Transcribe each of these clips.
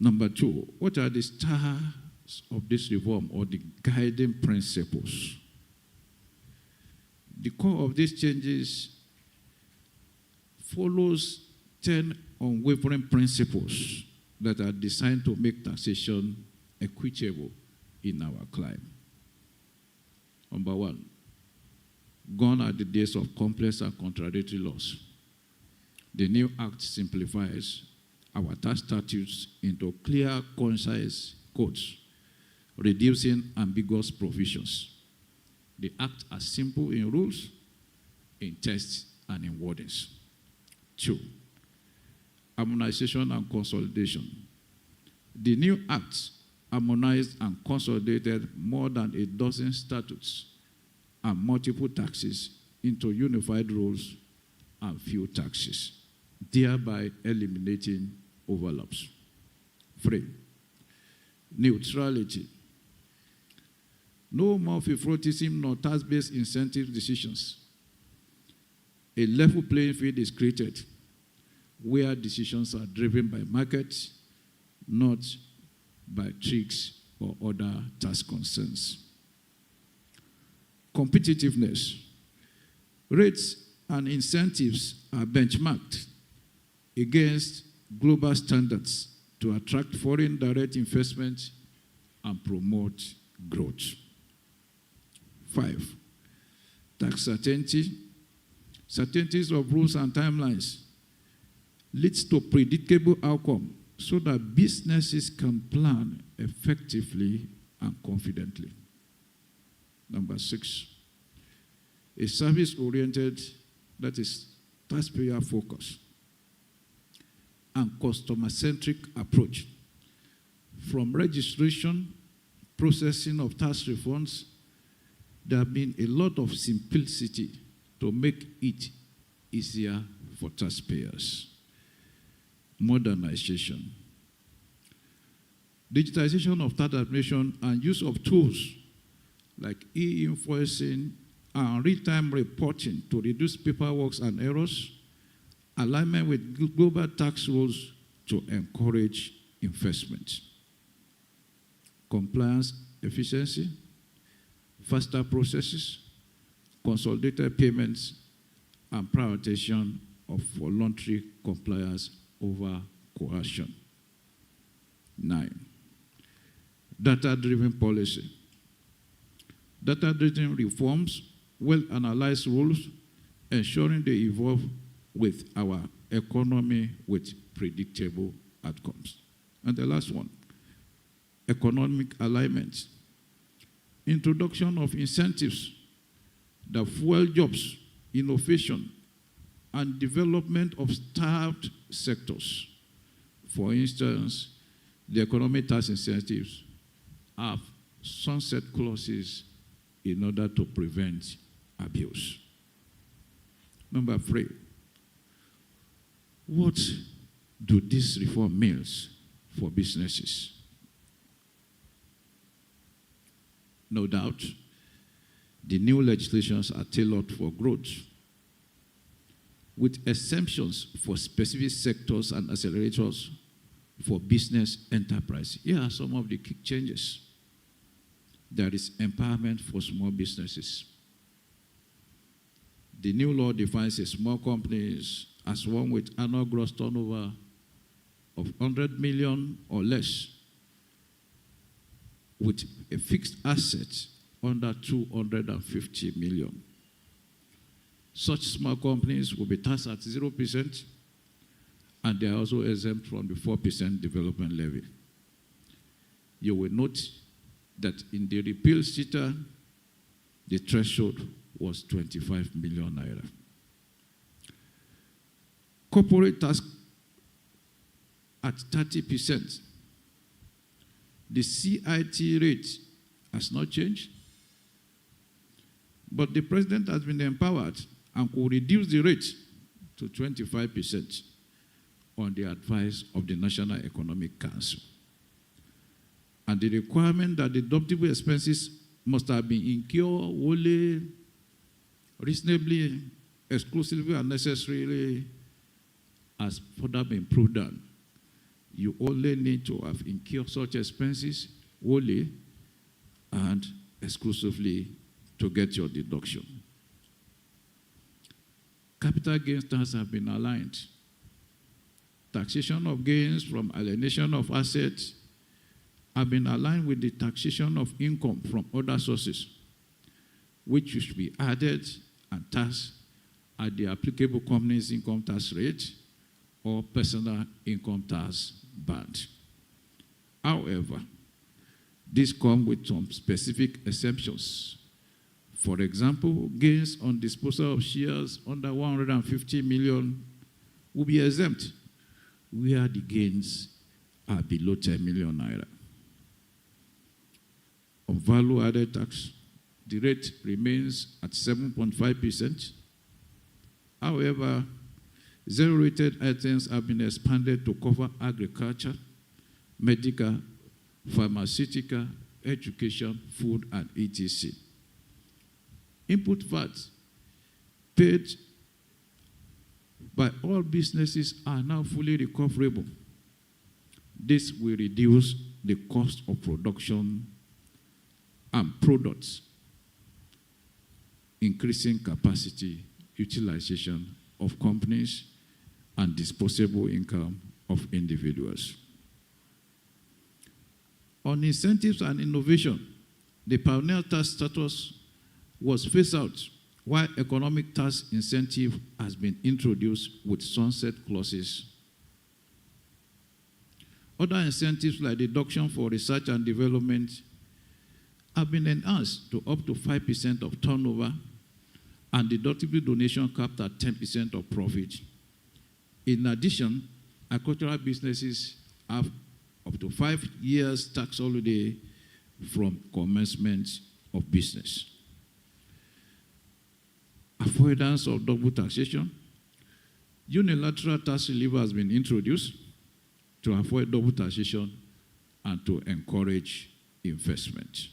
Number two, what are the stars of this reform or the guiding principles? The core of these changes follows 10 unwavering principles that are designed to make taxation equitable in our climate. Number one, gone are the days of complex and contradictory laws. The new act simplifies our tax statutes into clear, concise codes, reducing ambiguous provisions. The act is simple in rules, in text, and in wordings. Two, harmonization and consolidation. The new act harmonized and consolidated more than a dozen statutes and multiple taxes into unified rules and few taxes, thereby eliminating overlaps. Three, neutrality. No more favoritism nor tax-based incentive decisions. A level playing field is created where decisions are driven by markets, not by tricks or other tax concerns. Competitiveness. Rates and incentives are benchmarked against global standards to attract foreign direct investment and promote growth. 5, tax certainty. Certainties of rules and timelines leads to predictable outcome so that businesses can plan effectively and confidently. Number 6, a service-oriented, that is taxpayer-focused, and customer-centric approach. From registration, processing of tax refunds, there have been a lot of simplicity to make it easier for taxpayers. Modernization. Digitization of tax administration and use of tools like e-invoicing and real-time reporting to reduce paperwork and errors. Alignment with global tax rules to encourage investment. Compliance efficiency, faster processes, consolidated payments, and prioritization of voluntary compliance over coercion. 9, data-driven policy. Data-driven reforms, well-analyzed rules, ensuring they evolve with our economy with predictable outcomes. And the last one, economic alignment. Introduction of incentives that fuel jobs, innovation, and development of starved sectors. For instance, the economic tax incentives have sunset clauses in order to prevent abuse. Number 3, what do these reform mean for businesses? No doubt, the new legislations are tailored for growth, with exemptions for specific sectors and accelerators for business enterprise. Here are some of the key changes. There is empowerment for small businesses. The new law defines a small companies as one with annual gross turnover of 100 million or less, with a fixed asset under 250 million. Such small companies will be taxed at 0%, and they are also exempt from the 4% development levy. You will note that in the repeal CETA, the threshold was 25 million naira. Corporate tax at 30%. The CIT rate has not changed, but the president has been empowered and could reduce the rate to 25% on the advice of the National Economic Council. And the requirement that the deductible expenses must have been incurred wholly, reasonably, exclusively, and necessarily has further been improved on. You only need to have incurred such expenses wholly and exclusively to get your deduction. Capital gains tax have been aligned. Taxation of gains from alienation of assets have been aligned with the taxation of income from other sources, which should be added and taxed at the applicable company's income tax rate or personal income tax band. However, this comes with some specific exceptions. For example, gains on disposal of shares under 150 million will be exempt, where the gains are below 10 million naira. On value-added tax, the rate remains at 7.5%. However, zero-rated items have been expanded to cover agriculture, medical, pharmaceutical, education, food, and etc. Input VAT paid by all businesses are now fully recoverable. This will reduce the cost of production and products, increasing capacity utilization of companies and disposable income of individuals. On incentives and innovation, the pioneer tax status was phased out, while economic tax incentive has been introduced with sunset clauses. Other incentives like deduction for research and development have been enhanced to up to 5% of turnover and deductible donation capped at 10% of profit. In addition, agricultural businesses have up to 5 years tax holiday from commencement of business. Avoidance of double taxation. Unilateral tax relief has been introduced to avoid double taxation and to encourage investment.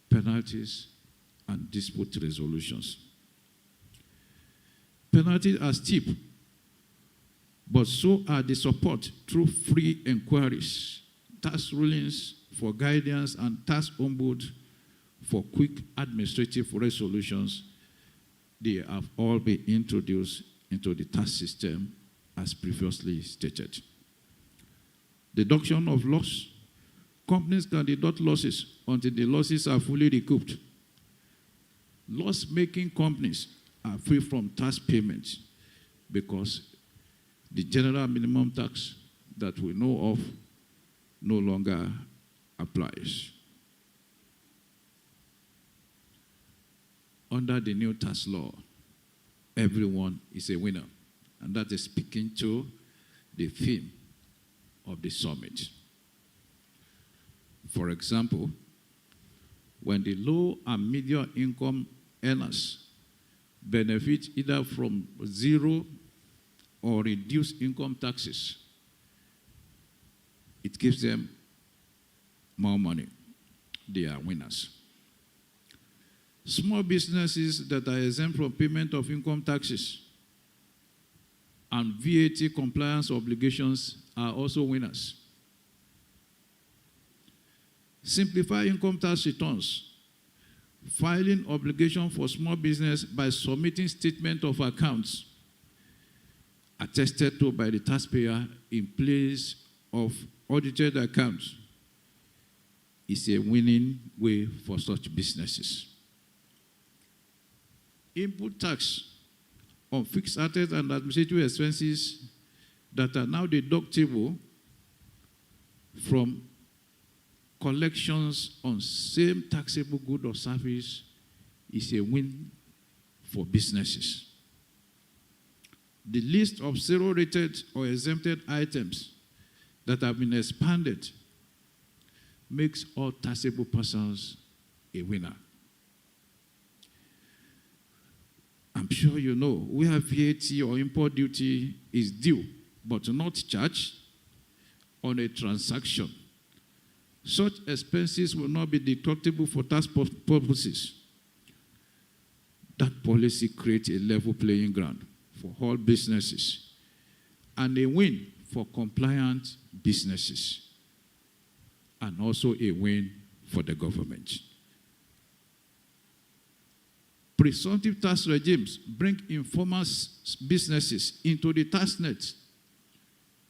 Penalties and dispute resolutions. Penalties are steep, but so are the support through free inquiries, tax rulings for guidance, and tax ombud for quick administrative resolutions. They have all been introduced into the tax system as previously stated. Deduction of loss. Companies can deduct losses until the losses are fully recouped. Loss-making companies are free from tax payments because the general minimum tax that we know of no longer applies. Under the new tax law, everyone is a winner, and that is speaking to the theme of the summit. For example, when the low and medium income earners benefit either from zero or reduced income taxes, it gives them more money. They are winners. Small businesses that are exempt from payment of income taxes and VAT compliance obligations are also winners. Simplify income tax returns. Filing obligation for small business by submitting statement of accounts attested to by the taxpayer in place of audited accounts is a winning way for such businesses. Input tax on fixed assets and administrative expenses that are now deductible from collections on same taxable good or service is a win for businesses. The list of zero-rated or exempted items that have been expanded makes all taxable persons a winner. I'm sure you know where VAT or import duty is due but not charged on a transaction. Such expenses will not be deductible for tax purposes. That policy creates a level playing ground for all businesses and a win for compliant businesses, and also a win for the government. Presumptive tax regimes bring informal businesses into the tax net.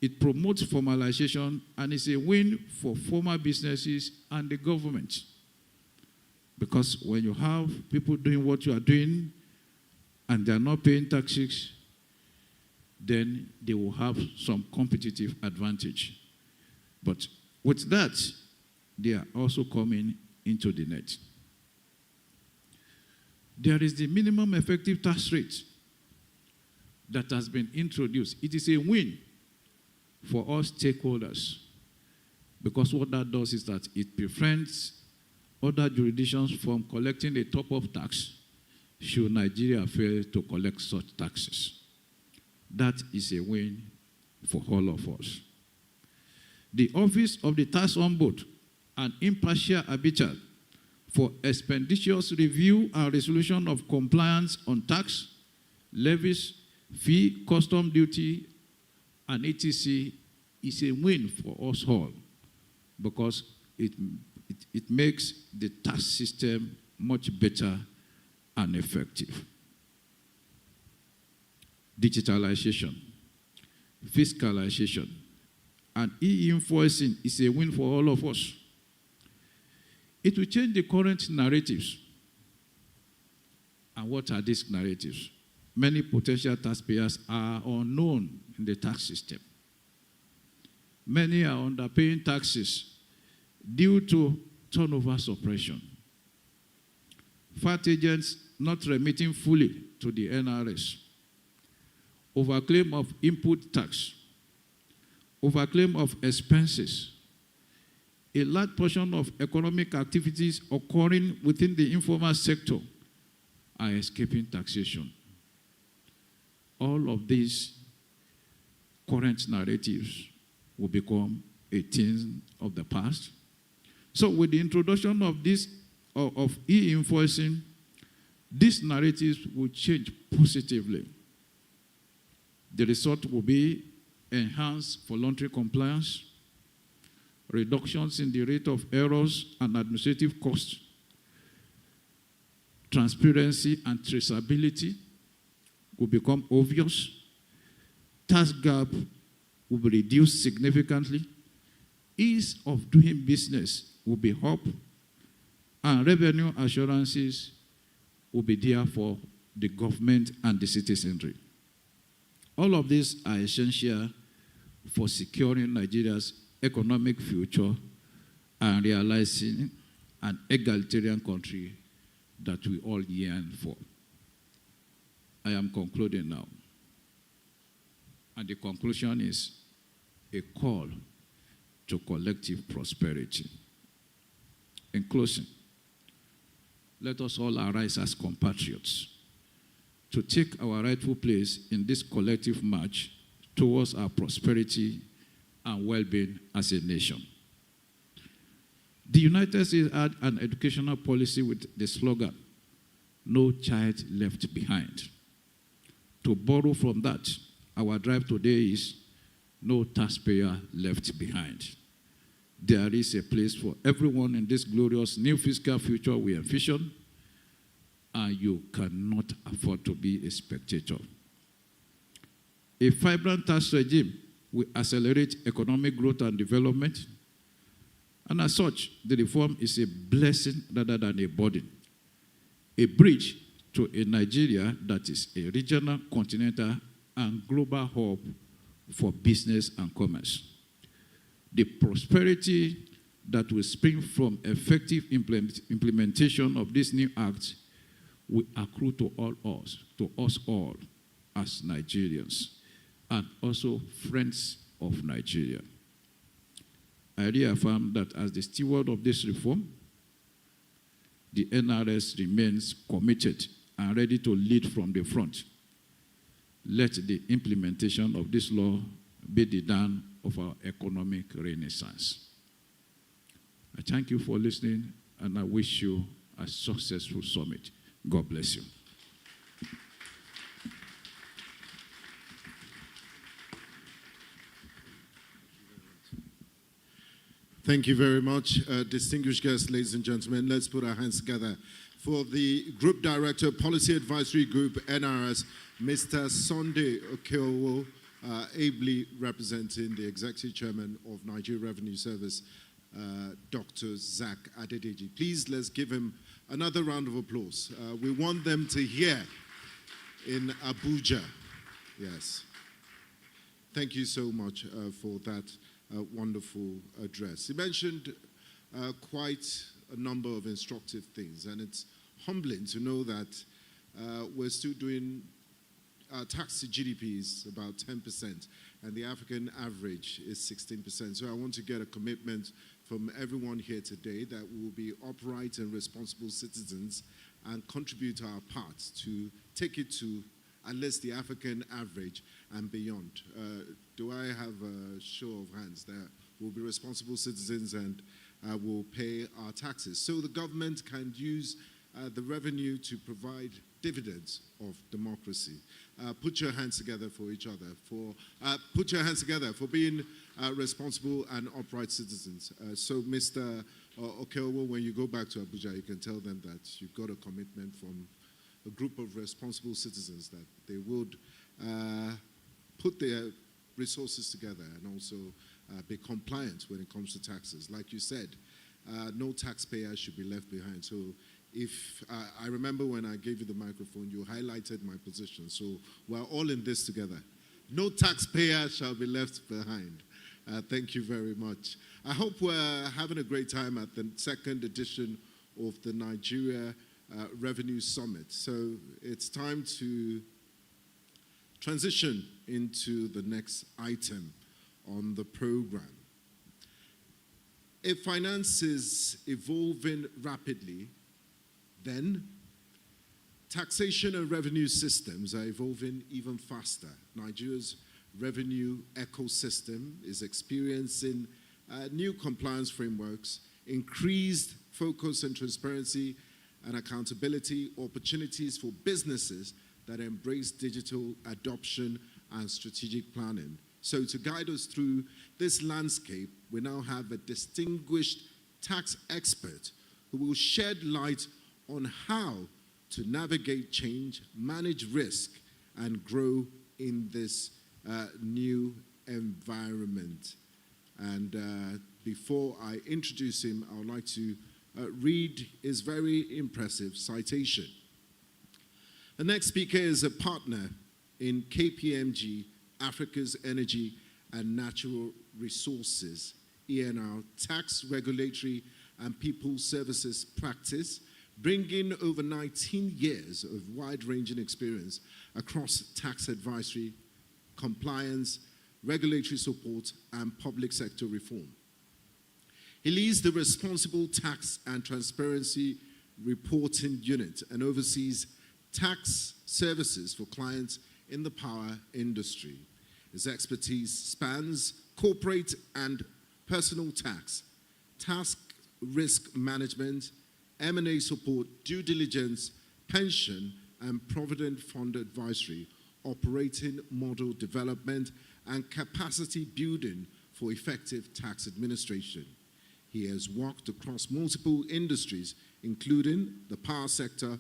It promotes formalization and is a win for formal businesses and the government. Because when you have people doing what you are doing and they are not paying taxes, then they will have some competitive advantage. But with that, they are also coming into the net. There is the minimum effective tax rate that has been introduced. It is a win for all stakeholders, because what that does is that it prevents other jurisdictions from collecting a top-up tax should Nigeria fail to collect such taxes. That is a win for all of us. The Office of the Tax Ombudsman, an impartial arbiter for expeditious review and resolution of compliance on tax, levies, fee, custom duty, and etc., is a win for us all, because it makes the tax system much better and effective. Digitalization, fiscalization, and e-invoicing is a win for all of us. It will change the current narratives. And what are these narratives? Many potential taxpayers are unknown in the tax system. Many are underpaying taxes due to turnover suppression. VAT agents not remitting fully to the NRS. Overclaim of input tax. Overclaim of expenses. A large portion of economic activities occurring within the informal sector are escaping taxation. All of these current narratives will become a thing of the past. So with the introduction of this, of e-invoicing, these narratives will change positively. The result will be enhanced voluntary compliance, reductions in the rate of errors and administrative costs, transparency and traceability will become obvious, tax gap will be reduced significantly, ease of doing business will be up, and revenue assurances will be there for the government and the citizenry. All of these are essential for securing Nigeria's economic future and realizing an egalitarian country that we all yearn for. I am concluding now. And the conclusion is a call to collective prosperity. In closing, let us all arise as compatriots to take our rightful place in this collective march towards our prosperity and well-being as a nation. The United States had an educational policy with the slogan, "No child left behind." To borrow from that, our drive today is, "No taxpayer left behind." There is a place for everyone in this glorious new fiscal future we envision, and you cannot afford to be a spectator. A vibrant tax regime will accelerate economic growth and development, and as such, the reform is a blessing rather than a burden, a bridge to a Nigeria that is a regional, continental, and global hub for business and commerce. The prosperity that will spring from effective implementation of this new act will accrue to us all as Nigerians, and also friends of Nigeria. I reaffirm that as the steward of this reform, the NRS remains committed and ready to lead from the front. Let the implementation of this law be the dawn of our economic renaissance. I thank you for listening, and I wish you a successful summit. God bless you. Thank you very much, distinguished guests, ladies and gentlemen. Let's put our hands together for the Group Director, Policy Advisory Group, NRS, Mr. Sunday Okeowo, ably representing the Executive Chairman of Nigeria Revenue Service, Dr. Zach Adedeji. Please, let's give him another round of applause. We want them to hear in Abuja. Yes. Thank you so much for that wonderful address. He mentioned quite a number of instructive things, and it's humbling to know that we're still doing tax to GDP is about 10%, and the African average is 16%. So I want to get a commitment from everyone here today that we will be upright and responsible citizens and contribute our part to take it to at least the African average and beyond. Do I have a show of hands that will be responsible citizens and will pay our taxes so the government can use the revenue to provide dividends of democracy? Put your hands together for each other. Put your hands together for being responsible and upright citizens. So, Mr. Okeowo, when you go back to Abuja, you can tell them that you've got a commitment from a group of responsible citizens that they would put their resources together and also be compliant when it comes to taxes. Like you said, no taxpayer should be left behind. So if I remember when I gave you the microphone, you highlighted my position. So we're all in this together. No taxpayer shall be left behind. Thank you very much. I hope we're having a great time at the second edition of the Nigeria Revenue Summit. So it's time to transition into the next item on the program. If finance is evolving rapidly, then taxation and revenue systems are evolving even faster. Nigeria's revenue ecosystem is experiencing new compliance frameworks, increased focus and transparency and accountability, opportunities for businesses that embrace digital adoption and strategic planning. So to guide us through this landscape, we now have a distinguished tax expert who will shed light on how to navigate change, manage risk, and grow in this new environment. And before I introduce him, I would like to read his very impressive citation. The next speaker is a partner in KPMG, Africa's Energy and Natural Resources, ENR, Tax, Regulatory and People Services Practice, bringing over 19 years of wide-ranging experience across tax advisory, compliance, regulatory support, and public sector reform. He leads the Responsible Tax and Transparency Reporting Unit and oversees tax services for clients in the power industry. His expertise spans corporate and personal tax, task risk management, M&A support, due diligence, pension, and provident fund advisory, operating model development, and capacity building for effective tax administration. He has worked across multiple industries, including the power sector,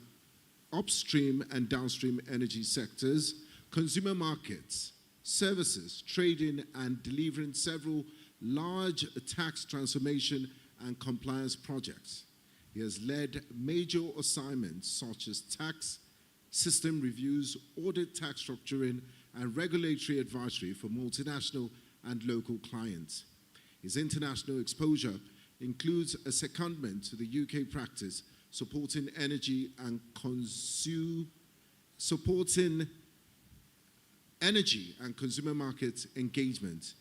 upstream and downstream energy sectors, consumer markets, services, trading, and delivering several large tax transformation and compliance projects. He has led major assignments such as tax system reviews, audit tax structuring, and regulatory advisory for multinational and local clients. His international exposure includes a secondment to the UK practice supporting energy and consumer market engagement.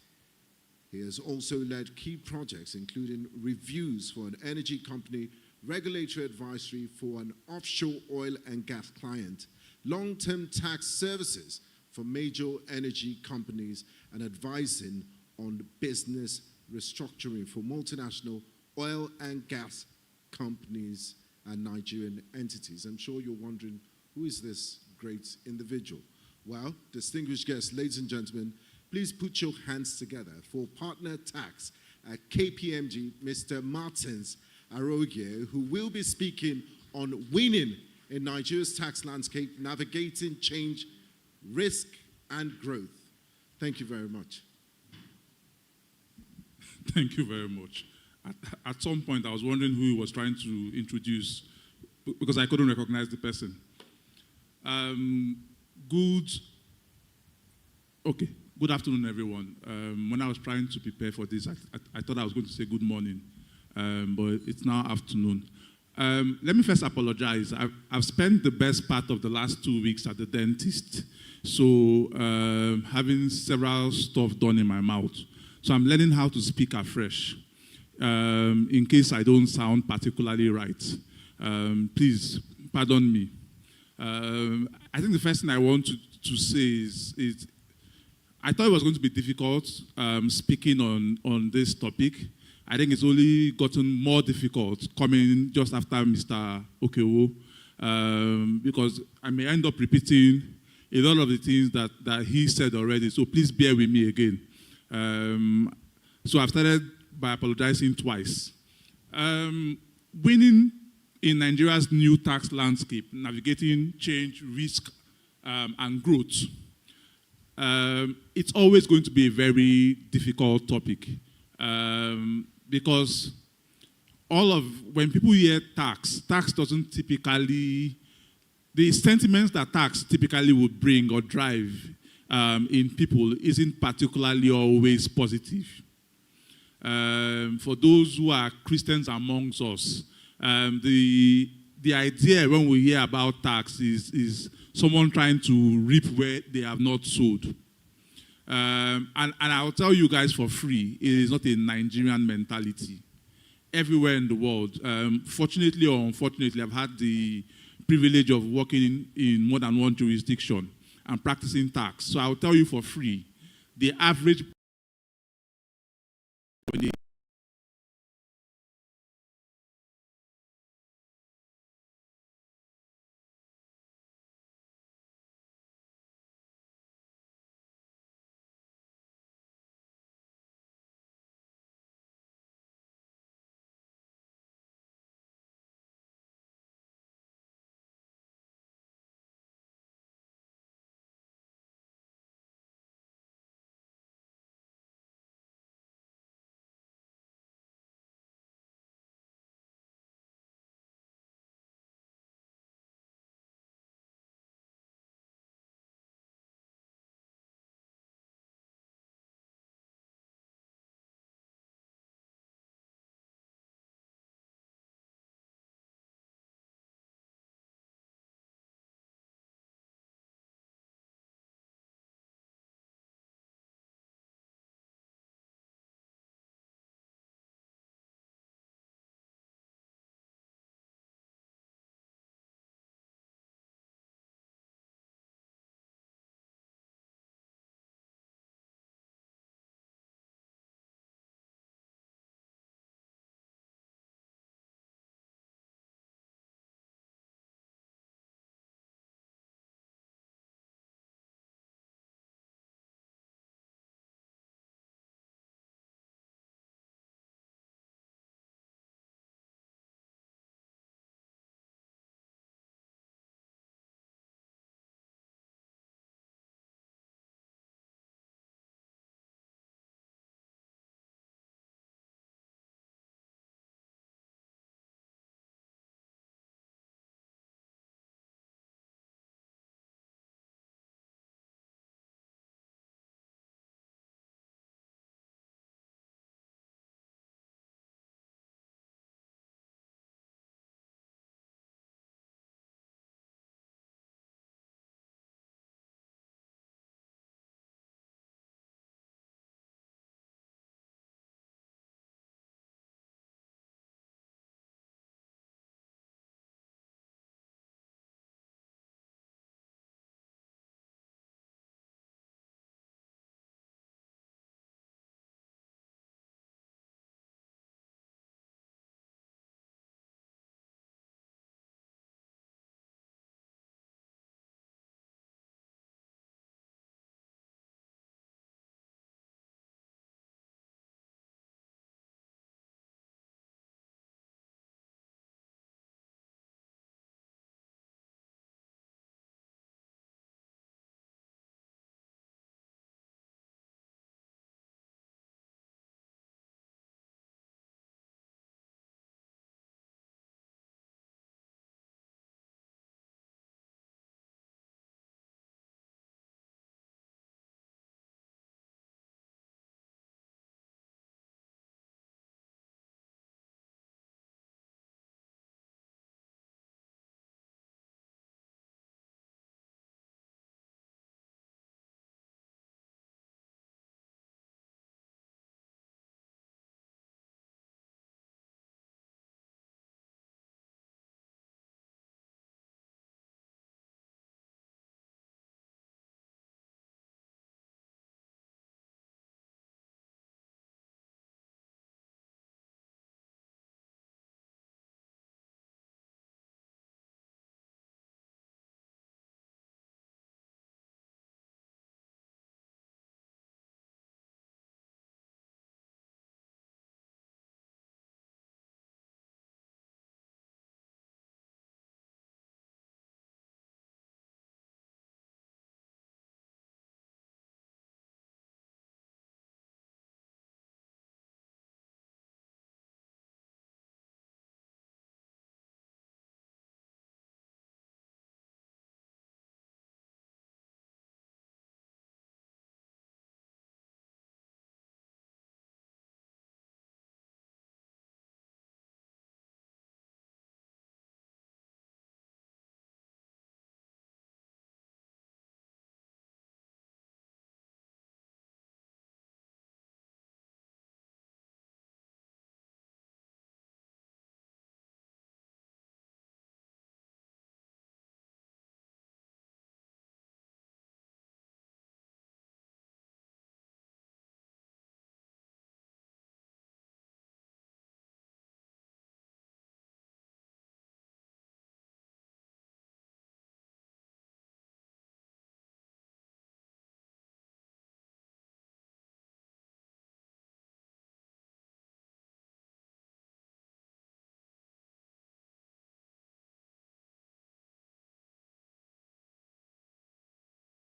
He has also led key projects, including reviews for an energy company, regulatory advisory for an offshore oil and gas client, long-term tax services for major energy companies, and advising on business restructuring for multinational oil and gas companies and Nigerian entities. I'm sure you're wondering, who is this great individual? Well, distinguished guests, ladies and gentlemen, please put your hands together for partner tax KPMG, Mr. Martins Arogie, who will be speaking on winning in Nigeria's tax landscape, navigating change, risk, and growth. Thank you very much. Thank you very much. At some point, I was wondering who he was trying to introduce because I couldn't recognize the person. Good afternoon, everyone. When I was trying to prepare for this, I thought I was going to say good morning, but it's now afternoon. Let me first apologize. I've spent the best part of the last 2 weeks at the dentist, so having several stuff done in my mouth. So I'm learning how to speak afresh, in case I don't sound particularly right. Please, pardon me. I think the first thing I want to say is I thought it was going to be difficult speaking on this topic. I think it's only gotten more difficult coming just after Mr. Okeowo, because I may end up repeating a lot of the things that he said already, so please bear with me again. So I've started by apologizing twice. Winning in Nigeria's new tax landscape, navigating change, risk, and growth, it's always going to be a very difficult topic, because when people hear tax doesn't typically, the sentiments that tax typically would bring or drive in people isn't particularly always positive. For those who are Christians amongst us, the idea when we hear about tax is someone trying to reap where they have not sowed. And I'll tell you guys for free, it is not a Nigerian mentality. Everywhere in the world, fortunately or unfortunately, I've had the privilege of working in more than one jurisdiction and practicing tax. So I'll tell you for free, the average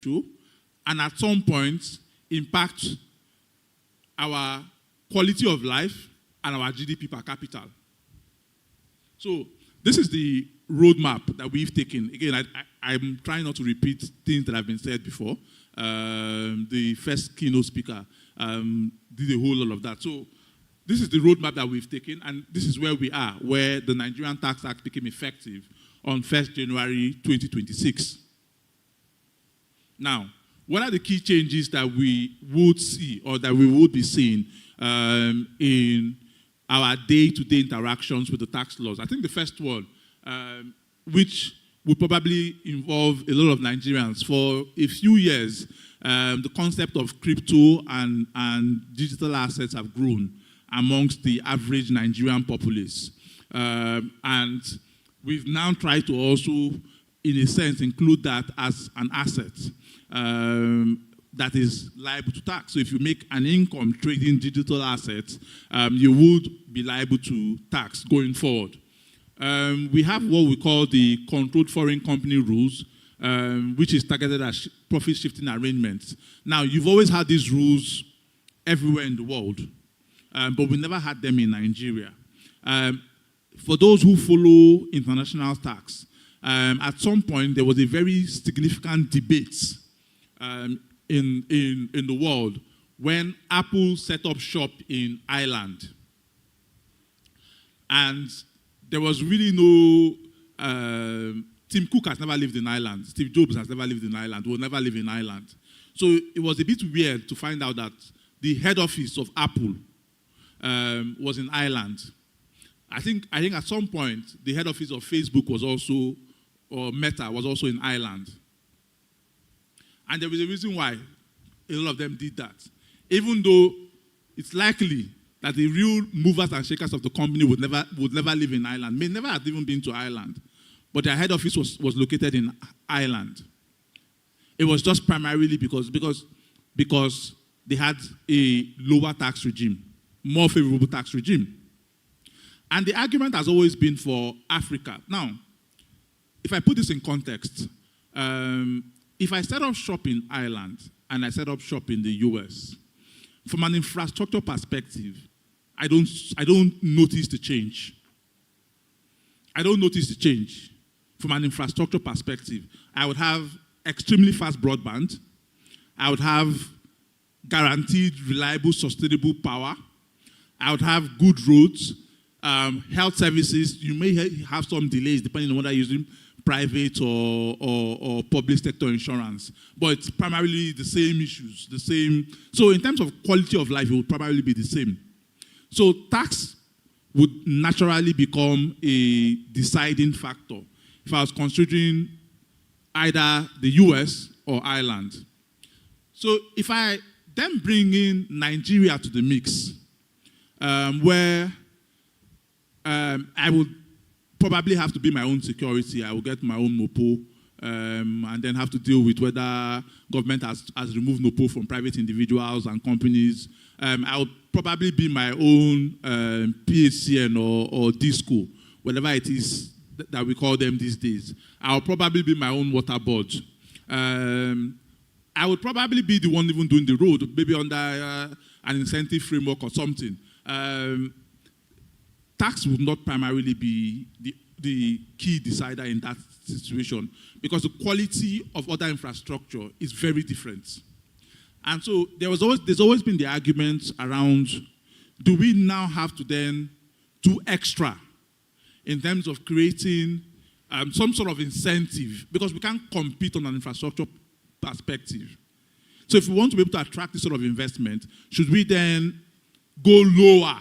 and at some point impact our quality of life and our GDP per capita. So this is the roadmap that we've taken. Again, I'm trying not to repeat things that have been said before. The first keynote speaker did a whole lot of that. So this is the roadmap that we've taken, and this is where we are, where the Nigerian Tax Act became effective on 1st January 2026. Now, what are the key changes that we would see or that we would be seeing in our day-to-day interactions with the tax laws? I think the first one, which would probably involve a lot of Nigerians. For a few years, the concept of crypto and digital assets have grown amongst the average Nigerian populace. And we've now tried to also, in a sense, include that as an asset that is liable to tax. So if you make an income trading digital assets, you would be liable to tax going forward. We have what we call the controlled foreign company rules, which is targeted at profit shifting arrangements. Now, you've always had these rules everywhere in the world, but we never had them in Nigeria. For those who follow international tax, at some point there was a very significant debate in the world when Apple set up shop in Ireland. And there was really no, Tim Cook has never lived in Ireland. Steve Jobs has never lived in Ireland, will never live in Ireland. So it was a bit weird to find out that the head office of Apple was in Ireland. I think at some point, the head office of Facebook was also, or Meta was also in Ireland. And there was a reason why a lot of them did that. Even though it's likely that the real movers and shakers of the company would never live in Ireland, may never have even been to Ireland, but their head office was located in Ireland. It was just primarily because they had a lower tax regime, more favorable tax regime. And the argument has always been for Africa. Now, if I put this in context, if I set up shop in Ireland and I set up shop in the US, from an infrastructure perspective, I don't notice the change. I don't notice the change. From an infrastructure perspective, I would have extremely fast broadband. I would have guaranteed, reliable, sustainable power. I would have good roads, health services. You may have some delays depending on whether you're using private or public sector insurance. But it's primarily the same issues, the same. So in terms of quality of life, it would probably be the same. So tax would naturally become a deciding factor if I was considering either the US or Ireland. So if I then bring in Nigeria to the mix, where I would probably have to be my own security, I will get my own MOPO, and then have to deal with whether government has removed MOPO from private individuals and companies. I would probably be my own PHCN or DISCO, whatever it is that we call them these days. I'll probably be my own water board. I would probably be the one even doing the road, maybe under an incentive framework or something. Tax would not primarily be the key decider in that situation because the quality of other infrastructure is very different. And so there's always been the argument around, do we now have to then do extra in terms of creating some sort of incentive, because we can't compete on an infrastructure perspective. So if we want to be able to attract this sort of investment, should we then go lower?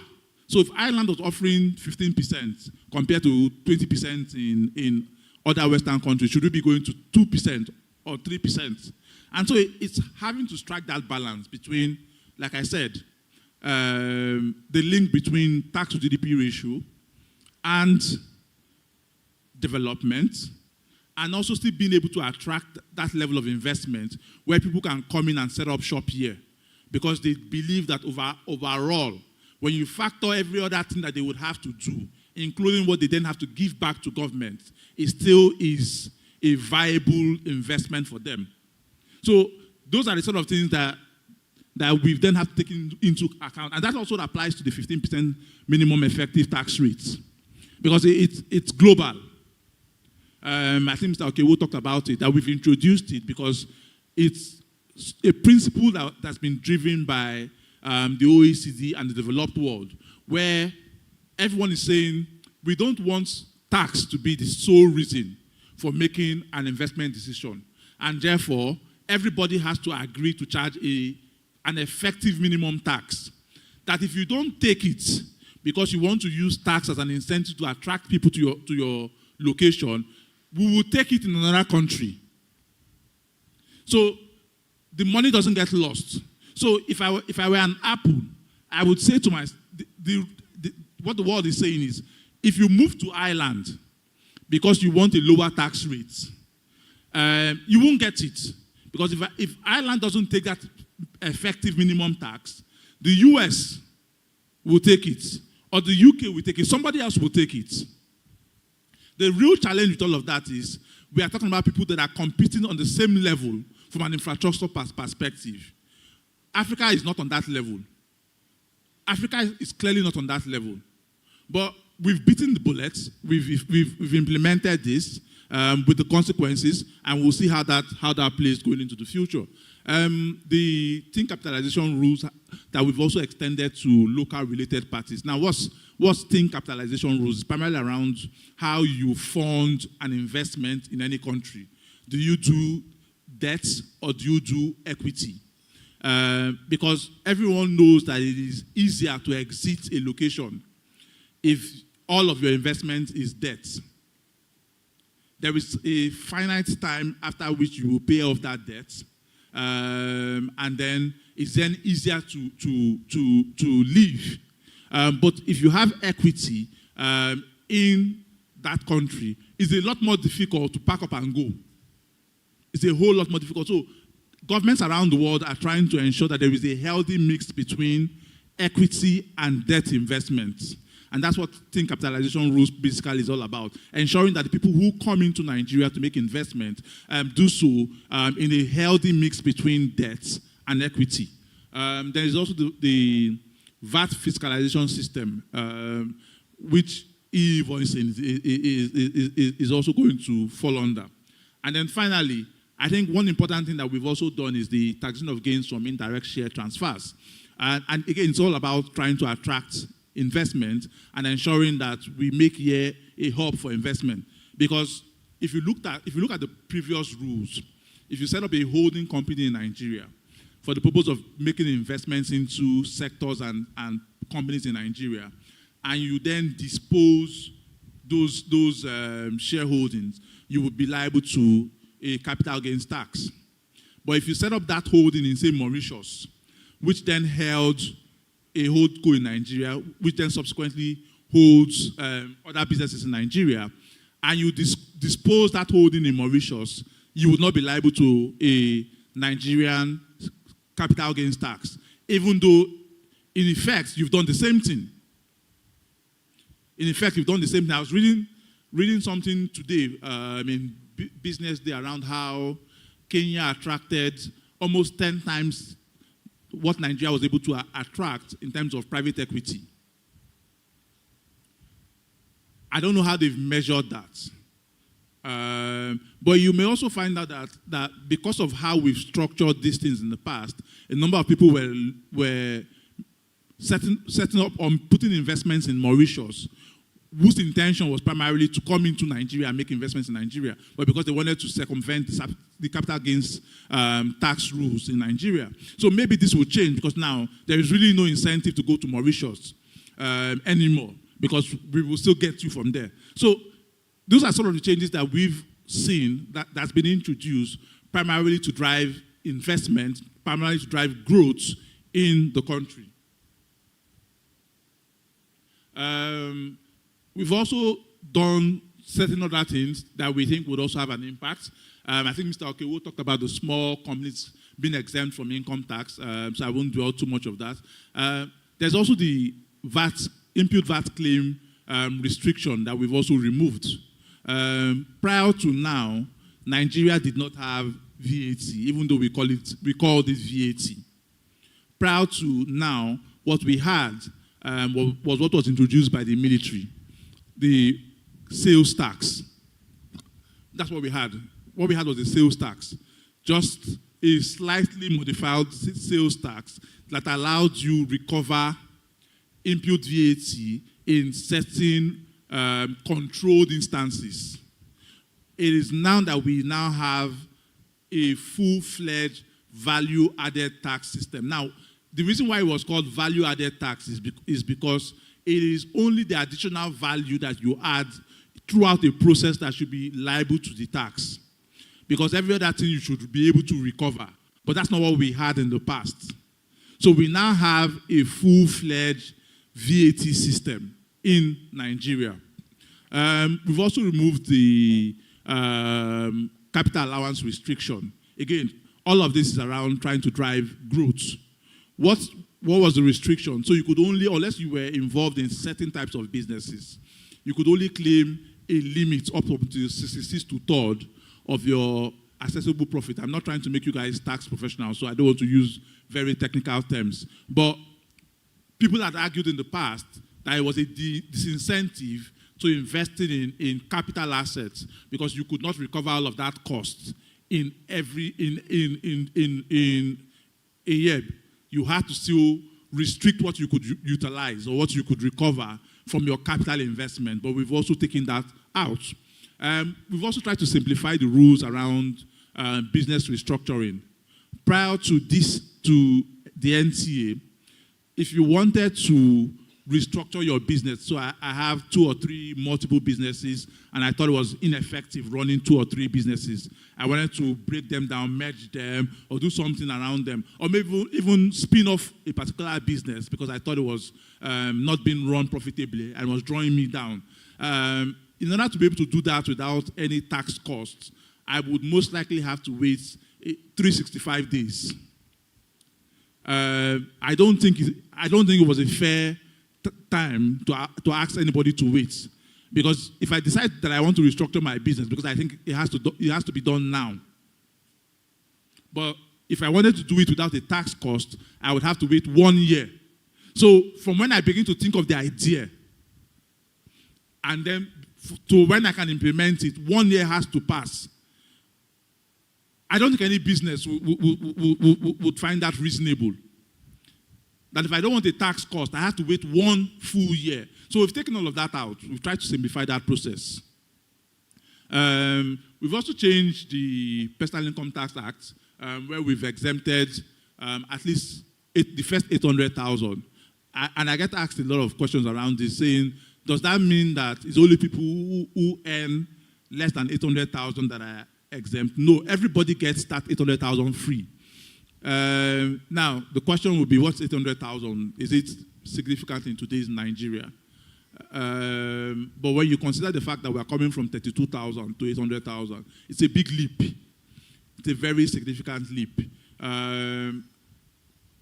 So if Ireland was offering 15% compared to 20% in other Western countries, should we be going to 2% or 3%? And so it's having to strike that balance between, like I said, the link between tax to GDP ratio and development, and also still being able to attract that level of investment where people can come in and set up shop here because they believe that overall, when you factor every other thing that they would have to do, including what they then have to give back to government, it still is a viable investment for them. So those are the sort of things that we then have to take into account. And that also applies to the 15% minimum effective tax rates, because it's global. I think Mr. Okewo talked about it, that we've introduced it because it's a principle that's been driven by the OECD and the developed world, where everyone is saying we don't want tax to be the sole reason for making an investment decision. And therefore, everybody has to agree to charge an effective minimum tax. That if you don't take it because you want to use tax as an incentive to attract people to your location, we will take it in another country. So the money doesn't get lost. So if I were an Apple, I would say to myself, what the world is saying is, if you move to Ireland because you want a lower tax rate, you won't get it. Because if Ireland doesn't take that effective minimum tax, the US will take it, or the UK will take it, somebody else will take it. The real challenge with all of that is we are talking about people that are competing on the same level from an infrastructure perspective. Africa is not on that level. Africa is clearly not on that level. But we've beaten the bullets. We've implemented this with the consequences, and we'll see how that plays going into the future. The Think Capitalization rules that we've also extended to local related parties. Now, what's Think Capitalization rules? It's primarily around how you fund an investment in any country. Do you do debt or do you do equity? Because everyone knows that it is easier to exit a location if all of your investment is debt. There is a finite time after which you will pay off that debt, and then it's then easier to leave. But if you have equity in that country, it's a lot more difficult to pack up and go. It's a whole lot more difficult. So governments around the world are trying to ensure that there is a healthy mix between equity and debt investments. And that's what Think Capitalization rules basically is all about, ensuring that the people who come into Nigeria to make investment do so in a healthy mix between debt and equity. There is also the VAT fiscalization system, which e-invoicing is also going to fall under. And then finally, I think one important thing that we've also done is the taxation of gains from indirect share transfers. And again, it's all about trying to attract investment and ensuring that we make here a hub for investment. Because if you look at the previous rules, if you set up a holding company in Nigeria for the purpose of making investments into sectors and companies in Nigeria, and you then dispose those shareholdings, you would be liable to a capital gains tax. But if you set up that holding in, say, Mauritius, which then held a holdco in Nigeria, which then subsequently holds other businesses in Nigeria, and you dispose that holding in Mauritius, you would not be liable to a Nigerian capital gains tax, even though, in effect, you've done the same thing. In effect, you've done the same thing. I was reading something today, Business Day, around how Kenya attracted almost 10 times what Nigeria was able to attract in terms of private equity. I don't know how they've measured that. But you may also find out that because of how we've structured these things in the past, a number of people were setting up on putting investments in Mauritius, whose intention was primarily to come into Nigeria and make investments in Nigeria, but because they wanted to circumvent the capital gains tax rules in Nigeria. So maybe this will change, because now there is really no incentive to go to Mauritius anymore, because we will still get you from there. So those are some of the changes that we've seen that's been introduced primarily to drive investment, primarily to drive growth in the country. We've also done certain other things that we think would also have an impact. I think Mr. Okewo talked about the small companies being exempt from income tax, so I won't dwell too much of that. There's also the input VAT claim restriction that we've also removed. Prior to now, Nigeria did not have VAT, even though we call it VAT. Prior to now, what we had was what was introduced by the military, the sales tax. That's what we had. What we had was the sales tax, just a slightly modified sales tax that allowed you recover input VAT in certain controlled instances. It is now that we now have a full-fledged value-added tax system. Now, the reason why it was called value-added tax is because it is only the additional value that you add throughout the process that should be liable to the tax. Because every other thing you should be able to recover. But that's not what we had in the past. So we now have a full-fledged VAT system in Nigeria. We've also removed the capital allowance restriction. Again, all of this is around trying to drive growth. What was the restriction? So you could only, unless you were involved in certain types of businesses, you could only claim a limit up to 66 to third of your accessible profit. I'm not trying to make you guys tax professionals, so I don't want to use very technical terms. But people had argued in the past that it was a disincentive to investing in capital assets because you could not recover all of that cost in a year. You had to still restrict what you could utilize or what you could recover from your capital investment, but we've also taken that out. We've also tried to simplify the rules around business restructuring. Prior to this, to the NCA, if you wanted to restructure your business, so I have 2 or 3 multiple businesses, and I thought it was ineffective running 2 or 3 businesses. I wanted to break them down, merge them, or do something around them, or maybe even spin off a particular business because I thought it was not being run profitably and was drawing me down. In order to be able to do that without any tax costs, I would most likely have to wait 365 days. I don't think it was a fair time to ask anybody to wait, because if I decide that I want to restructure my business, because I think it has to be done now. But if I wanted to do it without a tax cost, I would have to wait 1 year. So from when I begin to think of the idea, and then to when I can implement it, 1 year has to pass. I don't think any business would find that reasonable. That if I don't want a tax cost, I have to wait 1 full year. So we've taken all of that out. We've tried to simplify that process. We've also changed the Personal Income Tax Act, where we've exempted at least the first 800,000. And I get asked a lot of questions around this, saying, does that mean that it's only people who earn less than 800,000 that are exempt? No, everybody gets that 800,000 free. Now, the question would be, what's 800,000? Is it significant in today's Nigeria? But when you consider the fact that we're coming from 32,000 to 800,000, it's a big leap. It's a very significant leap.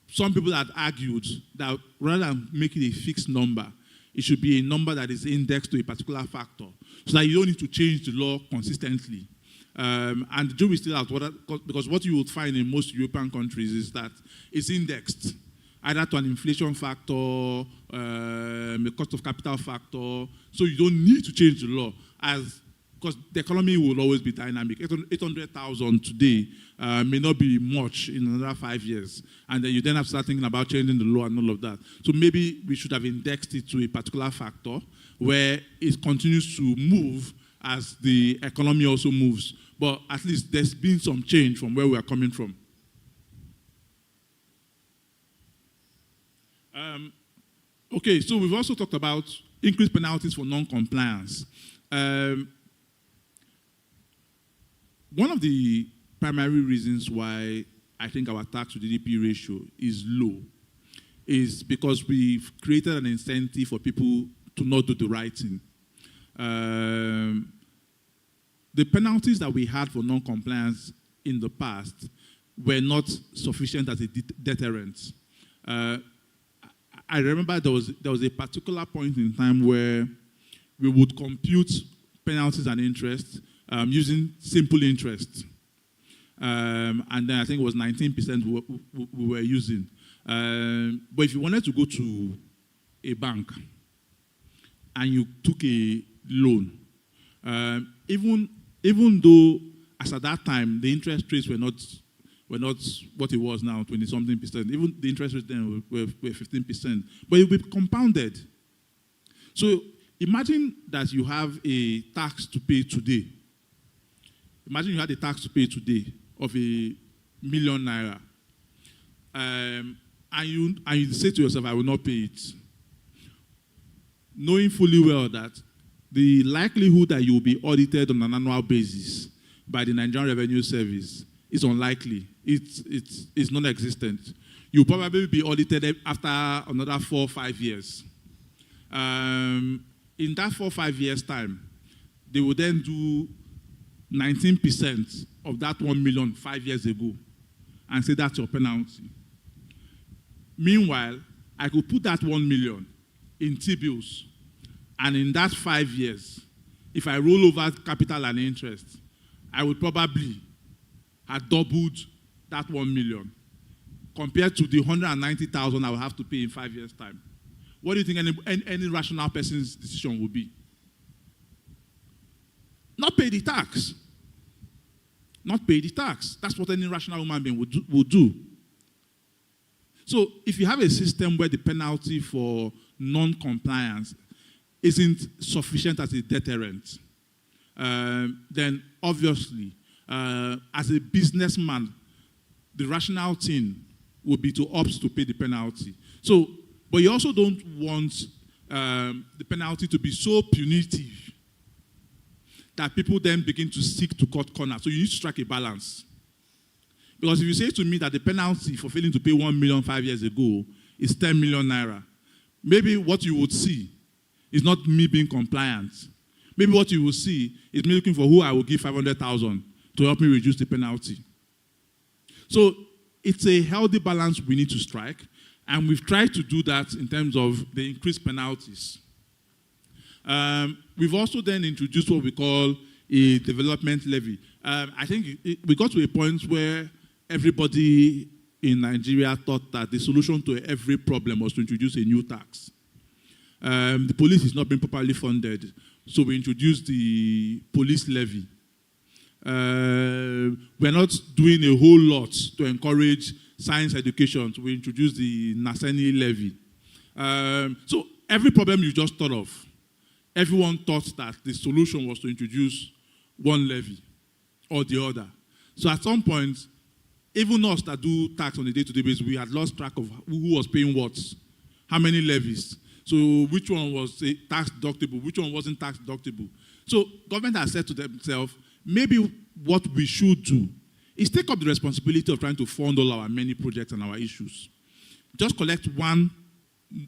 Some people had argued that rather than making a fixed number, it should be a number that is indexed to a particular factor, so that you don't need to change the law consistently. And the jury is still out, because what you would find in most European countries is that it's indexed, either to an inflation factor, a cost of capital factor, so you don't need to change the law, because the economy will always be dynamic. 800,000 today may not be much in another 5 years, and then you then have to start thinking about changing the law and all of that. So maybe we should have indexed it to a particular factor where it continues to move as the economy also moves. But at least there's been some change from where we are coming from. Okay, so we've also talked about increased penalties for non-compliance. One of the primary reasons why I think our tax to GDP ratio is low is because we've created an incentive for people to not do the right thing. The penalties that we had for non-compliance in the past were not sufficient as a deterrent. I remember there was a particular point in time where we would compute penalties and interest using simple interest. and then I think it was 19% we were using. But if you wanted to go to a bank and you took a loan, even though as at that time the interest rates were not what it was now, 20-something%. Even the interest rates then were 15%, but it will be compounded. So imagine that you have a tax to pay today. Imagine you had a tax to pay today of ₦1 million, and you say to yourself, I will not pay it, knowing fully well that the likelihood that you will be audited on an annual basis by the Nigerian Revenue Service is unlikely. It's non-existent. You'll probably be audited after another 4 or 5 years. In that 4 or 5 years' time, they will then do 19% of that 1 million 5 years ago and say that's your penalty. Meanwhile, I could put that 1 million in T-bills, and in that 5 years, if I roll over capital and interest, I would probably have doubled that 1 million compared to the 190,000 I will have to pay in 5 years' time. What do you think any rational person's decision would be? Not pay the tax. Not pay the tax. That's what any rational human being would do. So if you have a system where the penalty for non-compliance isn't sufficient as a deterrent, then obviously, as a businessman, the rational thing would be to opt to pay the penalty. So, but you also don't want the penalty to be so punitive that people then begin to seek to cut corners. So you need to strike a balance. Because if you say to me that the penalty for failing to pay 1 million 5 years ago is 10 million naira, maybe what you would see is not me being compliant. Maybe what you will see is me looking for who I will give 500,000 to help me reduce the penalty. So it's a healthy balance we need to strike, and we've tried to do that in terms of the increased penalties. We've also then introduced what we call a development levy. I think we got to a point where everybody in Nigeria thought that the solution to every problem was to introduce a new tax. The police is not being properly funded, so we introduced the police levy. We're not doing a whole lot to encourage science education, so we introduced the Naseni levy. So every problem you just thought of, everyone thought that the solution was to introduce one levy or the other. So at some point, even us that do tax on a day-to-day basis, we had lost track of who was paying what, how many levies. So which one was tax deductible, which one wasn't tax deductible. So government has said to themselves, maybe what we should do is take up the responsibility of trying to fund all our many projects and our issues. Just collect one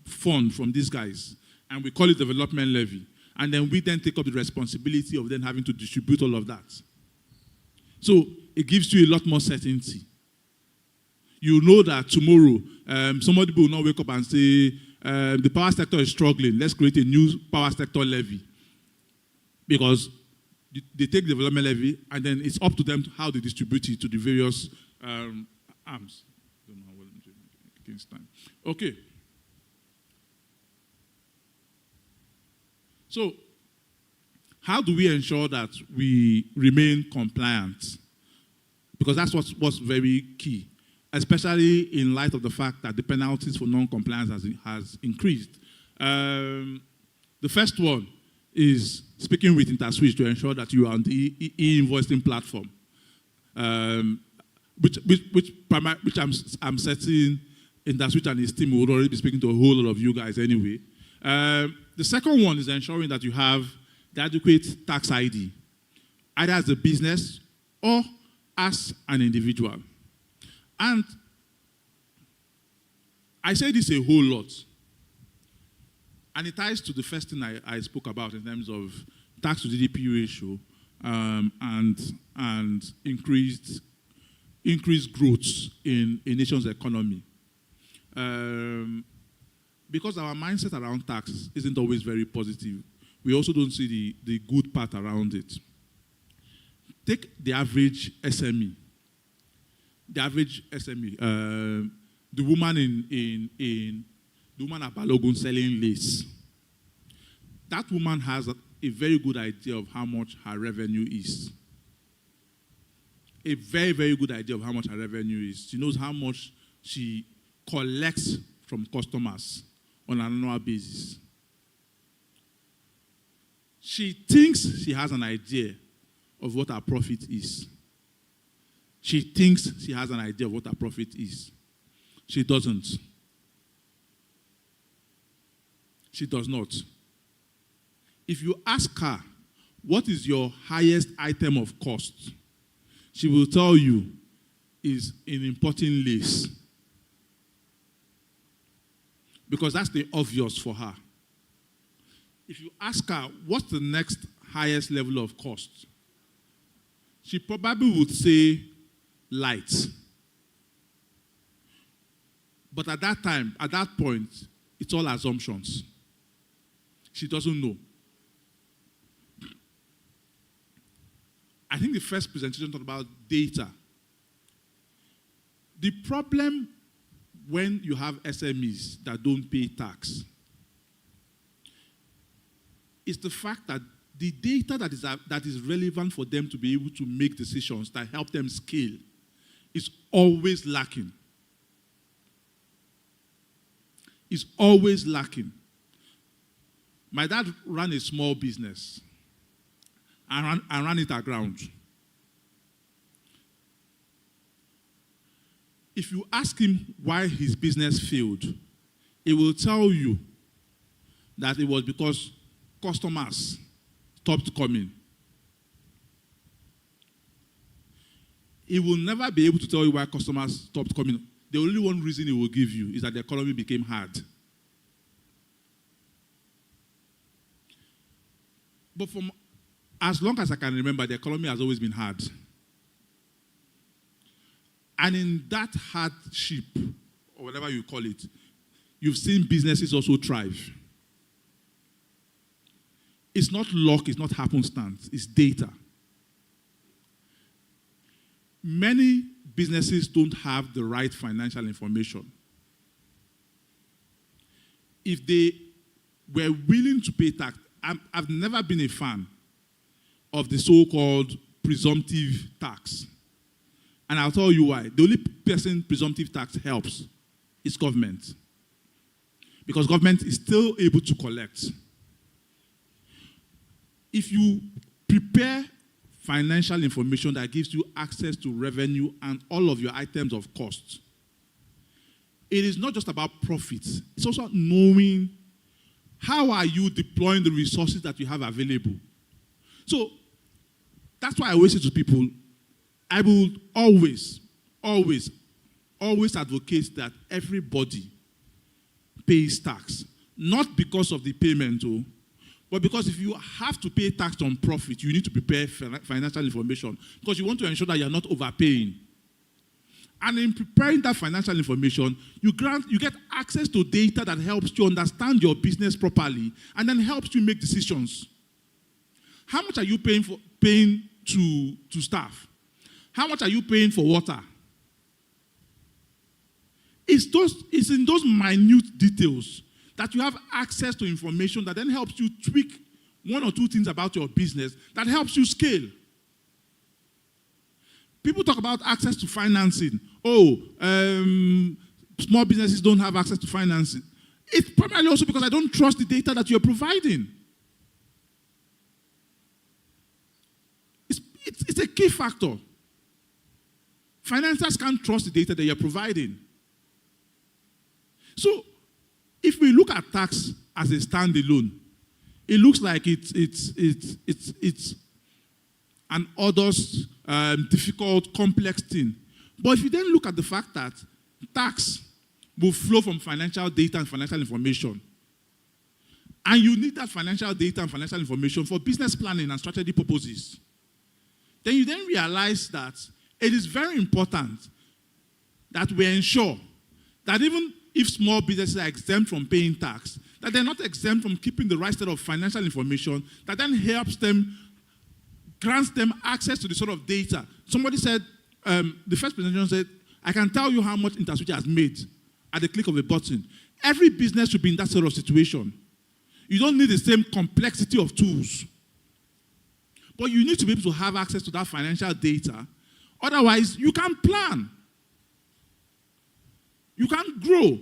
fund from these guys, and we call it development levy. And then we then take up the responsibility of then having to distribute all of that. So it gives you a lot more certainty. You know that tomorrow, somebody will not wake up and say, the power sector is struggling, let's create a new power sector levy. Because they take the development levy, and then it's up to them how they distribute it to the various arms. I don't know what I'm doing against time. Okay. So, how do we ensure that we remain compliant? Because that's what's very key, especially in light of the fact that the penalties for non-compliance has increased. The first one is speaking with InterSwitch to ensure that you are on the e-invoicing platform, which I'm setting InterSwitch and his team will already be speaking to a whole lot of you guys anyway. The second one is ensuring that you have the adequate tax ID, either as a business or as an individual. And I say this a whole lot. And it ties to the first thing I spoke about in terms of tax to GDP ratio and increased growth in a nation's economy. Because our mindset around tax isn't always very positive, we also don't see the good part around it. Take the average SME the average SME, the woman the woman at Balogun selling lace. That woman has a very good idea of how much her revenue is. A very, very good idea of how much her revenue is. She knows how much she collects from customers on an annual basis. She thinks she has an idea of what her profit is. She thinks she has an idea of what her profit is. She doesn't. She does not. If you ask her, what is your highest item of cost? She will tell you is in importing lace. Because that's the obvious for her. If you ask her, what's the next highest level of cost? She probably would say light. But at that time, at that point, it's all assumptions. She doesn't know. I think the first presentation talked about data. The problem when you have SMEs that don't pay tax is the fact that the data that is relevant for them to be able to make decisions that help them scale is always lacking. Is always lacking. My dad ran a small business. I ran it aground. If you ask him why his business failed, he will tell you that it was because customers stopped coming. He will never be able to tell you why customers stopped coming. The only one reason he will give you is that the economy became hard. But from as long as I can remember, the economy has always been hard. And in that hardship, or whatever you call it, you've seen businesses also thrive. It's not luck, it's not happenstance, it's data. Many businesses don't have the right financial information. If they were willing to pay tax, I've never been a fan of the so-called presumptive tax. And I'll tell you why. The only person presumptive tax helps is government. Because government is still able to collect. If you prepare financial information that gives you access to revenue and all of your items of cost, it is not just about profits. It's also knowing how are you deploying the resources that you have available. So that's why I always say to people, I will always advocate that everybody pays tax. Not because of the payment, but because if you have to pay tax on profit, you need to prepare financial information because you want to ensure that you're not overpaying. And in preparing that financial information, you get access to data that helps you understand your business properly and then helps you make decisions. How much are you paying to staff? How much are you paying for water? It's in those minute details that you have access to information that then helps you tweak one or two things about your business that helps you scale. People talk about access to financing. Small businesses don't have access to financing. It's primarily also because I don't trust the data that you're providing. It's a key factor. Financiers can't trust the data that you're providing. So, if we look at tax as a standalone, it looks like it's an arduous, difficult, complex thing. But if you then look at the fact that tax will flow from financial data and financial information, and you need that financial data and financial information for business planning and strategy purposes, then you then realize that it is very important that we ensure that even if small businesses are exempt from paying tax, that they're not exempt from keeping the right set of financial information that then helps them, grants them access to the sort of data. Somebody said, the first presentation said, I can tell you how much InterSwitch has made at the click of a button. Every business should be in that sort of situation. You don't need the same complexity of tools. But you need to be able to have access to that financial data. Otherwise, you can't plan. You can't grow.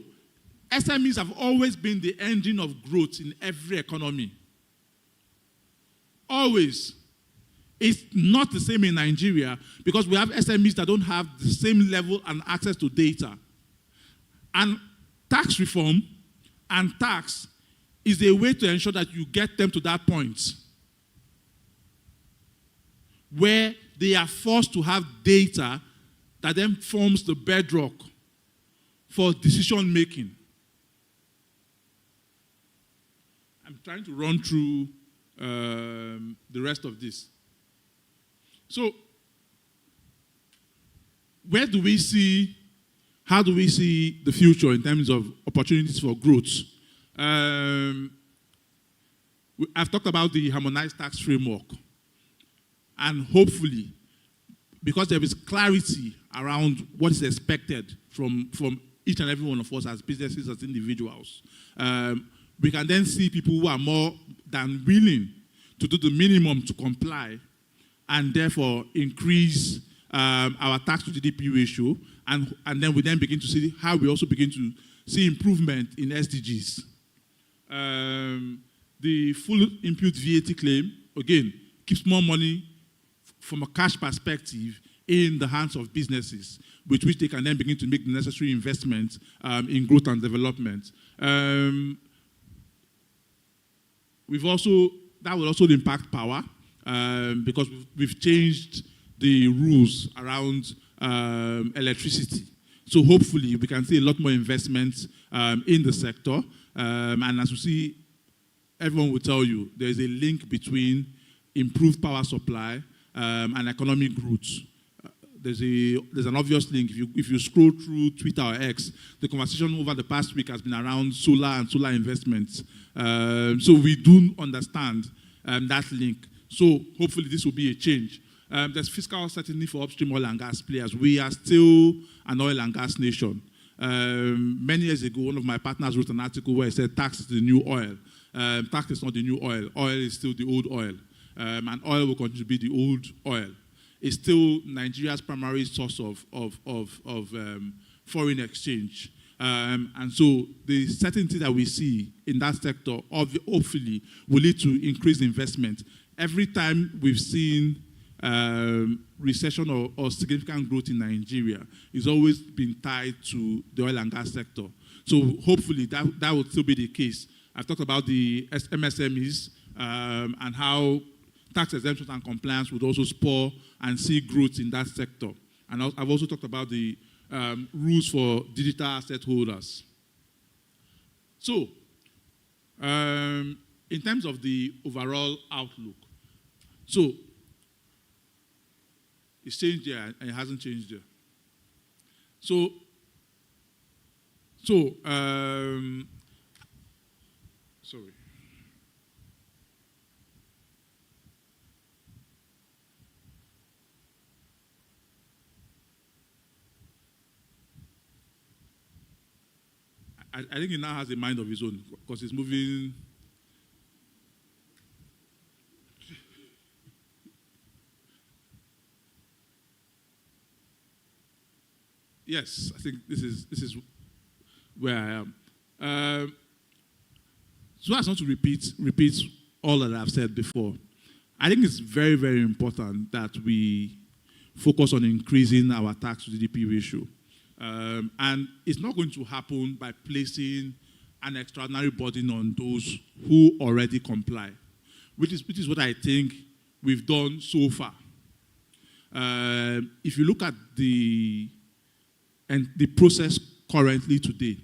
SMEs have always been the engine of growth in every economy. Always. It's not the same in Nigeria because we have SMEs that don't have the same level and access to data. And tax reform and tax is a way to ensure that you get them to that point where they are forced to have data that then forms the bedrock for decision making. I'm trying to run through the rest of this. So, how do we see the future in terms of opportunities for growth? I've talked about the harmonized tax framework. And hopefully, because there is clarity around what is expected from each and every one of us as businesses, as individuals, we can then see people who are more than willing to do the minimum to comply and therefore increase our tax to GDP ratio. And then we then begin to see how we also begin to see improvement in SDGs. The full impute VAT claim, again, keeps more money from a cash perspective in the hands of businesses, with which they can then begin to make the necessary investments in growth and development. That will also impact power because we've changed the rules around electricity. So hopefully we can see a lot more investments in the sector. And as you see, everyone will tell you there's a link between improved power supply and economic growth. There's an obvious link. If you scroll through Twitter or X, the conversation over the past week has been around solar and solar investments. So we do understand that link. So hopefully this will be a change. There's fiscal certainty for upstream oil and gas players. We are still an oil and gas nation. Many years ago, one of my partners wrote an article where he said tax is the new oil. Tax is not the new oil. Oil is still the old oil. And oil will continue to be the old oil. It's still Nigeria's primary source of foreign exchange. And so the certainty that we see in that sector hopefully will lead to increased investment. Every time we've seen recession or significant growth in Nigeria, it's always been tied to the oil and gas sector. So hopefully that will still be the case. I've talked about the MSMEs and how tax exemptions and compliance would also spur and see growth in that sector. And I've also talked about the rules for digital asset holders. So, in terms of the overall outlook, so it's changed there and it hasn't changed there. So sorry. I think he now has a mind of his own because he's moving. Yes, I think this is where I am. So as not to repeat all that I've said before, I think it's very, very important that we focus on increasing our tax to GDP ratio. And it's not going to happen by placing an extraordinary burden on those who already comply, which is what I think we've done so far. If you look at the process currently today,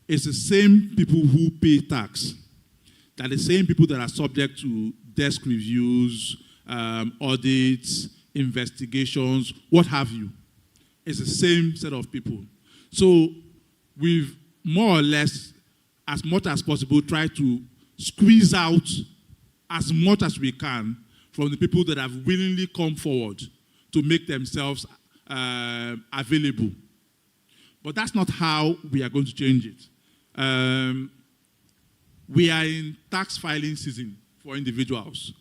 it's the same people who pay tax, that the same people that are subject to desk reviews, audits, investigations, what have you. It's the same set of people. So we've more or less, as much as possible, tried to squeeze out as much as we can from the people that have willingly come forward to make themselves available But that's not how we are going to change it. We are in tax filing season for individuals.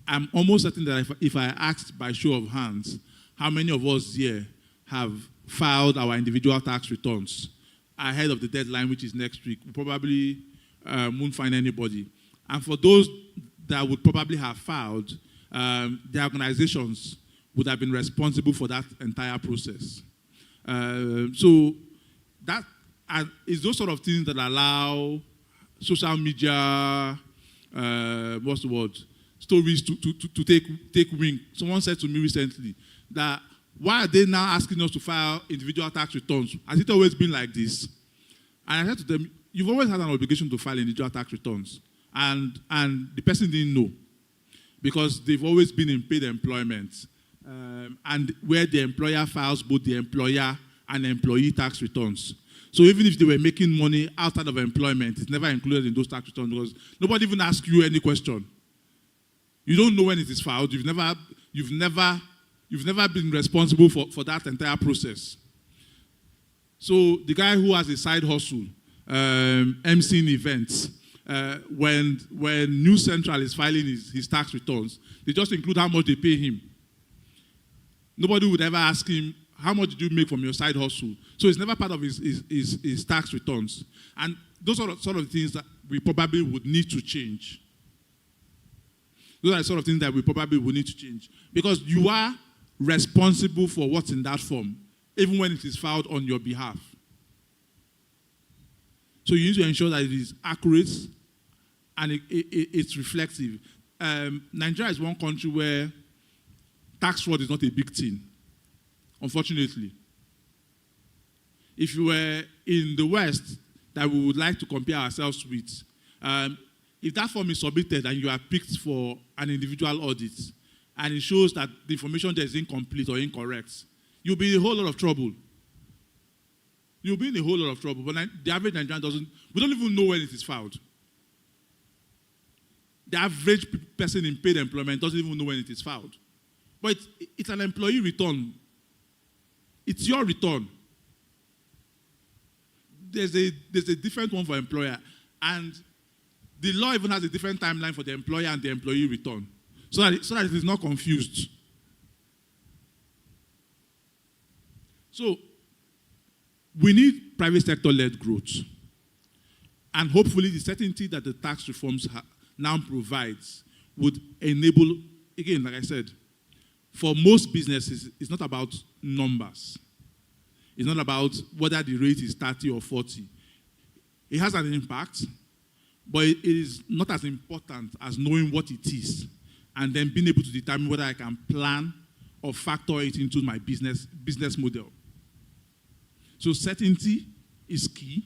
I'm almost certain that if I asked by show of hands, how many of us here have filed our individual tax returns ahead of the deadline, which is next week, we probably won't find anybody. And for those that would probably have filed, the organizations would have been responsible for that entire process. So that is those sort of things that allow social media, what's the word, stories to take wing. Someone said to me recently that why are they now asking us to file individual tax returns? Has it always been like this? And I said to them, you've always had an obligation to file individual tax returns. And the person didn't know because they've always been in paid employment. And where the employer files both the employer and employee tax returns. So even if they were making money outside of employment, it's never included in those tax returns because nobody even asks you any question. You don't know when it is filed. You've never been responsible for that entire process. So the guy who has a side hustle, emceeing events, when News Central is filing his tax returns, they just include how much they pay him. Nobody would ever ask him, how much did you make from your side hustle? So it's never part of his tax returns. And those are sort of things that we probably would need to change. Those are the sort of things that we probably would need to change. Because you are responsible for what's in that form, even when it is filed on your behalf. So you need to ensure that it is accurate and it's reflective. Nigeria is one country where tax fraud is not a big thing, unfortunately. If you were in the West that we would like to compare ourselves with, if that form is submitted and you are picked for an individual audit and it shows that the information there is incomplete or incorrect, you'll be in a whole lot of trouble. You'll be in a whole lot of trouble. But the average Nigerian we don't even know when it is filed. The average person in paid employment doesn't even know when it is filed. But it's an employee return. It's your return. There's a different one for employer. And the law even has a different timeline for the employer and the employee return. So that it is not confused. So we need private sector-led growth. And hopefully the certainty that the tax reforms now provides would enable, again, like I said, for most businesses, it's not about numbers. It's not about whether the rate is 30 or 40. It has an impact, but it is not as important as knowing what it is and then being able to determine whether I can plan or factor it into my business model. So certainty is key.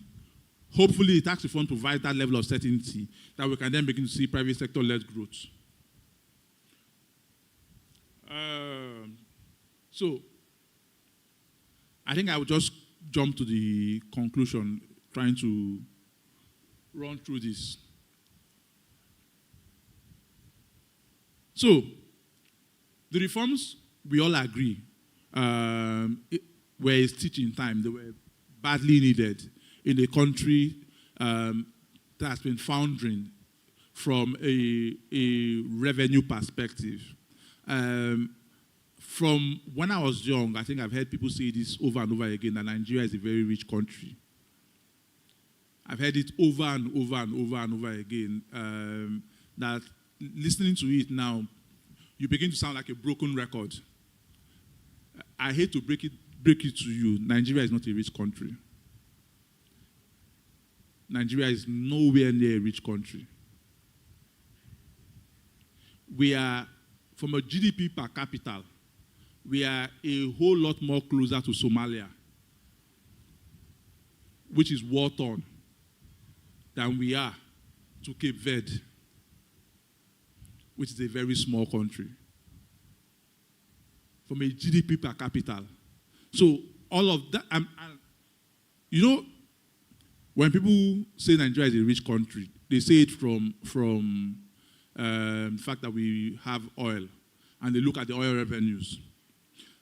Hopefully, the tax reform provides that level of certainty that we can then begin to see private sector-led growth. So, I think I will just jump to the conclusion, trying to run through this. So, the reforms, we all agree, were a stitch in time. They were badly needed in a country that has been foundering from a revenue perspective. From when I was young, I think I've heard people say this over and over again, that Nigeria is a very rich country. I've heard it over and over and over and over again, that listening to it now, you begin to sound like a broken record. I hate to break it to you, Nigeria is not a rich country. Nigeria is nowhere near a rich country. We are, from a GDP per capita, we are a whole lot more closer to Somalia, which is war-torn, than we are to Cape Verde, which is a very small country. From a GDP per capita. So all of that, you know, when people say Nigeria is a rich country, they say it from the fact that we have oil, and they look at the oil revenues.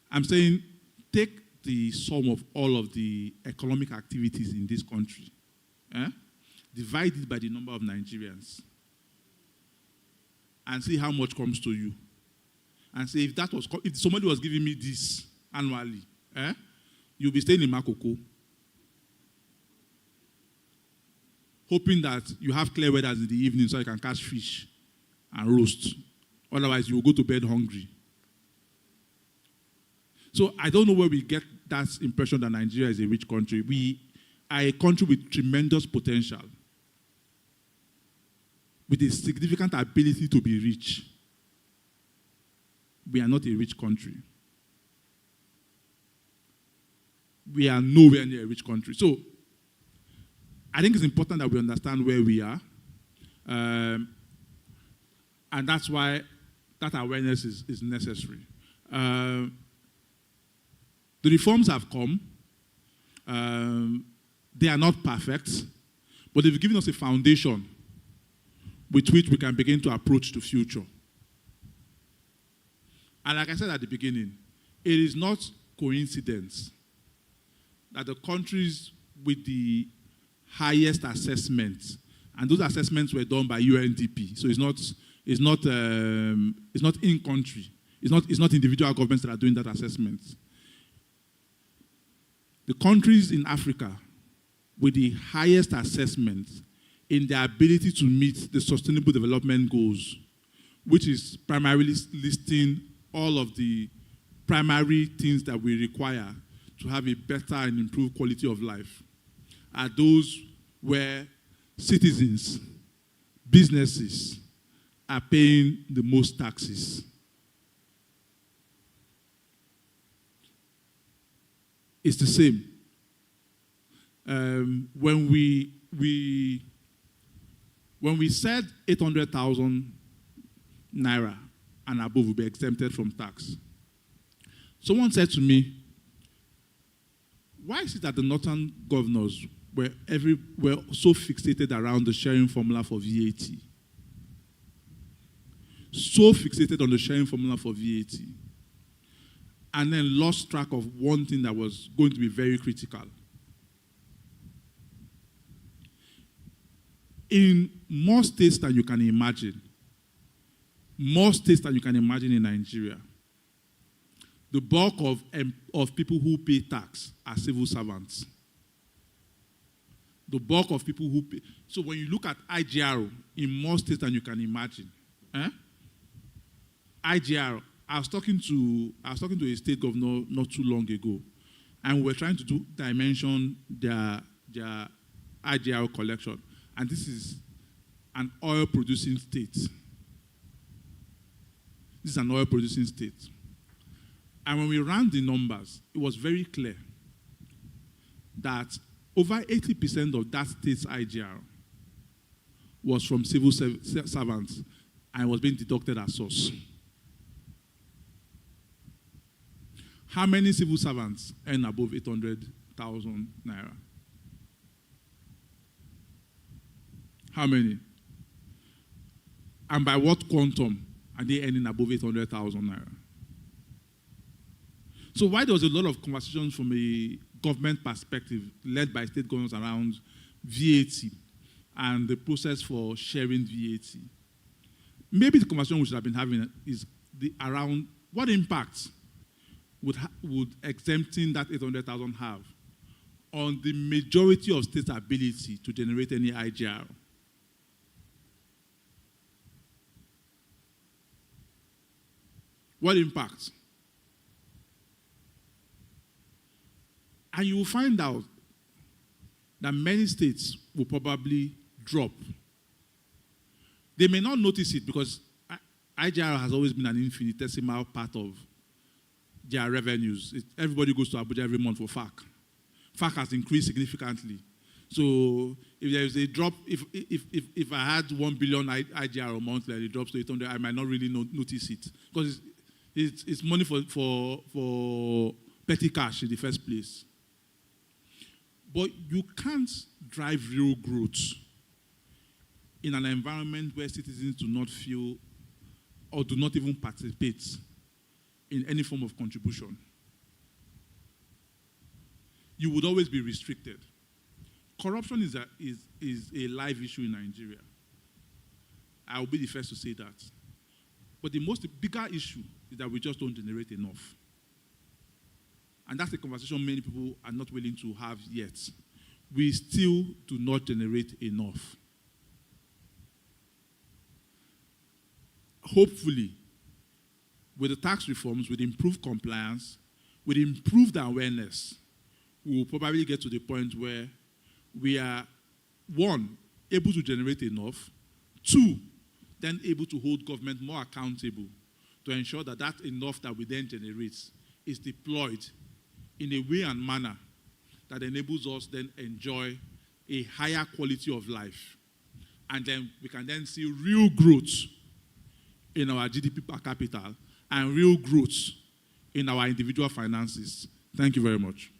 I'm saying take the sum of all of the economic activities in this country. Divide it by the number of Nigerians. And see how much comes to you. And say, if somebody was giving me this annually, you'll be staying in Makoko, hoping that you have clear weather in the evening so you can catch fish and roast. Otherwise, you will go to bed hungry. So I don't know where we get that impression that Nigeria is a rich country. We are a country with tremendous potential, with a significant ability to be rich. We are not a rich country. We are nowhere near a rich country. So I think it's important that we understand where we are. And that's why that awareness is necessary. The reforms have come. They are not perfect, but they've given us a foundation with which we can begin to approach the future. And like I said at the beginning, it is not coincidence that the countries with the highest assessments, and those assessments were done by UNDP, so it's not in country, it's not individual governments that are doing that assessment. The countries in Africa with the highest assessment in their ability to meet the Sustainable Development Goals, which is primarily listing all of the primary things that we require to have a better and improved quality of life, are those where citizens, businesses are paying the most taxes. It's the same. When we said 800,000 naira and above will be exempted from tax, someone said to me, why is it that the northern governors were so fixated around the sharing formula for VAT? So fixated on the sharing formula for VAT, and then lost track of one thing that was going to be very critical. In more states than you can imagine, in Nigeria, the bulk of people who pay tax are civil servants. The bulk of people who pay. So when you look at IGR in more states than you can imagine, IGR, I was talking to a state governor not too long ago, and we were trying to dimension their IGR collection. And this is an oil-producing state. This is an oil-producing state. And when we ran the numbers, it was very clear that over 80% of that state's IGR was from civil servants and was being deducted as source. How many civil servants earn above 800,000 naira? How many? And by what quantum are they earning above 800,000 naira? So why there was a lot of conversations from a government perspective led by state governors around VAT and the process for sharing VAT? Maybe the conversation we should have been having is around what impact would exempting that 800,000 have on the majority of states' ability to generate any IGR? What impact? And you will find out that many states will probably drop. They may not notice it because IGR has always been an infinitesimal part of their revenues. Everybody goes to Abuja every month for FAC. FAC has increased significantly. So if there is a drop, if I had 1 billion IGR a month and it drops to 800, I might not really notice it because it's money for petty cash in the first place. But you can't drive real growth in an environment where citizens do not feel or do not even participate in any form of contribution. you would always be restricted. Corruption is a live issue in Nigeria. I will be the first to say that. But the bigger issue is that we just don't generate enough. And that's a conversation many people are not willing to have yet. We still do not generate enough. Hopefully, with the tax reforms, with improved compliance, with improved awareness, we will probably get to the point where we are, one, able to generate enough, two, then able to hold government more accountable to ensure that that enough that we then generate is deployed in a way and manner that enables us then enjoy a higher quality of life. And then we can then see real growth in our GDP per capita and real growth in our individual finances. Thank you very much.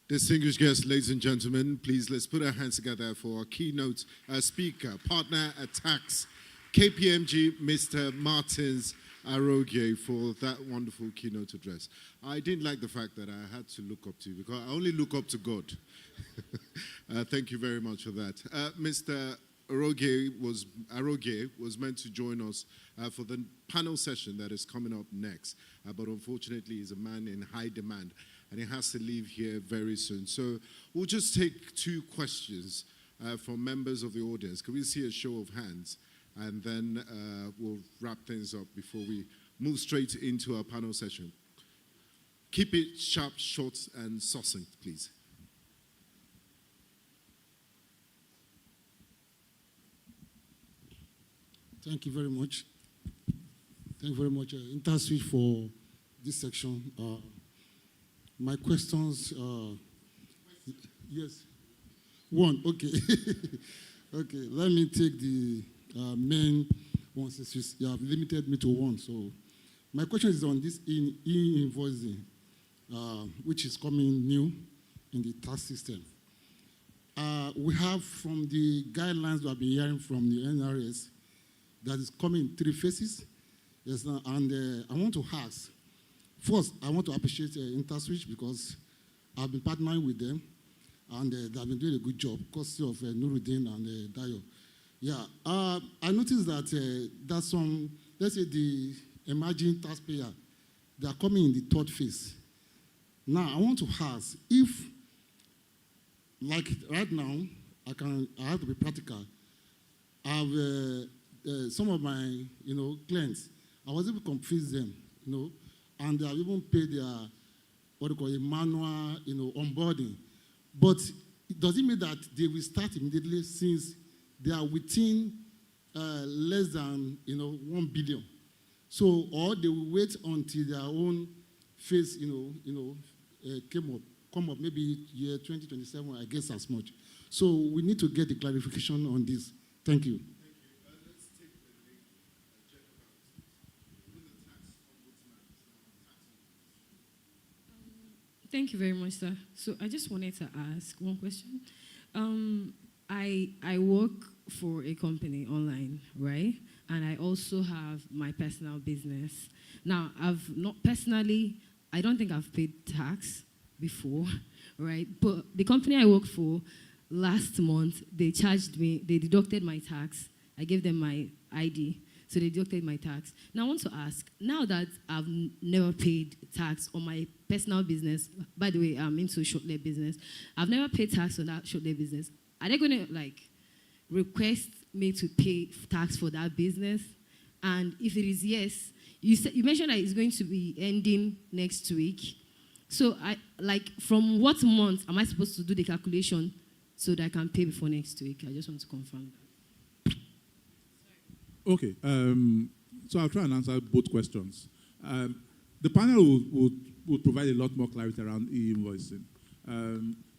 Distinguished guests, ladies and gentlemen, please let's put our hands together for our keynote speaker, partner at Tax, KPMG, Mr. Martins Arogie, for that wonderful keynote address. I didn't like the fact that I had to look up to you because I only look up to God. Thank you very much for that. Mr. Arogie was meant to join us for the panel session that is coming up next, but unfortunately he's a man in high demand and he has to leave here very soon. So we'll just take two questions from members of the audience. Can we see a show of hands? And then we'll wrap things up before we move straight into our panel session. Keep it sharp, short, and succinct, please. Thank you very much. Thank you very much, InterSwitch, for this section. My questions, yes. One, okay. Okay, let me take the main ones. You have limited me to one. So my question is on this e-invoicing, which is coming new in the tax system. We have from the guidelines we have been hearing from the NRS that is coming in 3 phases. Yes, and I want to ask, first, I want to appreciate InterSwitch because I've been partnering with them and they've been doing a good job, courtesy of Nuruddin and Dayo. Yeah, I noticed that there's some, let's say the emerging taxpayer, they are coming in the 3rd phase. Now, I want to ask, if, like right now, I have to be practical. I have some of my, clients, I was able to confuse them, and they have even paid their, what do you call it, manual, onboarding. But does it mean that they will start immediately since they are within less than, 1 billion? So, or they will wait until their own phase, come up, maybe year 2027, I guess as much. So we need to get the clarification on this. Thank you. Let's take the lady, Jennifer, with the tax ombudsman. Thank you very much, sir. So I just wanted to ask one question. I work for a company online, right? And I also have my personal business. Now, I don't think I've paid tax before, right? But the company I work for, last month, they charged me, they deducted my tax. I gave them my ID, so they deducted my tax. Now, I want to ask, now that I've never paid tax on my personal business, by the way, I'm into short-lived business, I've never paid tax on that short-lived business. Are they going to, request me to pay tax for that business? And if it is yes, you mentioned that it's going to be ending next week. So, from what month am I supposed to do the calculation so that I can pay before next week? I just want to confirm that. Okay, so I'll try and answer both questions. The panel will provide a lot more clarity around e-invoicing.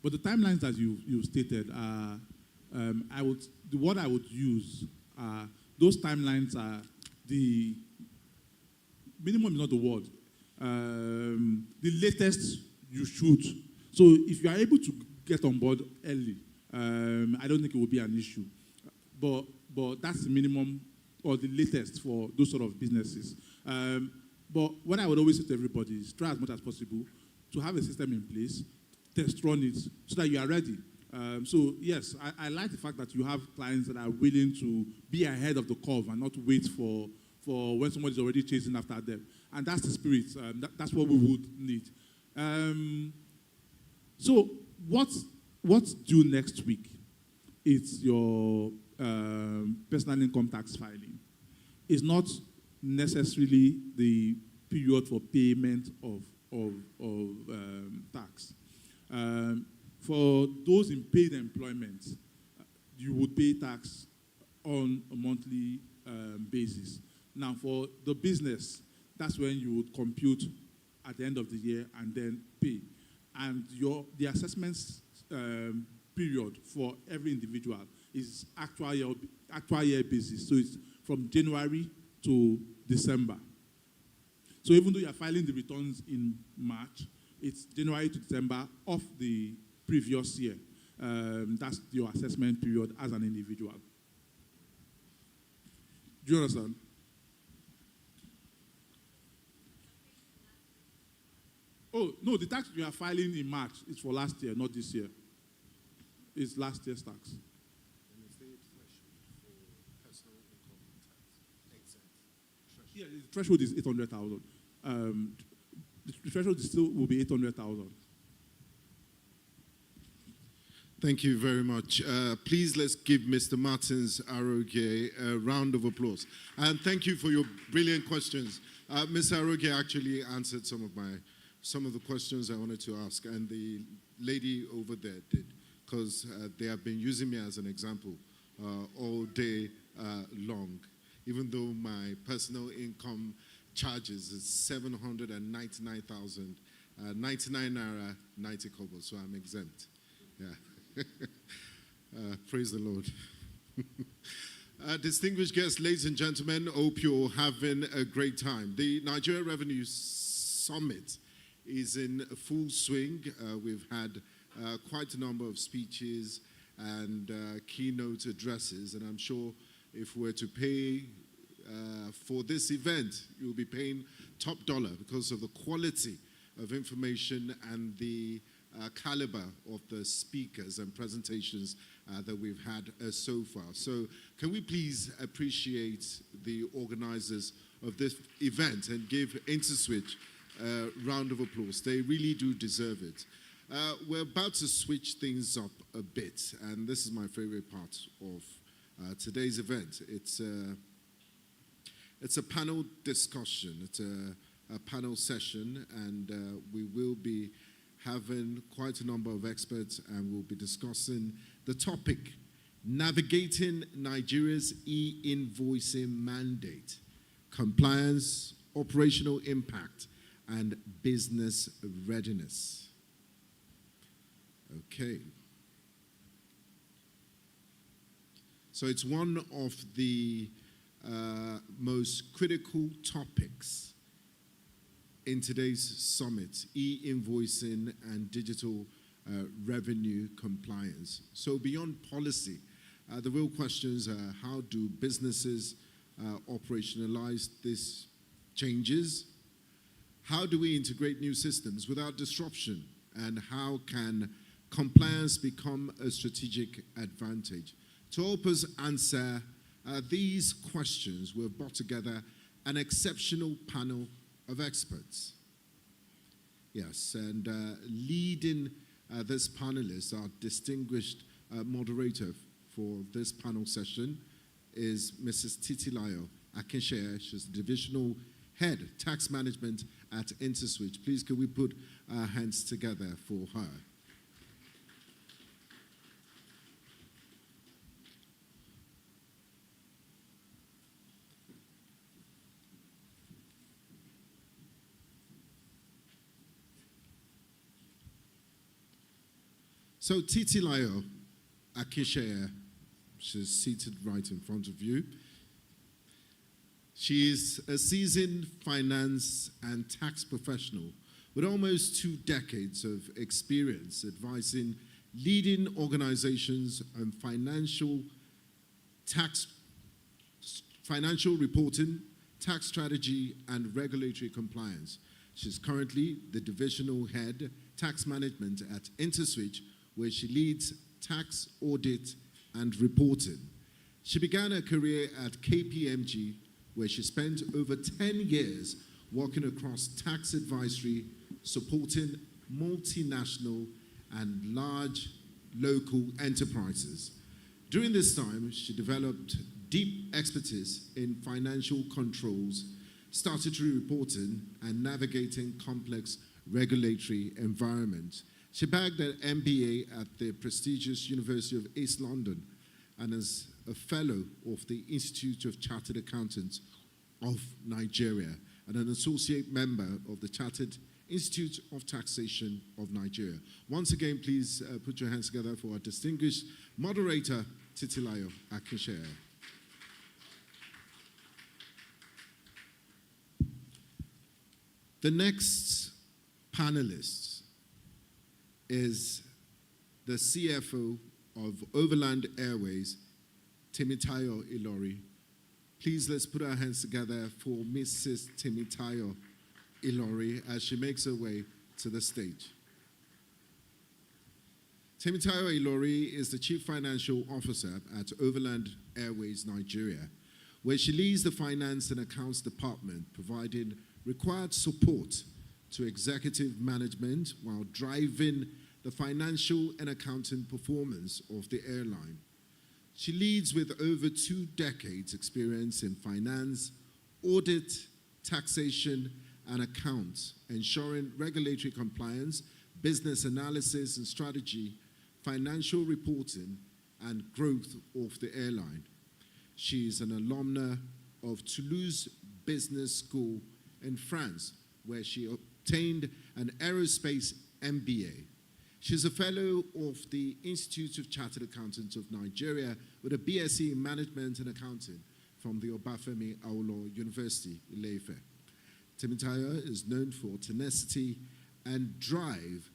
But the timelines that you've stated are, what I would use, those timelines are the minimum is not the word. the latest you should. So if you are able to get on board early, I don't think it will be an issue. But that's the minimum or the latest for those sort of businesses. But what I would always say to everybody is try as much as possible to have a system in place, test run it, so that you are ready. So yes, I like the fact that you have clients that are willing to be ahead of the curve and not wait for when somebody's already chasing after them. And that's the spirit. That's what we would need. So what's due next week? It's your personal income tax filing. It's not necessarily the period for payment of tax. For those in paid employment, you would pay tax on a monthly basis. Now, for the business, that's when you would compute at the end of the year and then pay. And the assessments period for every individual is actual year basis. So it's from January to December. So even though you're filing the returns in March, it's January to December of the previous year. That's your assessment period as an individual. Do you understand? Oh, no, the tax you are filing in March is for last year, not this year. It's last year's tax. And is there a threshold for personal income tax exempt? Yeah, the threshold is 800,000. The threshold still will be 800,000. Thank you very much. Please let's give Mr. Martins Aroge a round of applause. And thank you for your brilliant questions. Ms. Aroge actually answered some of the questions I wanted to ask, and the lady over there did, because they have been using me as an example all day long, even though my personal income charges is 799,000, 99 naira, 90 kobo, so I'm exempt. Yeah. Praise the Lord. Distinguished guests, ladies and gentlemen, hope you're having a great time. The Nigeria Revenue Summit is in full swing. We've had quite a number of speeches and keynote addresses, and I'm sure if we're to pay for this event, you'll be paying top dollar because of the quality of information and the caliber of the speakers and presentations that we've had so far. So can we please appreciate the organizers of this event and give InterSwitch a round of applause? They really do deserve it. We're about to switch things up a bit, and this is my favorite part of today's event. It's a panel discussion. It's a panel session, and we will be having quite a number of experts, and we'll be discussing the topic, navigating Nigeria's e-invoicing mandate, compliance, operational impact, and business readiness. Okay. So it's one of the most critical topics in today's summit, e-invoicing and digital revenue compliance. So beyond policy, the real questions are how do businesses operationalize these changes? How do we integrate new systems without disruption? And how can compliance become a strategic advantage? To help us answer these questions, we've brought together an exceptional panel of experts. Yes, and leading this panelist, our distinguished moderator for this panel session is Mrs. Titilayo Akinseye. She's the Divisional Head, Tax Management at InterSwitch. Please, can we put our hands together for her? So Titilayo Akinseye, she's seated right in front of you. She is a seasoned finance and tax professional with almost 2 decades of experience advising leading organizations on financial reporting, tax strategy, and regulatory compliance. She's currently the divisional head tax management at InterSwitch, where she leads tax audit and reporting. She began her career at KPMG, where she spent over 10 years working across tax advisory, supporting multinational and large local enterprises. During this time, she developed deep expertise in financial controls, statutory reporting, and navigating complex regulatory environments. She bagged an MBA at the prestigious University of East London and is a fellow of the Institute of Chartered Accountants of Nigeria and an associate member of the Chartered Institute of Taxation of Nigeria. Once again, please put your hands together for our distinguished moderator, Titilayo Akinseye. The next panelist is the CFO of Overland Airways, Temitayo Ilori. Please let's put our hands together for Mrs. Temitayo Ilori as she makes her way to the stage. Temitayo Ilori is the Chief Financial Officer at Overland Airways Nigeria, where she leads the Finance and Accounts Department, providing required support to executive management while driving the financial and accounting performance of the airline. She leads with over 2 decades experience in finance, audit, taxation, and accounts, ensuring regulatory compliance, business analysis and strategy, financial reporting, and growth of the airline. She is an alumna of Toulouse Business School in France, where she obtained an aerospace MBA. She's a fellow of the Institute of Chartered Accountants of Nigeria with a BSc in Management and Accounting from the Obafemi Awolowo University, Ile-Ife. Temitayo is known for tenacity and drive,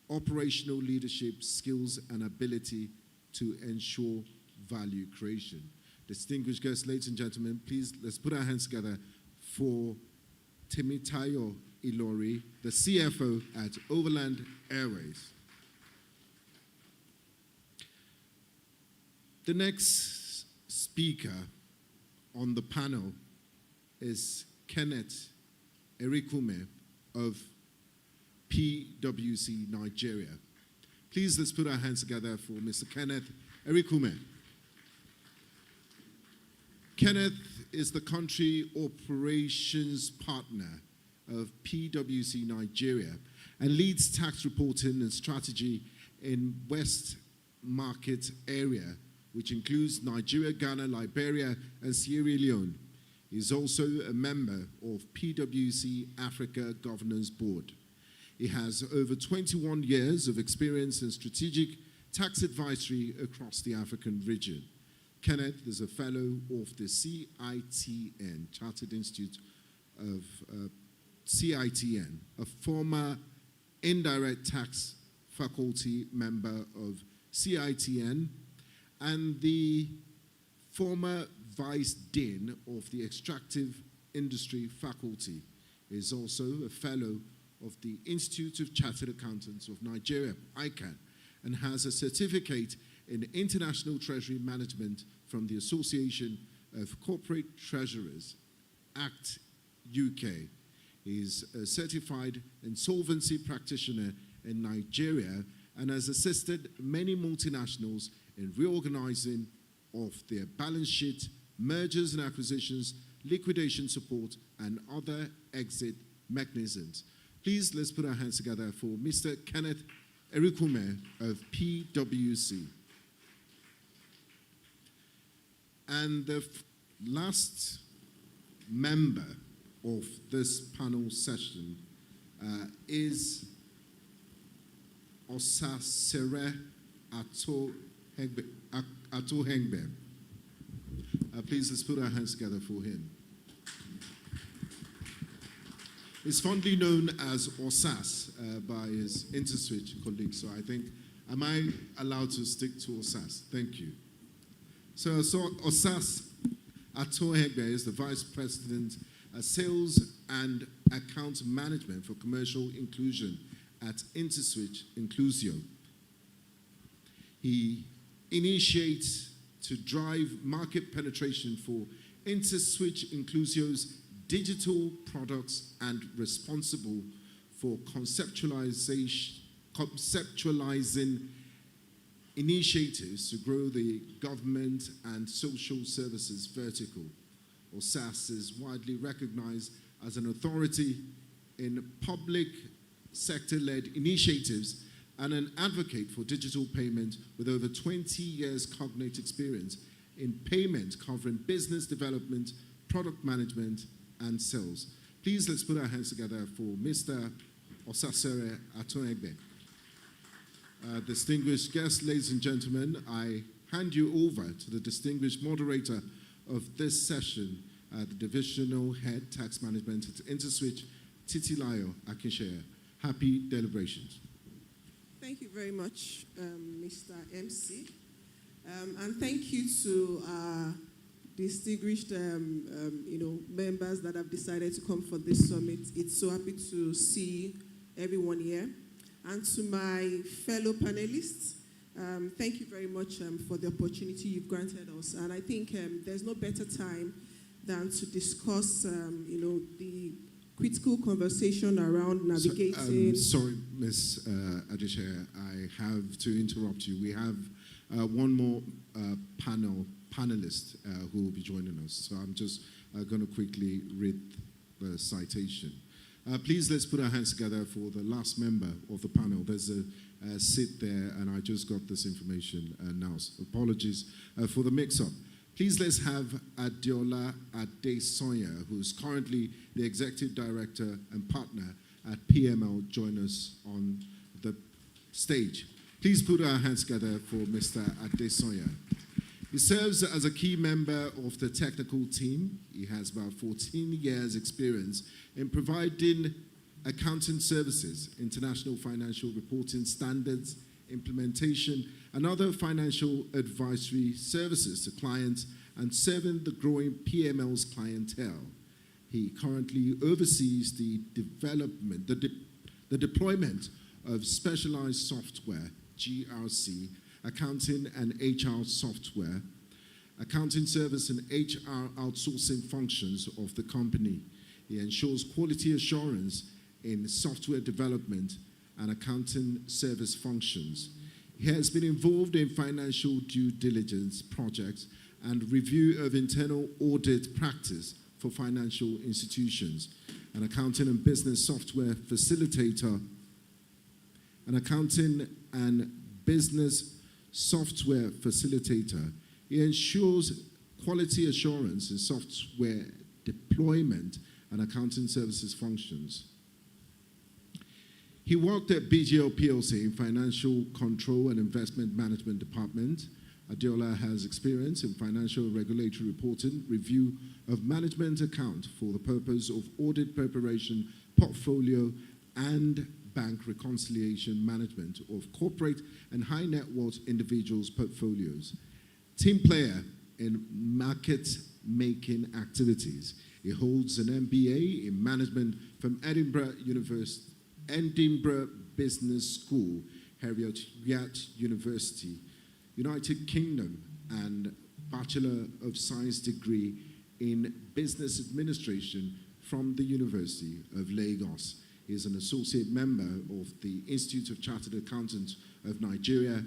operational leadership skills, and ability to ensure value creation. Distinguished guests, ladies and gentlemen, please let's put our hands together for Temitayo Ilori, the CFO at Overland Airways. The next speaker on the panel is Kenneth Erikume of PwC Nigeria. Please let's put our hands together for Mr. Kenneth Erikume. Kenneth is the country operations partner of PwC Nigeria and leads tax reporting and strategy in West Market area, which includes Nigeria, Ghana, Liberia, and Sierra Leone. He is also a member of PwC Africa Governance Board. He has over 21 years of experience in strategic tax advisory across the African region. Kenneth is a fellow of the CITN, Chartered Institute of CITN, a former indirect tax faculty member of CITN, and the former Vice Dean of the Extractive Industry Faculty. He is also a fellow of the Institute of Chartered Accountants of Nigeria, ICANN, and has a certificate in International Treasury Management from the Association of Corporate Treasurers, ACT UK. He is a certified insolvency practitioner in Nigeria and has assisted many multinationals in reorganizing of their balance sheet, mergers and acquisitions, liquidation support, and other exit mechanisms. Please, let's put our hands together for Mr. Kenneth Erikume of PwC. And the last member of this panel session is Osasere Ato Hengbe. Please, let's put our hands together for him. is fondly known as Osas by his InterSwitch colleagues. So I think, am I allowed to stick to Osas? Thank you. So Osas Atohegbe is the Vice President, Sales and Account Management for Commercial Inclusion at InterSwitch Inclusio. He initiates to drive market penetration for InterSwitch Inclusio's digital products and responsible for conceptualizing initiatives to grow the government and social services vertical. OSAS is widely recognized as an authority in public sector-led initiatives and an advocate for digital payment with over 20 years cognate experience in payment covering business development, product management, and sales. Please, let's put our hands together for Mr. Osasere Atohegbe. Distinguished guests, ladies and gentlemen, I hand you over to the distinguished moderator of this session, the Divisional Head Tax Management at InterSwitch, Titilayo Akinseye. Happy deliberations. Thank you very much, Mr. MC. And thank you to our distinguished members that have decided to come for this summit. It's so happy to see everyone here. And to my fellow panelists, thank you very much for the opportunity you've granted us. And I think there's no better time than to discuss, the critical conversation around navigating. Sorry, Ms. Adeshe, I have to interrupt you. We have one more panelist who will be joining us. So I'm just going to quickly read the citation. Please, let's put our hands together for the last member of the panel. There's a seat there, and I just got this information now. So apologies for the mix-up. Please, let's have Adeola Adesonya, who's currently the Executive Director and Partner at PML, join us on the stage. Please put our hands together for Mr. Adesonya. He serves as a key member of the technical team. He has about 14 years' experience in providing accounting services, international financial reporting standards, implementation, and other financial advisory services to clients and serving the growing PML's clientele. He currently oversees the development, the deployment of specialized software, GRC, accounting and HR software, accounting service and HR outsourcing functions of the company. He ensures quality assurance in software development and accounting service functions. He has been involved in financial due diligence projects and review of internal audit practice for financial institutions, an accounting and business software facilitator, an accounting and business software facilitator. He ensures quality assurance in software deployment and accounting services functions. He worked at BGL PLC in Financial Control and Investment Management Department. Adeola has experience in financial regulatory reporting, review of management account for the purpose of audit preparation, portfolio, and bank reconciliation management of corporate and high net worth individuals' portfolios. Team player in market making activities. He holds an MBA in management from Edinburgh Business School, Heriot University, United Kingdom, and Bachelor of Science degree in Business Administration from the University of Lagos. He is an associate member of the Institute of Chartered Accountants of Nigeria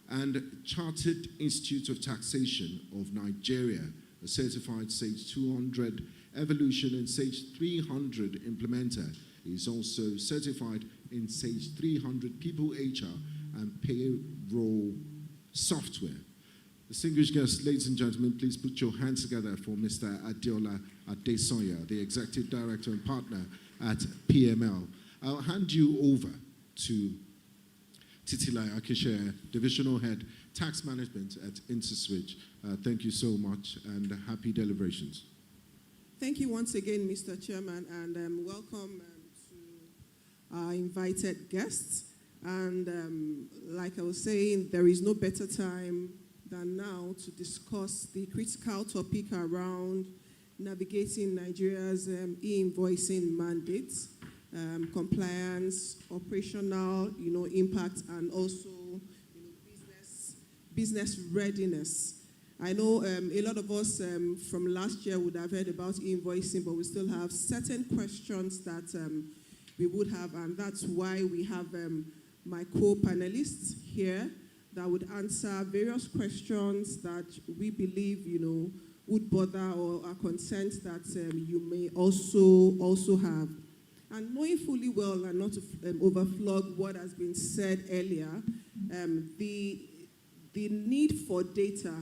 and Chartered Institute of Taxation of Nigeria, a certified Sage 200 Evolution and Sage 300 implementer. He is also certified in Sage 300 People HR and Payroll Software. Distinguished guests, ladies and gentlemen, please put your hands together for Mr. Adeola Adesonya, the Executive Director and Partner at PML. I'll hand you over to Titilayo Akinseye, Divisional Head, Tax Management at InterSwitch. Thank you so much and happy deliberations. Thank you once again, Mr. Chairman, and welcome to our invited guests. And like I was saying, there is no better time than now to discuss the critical topic around navigating Nigeria's e-invoicing mandates, compliance, operational, impact, and also, business readiness. I know a lot of us from last year would have heard about e-invoicing, but we still have certain questions that we would have, and that's why we have my co-panelists here that would answer various questions that we believe, would bother or are concerns that you may also have. And knowing fully well, and not to overflog what has been said earlier, the need for data,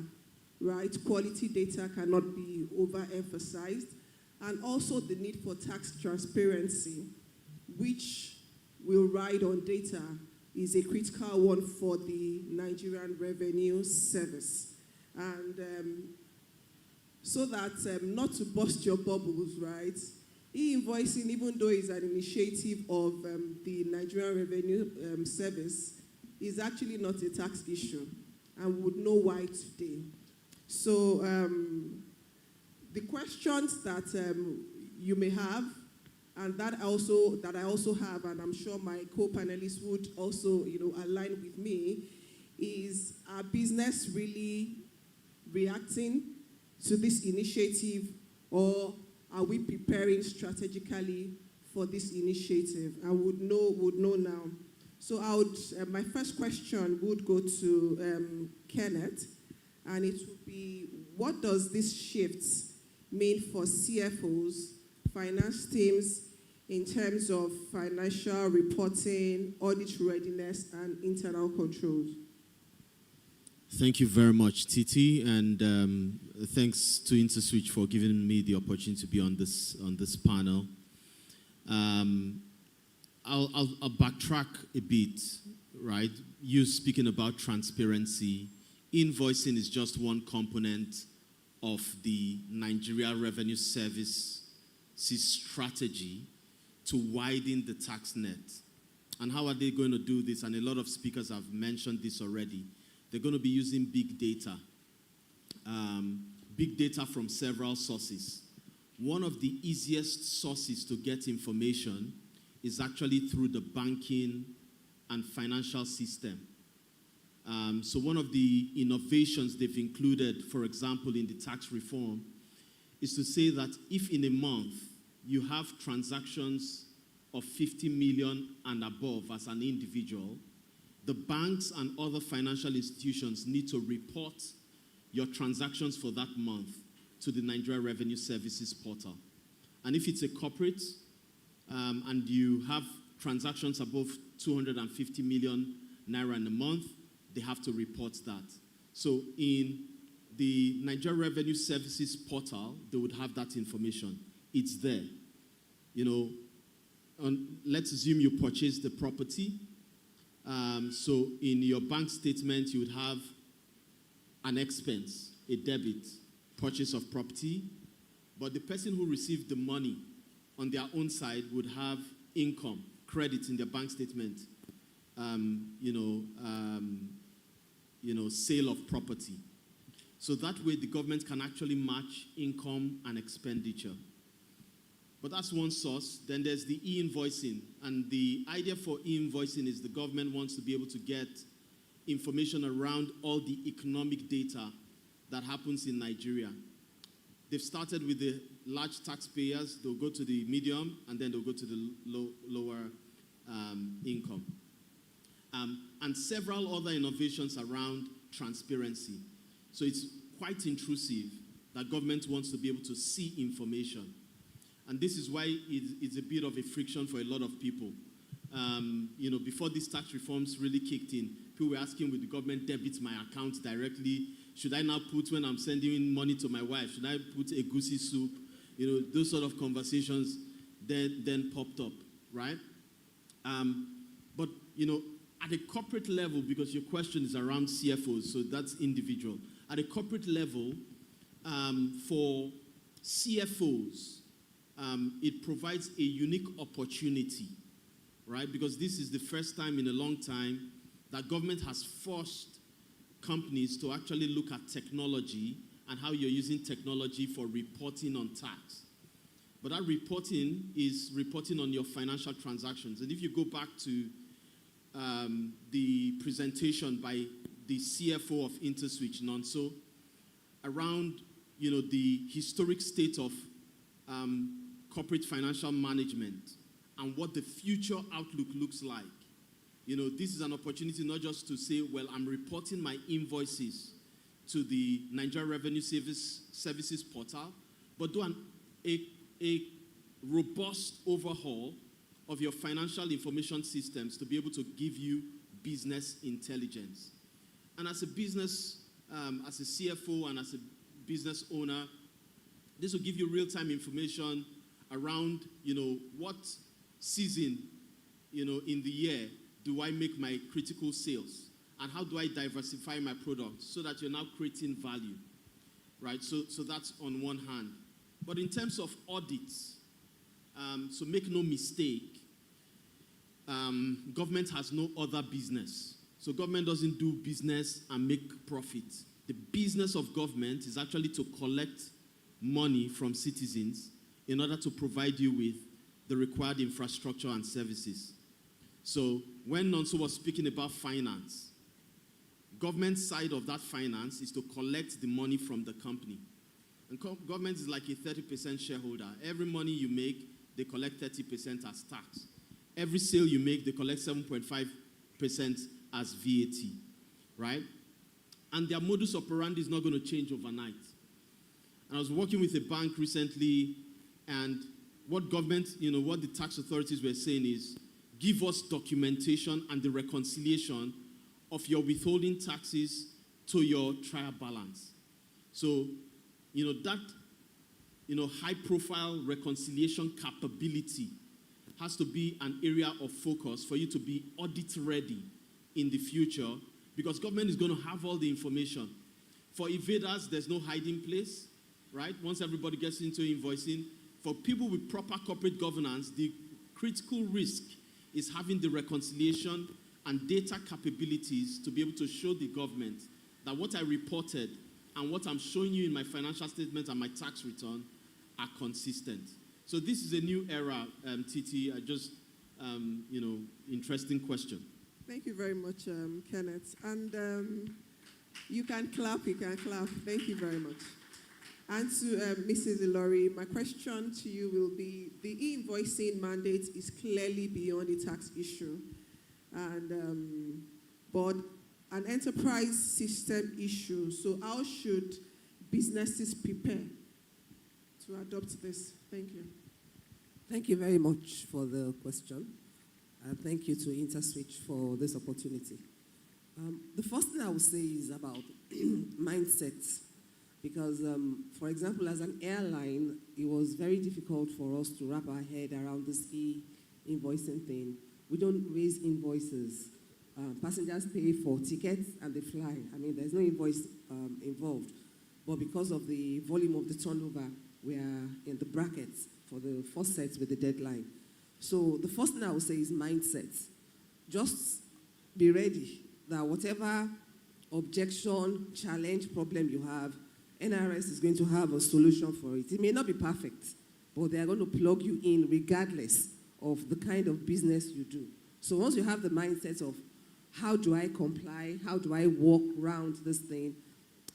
right, quality data cannot be overemphasized, and also the need for tax transparency, which will ride on data, is a critical one for the Nigerian Revenue Service. And so that not to burst your bubbles, right, e-invoicing, even though it's an initiative of the Nigerian Revenue Service, is actually not a tax issue, and we would know why today. So the questions that you may have, and that I also have, and I'm sure my co-panelists would also, align with me, is our business really reacting to this initiative, or are we preparing strategically for this initiative? I would know now. So my first question would go to Kenneth, and it would be, what does this shift mean for CFOs, finance teams, in terms of financial reporting, audit readiness, and internal controls? Thank you very much, Titi, and thanks to InterSwitch for giving me the opportunity to be on this panel. I'll backtrack a bit, right? You speaking about transparency. Invoicing is just one component of the Nigeria Revenue Service's strategy to widen the tax net. And how are they going to do this? And a lot of speakers have mentioned this already. They're going to be using big data from several sources. One of the easiest sources to get information is actually through the banking and financial system. So one of the innovations they've included, for example, in the tax reform, is to say that if in a month you have transactions of 50 million and above as an individual, the banks and other financial institutions need to report your transactions for that month to the Nigeria Revenue Services portal. And if it's a corporate and you have transactions above 250 million naira in a month, they have to report that. So in the Nigeria Revenue Services portal, they would have that information. It's there. Let's assume you purchased the property. So in your bank statement, you would have an expense, a debit, purchase of property. But the person who received the money on their own side would have income, credit in their bank statement, sale of property. So that way the government can actually match income and expenditure. But that's one source. Then there's the e-invoicing. And the idea for e-invoicing is the government wants to be able to get information around all the economic data that happens in Nigeria. They've started with the large taxpayers. They'll go to the medium, and then they'll go to the lower income. And several other innovations around transparency. So it's quite intrusive that government wants to be able to see information. And this is why it's a bit of a friction for a lot of people. Before these tax reforms really kicked in, people were asking, will the government debit my account directly? Should I now put, when I'm sending money to my wife, should I put a goosey soup? Those sort of conversations then popped up, right? But at a corporate level, because your question is around CFOs, so that's individual. At a corporate level, for CFOs, it provides a unique opportunity, right? Because this is the first time in a long time that government has forced companies to actually look at technology and how you're using technology for reporting on tax. But that reporting is reporting on your financial transactions. And if you go back to the presentation by the CFO of Interswitch, Nonso, around the historic state of corporate financial management and what the future outlook looks like. This is an opportunity not just to say, well, I'm reporting my invoices to the Nigeria Revenue Services portal, but do a robust overhaul of your financial information systems to be able to give you business intelligence. And as a business, as a CFO and as a business owner, this will give you real-time information around, what season, in the year do I make my critical sales? And how do I diversify my products so that you're now creating value, right? So that's on one hand. But in terms of audits, so make no mistake, government has no other business. So government doesn't do business and make profit. The business of government is actually to collect money from citizens in order to provide you with the required infrastructure and services. So when Nonso was speaking about finance, government side of that finance is to collect the money from the company. And government is like a 30% shareholder. Every money you make, they collect 30% as tax. Every sale you make, they collect 7.5% as VAT, right? And their modus operandi is not going to change overnight. And I was working with a bank recently, and what government, what the tax authorities were saying is, give us documentation and the reconciliation of your withholding taxes to your trial balance. So, that, high-profile reconciliation capability has to be an area of focus for you to be audit-ready in the future, because government is going to have all the information. For evaders, there's no hiding place, right? Once everybody gets into invoicing, for people with proper corporate governance, the critical risk is having the reconciliation and data capabilities to be able to show the government that what I reported and what I'm showing you in my financial statement and my tax return are consistent. So this is a new era, Titi. Interesting question. Thank you very much, Kenneth. And you can clap. Thank you very much. And to Mrs. Ilori, my question to you will be, the e-invoicing mandate is clearly beyond the tax issue, and but an enterprise system issue. So how should businesses prepare to adopt this? Thank you. Thank you very much for the question. And thank you to Interswitch for this opportunity. The first thing I would say is about mindset. Because, for example, as an airline, it was very difficult for us to wrap our head around this e-invoicing thing. We don't raise invoices. Passengers pay for tickets and they fly. I mean, there's no invoice involved. But because of the volume of the turnover, we are in the brackets for the first sets with the deadline. So the first thing I would say is mindset. Just be ready that whatever objection, challenge, problem you have, NRS is going to have a solution for it. It may not be perfect, but they are going to plug you in regardless of the kind of business you do. So once you have the mindset of how do I comply, how do I walk around this thing,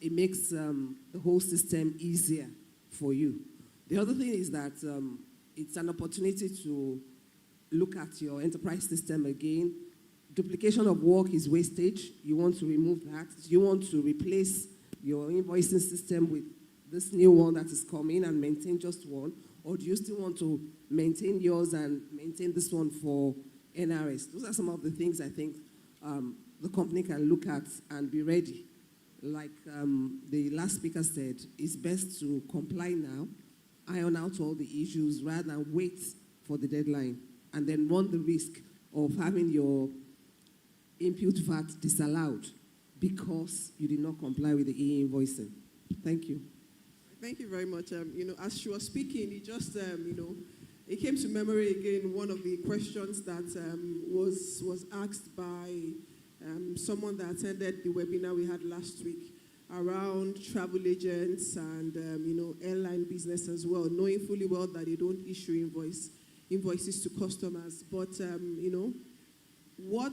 it makes the whole system easier for you. The other thing is that it's an opportunity to look at your enterprise system again. Duplication of work is wastage. You want to remove that. You want to replace your invoicing system with this new one that is coming and maintain just one? Or do you still want to maintain yours and maintain this one for NRS? Those are some of the things I think the company can look at and be ready. Like the last speaker said, it's best to comply now, iron out all the issues rather than wait for the deadline and then run the risk of having your input VAT disallowed because you did not comply with the e-invoicing. Thank you. Thank you very much. As she was speaking, it just, it came to memory again one of the questions that was asked by someone that attended the webinar we had last week around travel agents and, airline business as well, knowing fully well that they don't issue invoices to customers. But, what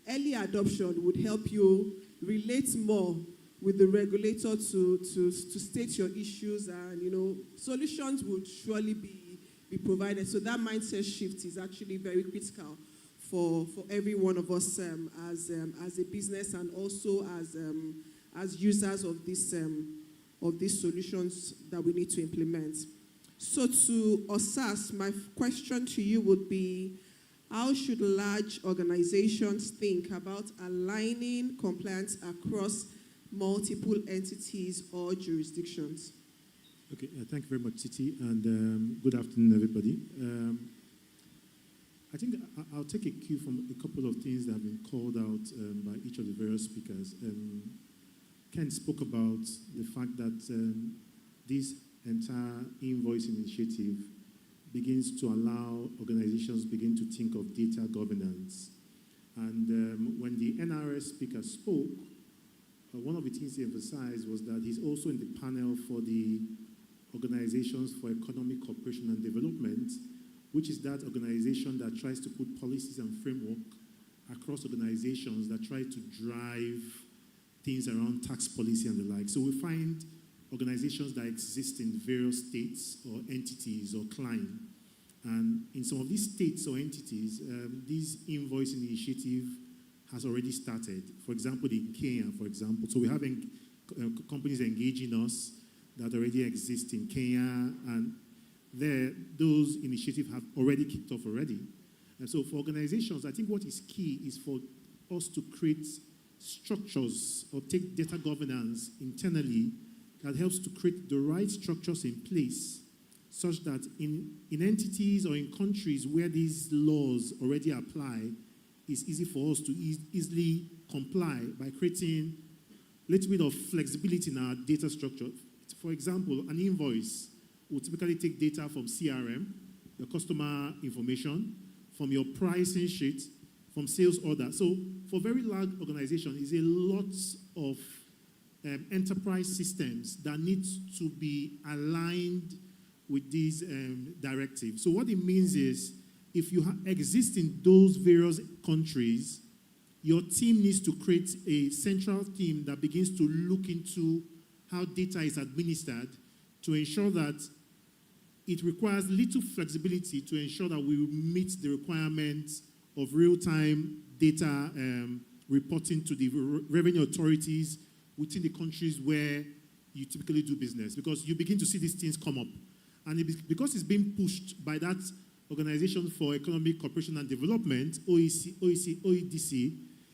early adoption would help you relate more with the regulator to state your issues, and solutions would surely be provided. So that mindset shift is actually very critical for every one of us as a business, and also as users of these solutions that we need to implement. So to Osas, my question to you would be, how should large organizations think about aligning compliance across multiple entities or jurisdictions? Okay, thank you very much, Titi, and good afternoon, everybody. I think I'll take a cue from a couple of things that have been called out by each of the various speakers. Ken spoke about the fact that this entire invoice initiative begins to allow organizations begin to think of data governance. And when the NRS speaker spoke, one of the things he emphasized was that he's also in the panel for the Organizations for Economic Cooperation and Development, which is that organization that tries to put policies and framework across organizations that try to drive things around tax policy and the like. So we find organizations that exist in various states or entities or clients. And in some of these states or entities, this invoice initiative has already started. For example, in Kenya, for example. So we have companies engaging us that already exist in Kenya, and there, those initiatives have already kicked off already. And so for organizations, I think what is key is for us to create structures or take data governance internally that helps to create the right structures in place such that in entities or in countries where these laws already apply, it's easy for us to easily comply by creating a little bit of flexibility in our data structure. For example, an invoice will typically take data from CRM, your customer information, from your pricing sheet, from sales order. So for very large organizations, it's a lot of enterprise systems that need to be aligned with these directives. So what it means is, if you exist in those various countries, your team needs to create a central team that begins to look into how data is administered to ensure that it requires little flexibility to ensure that we meet the requirements of real-time data reporting to the revenue authorities within the countries where you typically do business, because you begin to see these things come up. And because it's being pushed by that Organization for Economic Cooperation and Development, OEDC,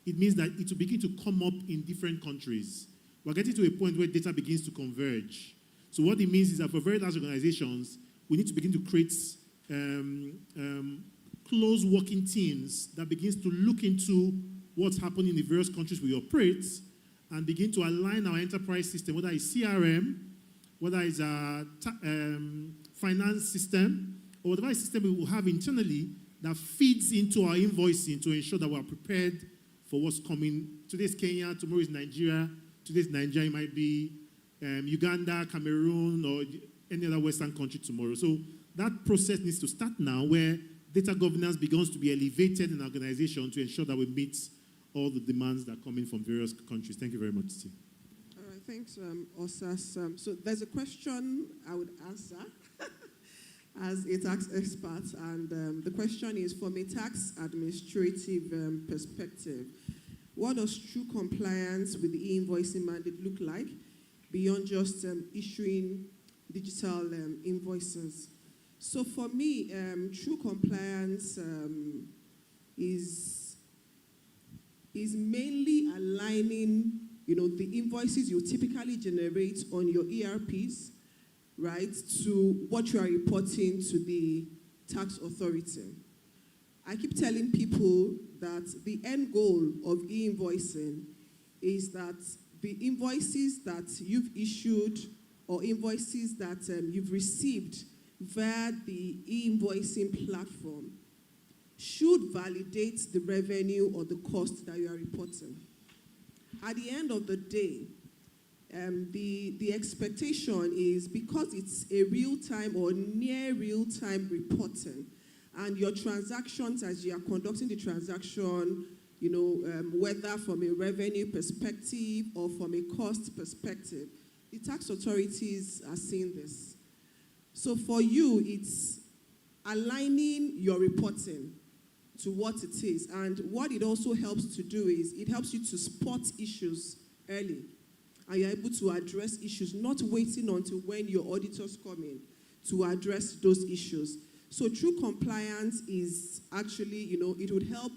it means that it will begin to come up in different countries. We're getting to a point where data begins to converge. So what it means is that for very large organizations, we need to begin to create close working teams that begins to look into what's happening in the various countries we operate and begin to align our enterprise system, whether it's CRM, whether it's a finance system, or whatever system we will have internally that feeds into our invoicing to ensure that we're prepared for what's coming. Today's Kenya, tomorrow is Nigeria. Today's Nigeria might be Uganda, Cameroon, or any other Western country tomorrow. So that process needs to start now, where data governance begins to be elevated in an organization to ensure that we meet all the demands that come in from various countries. Thank you very much, Steve. All right, thanks, Osas. So there's a question I would answer as a tax expert, and the question is, from a tax administrative perspective, what does true compliance with the e-invoicing mandate look like beyond just issuing digital invoices? So for me, true compliance is mainly aligning, the invoices you typically generate on your ERPs, right, to what you are reporting to the tax authority. I keep telling people that the end goal of e-invoicing is that the invoices that you've issued or invoices that you've received via the e-invoicing platform should validate the revenue or the cost that you are reporting. At the end of the day, the expectation is, because it's a real-time or near real-time reporting, and your transactions, as you are conducting the transaction, whether from a revenue perspective or from a cost perspective, the tax authorities are seeing this. So for you, it's aligning your reporting to what it is. And what it also helps to do is it helps you to spot issues early. And you're able to address issues, not waiting until when your auditors come in to address those issues. So true compliance is actually, it would help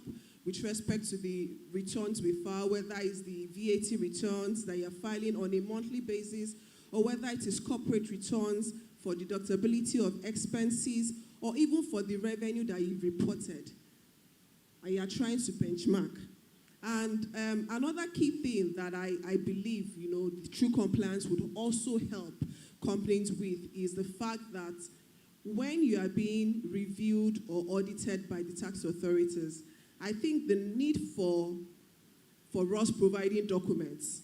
with respect to the returns we file, whether it's the VAT returns that you're filing on a monthly basis, or whether it is corporate returns for deductibility of expenses, or even for the revenue that you've reported. And you're trying to benchmark. And another key thing that I believe, the true compliance would also help companies with is the fact that when you are being reviewed or audited by the tax authorities, I think the need for us providing documents,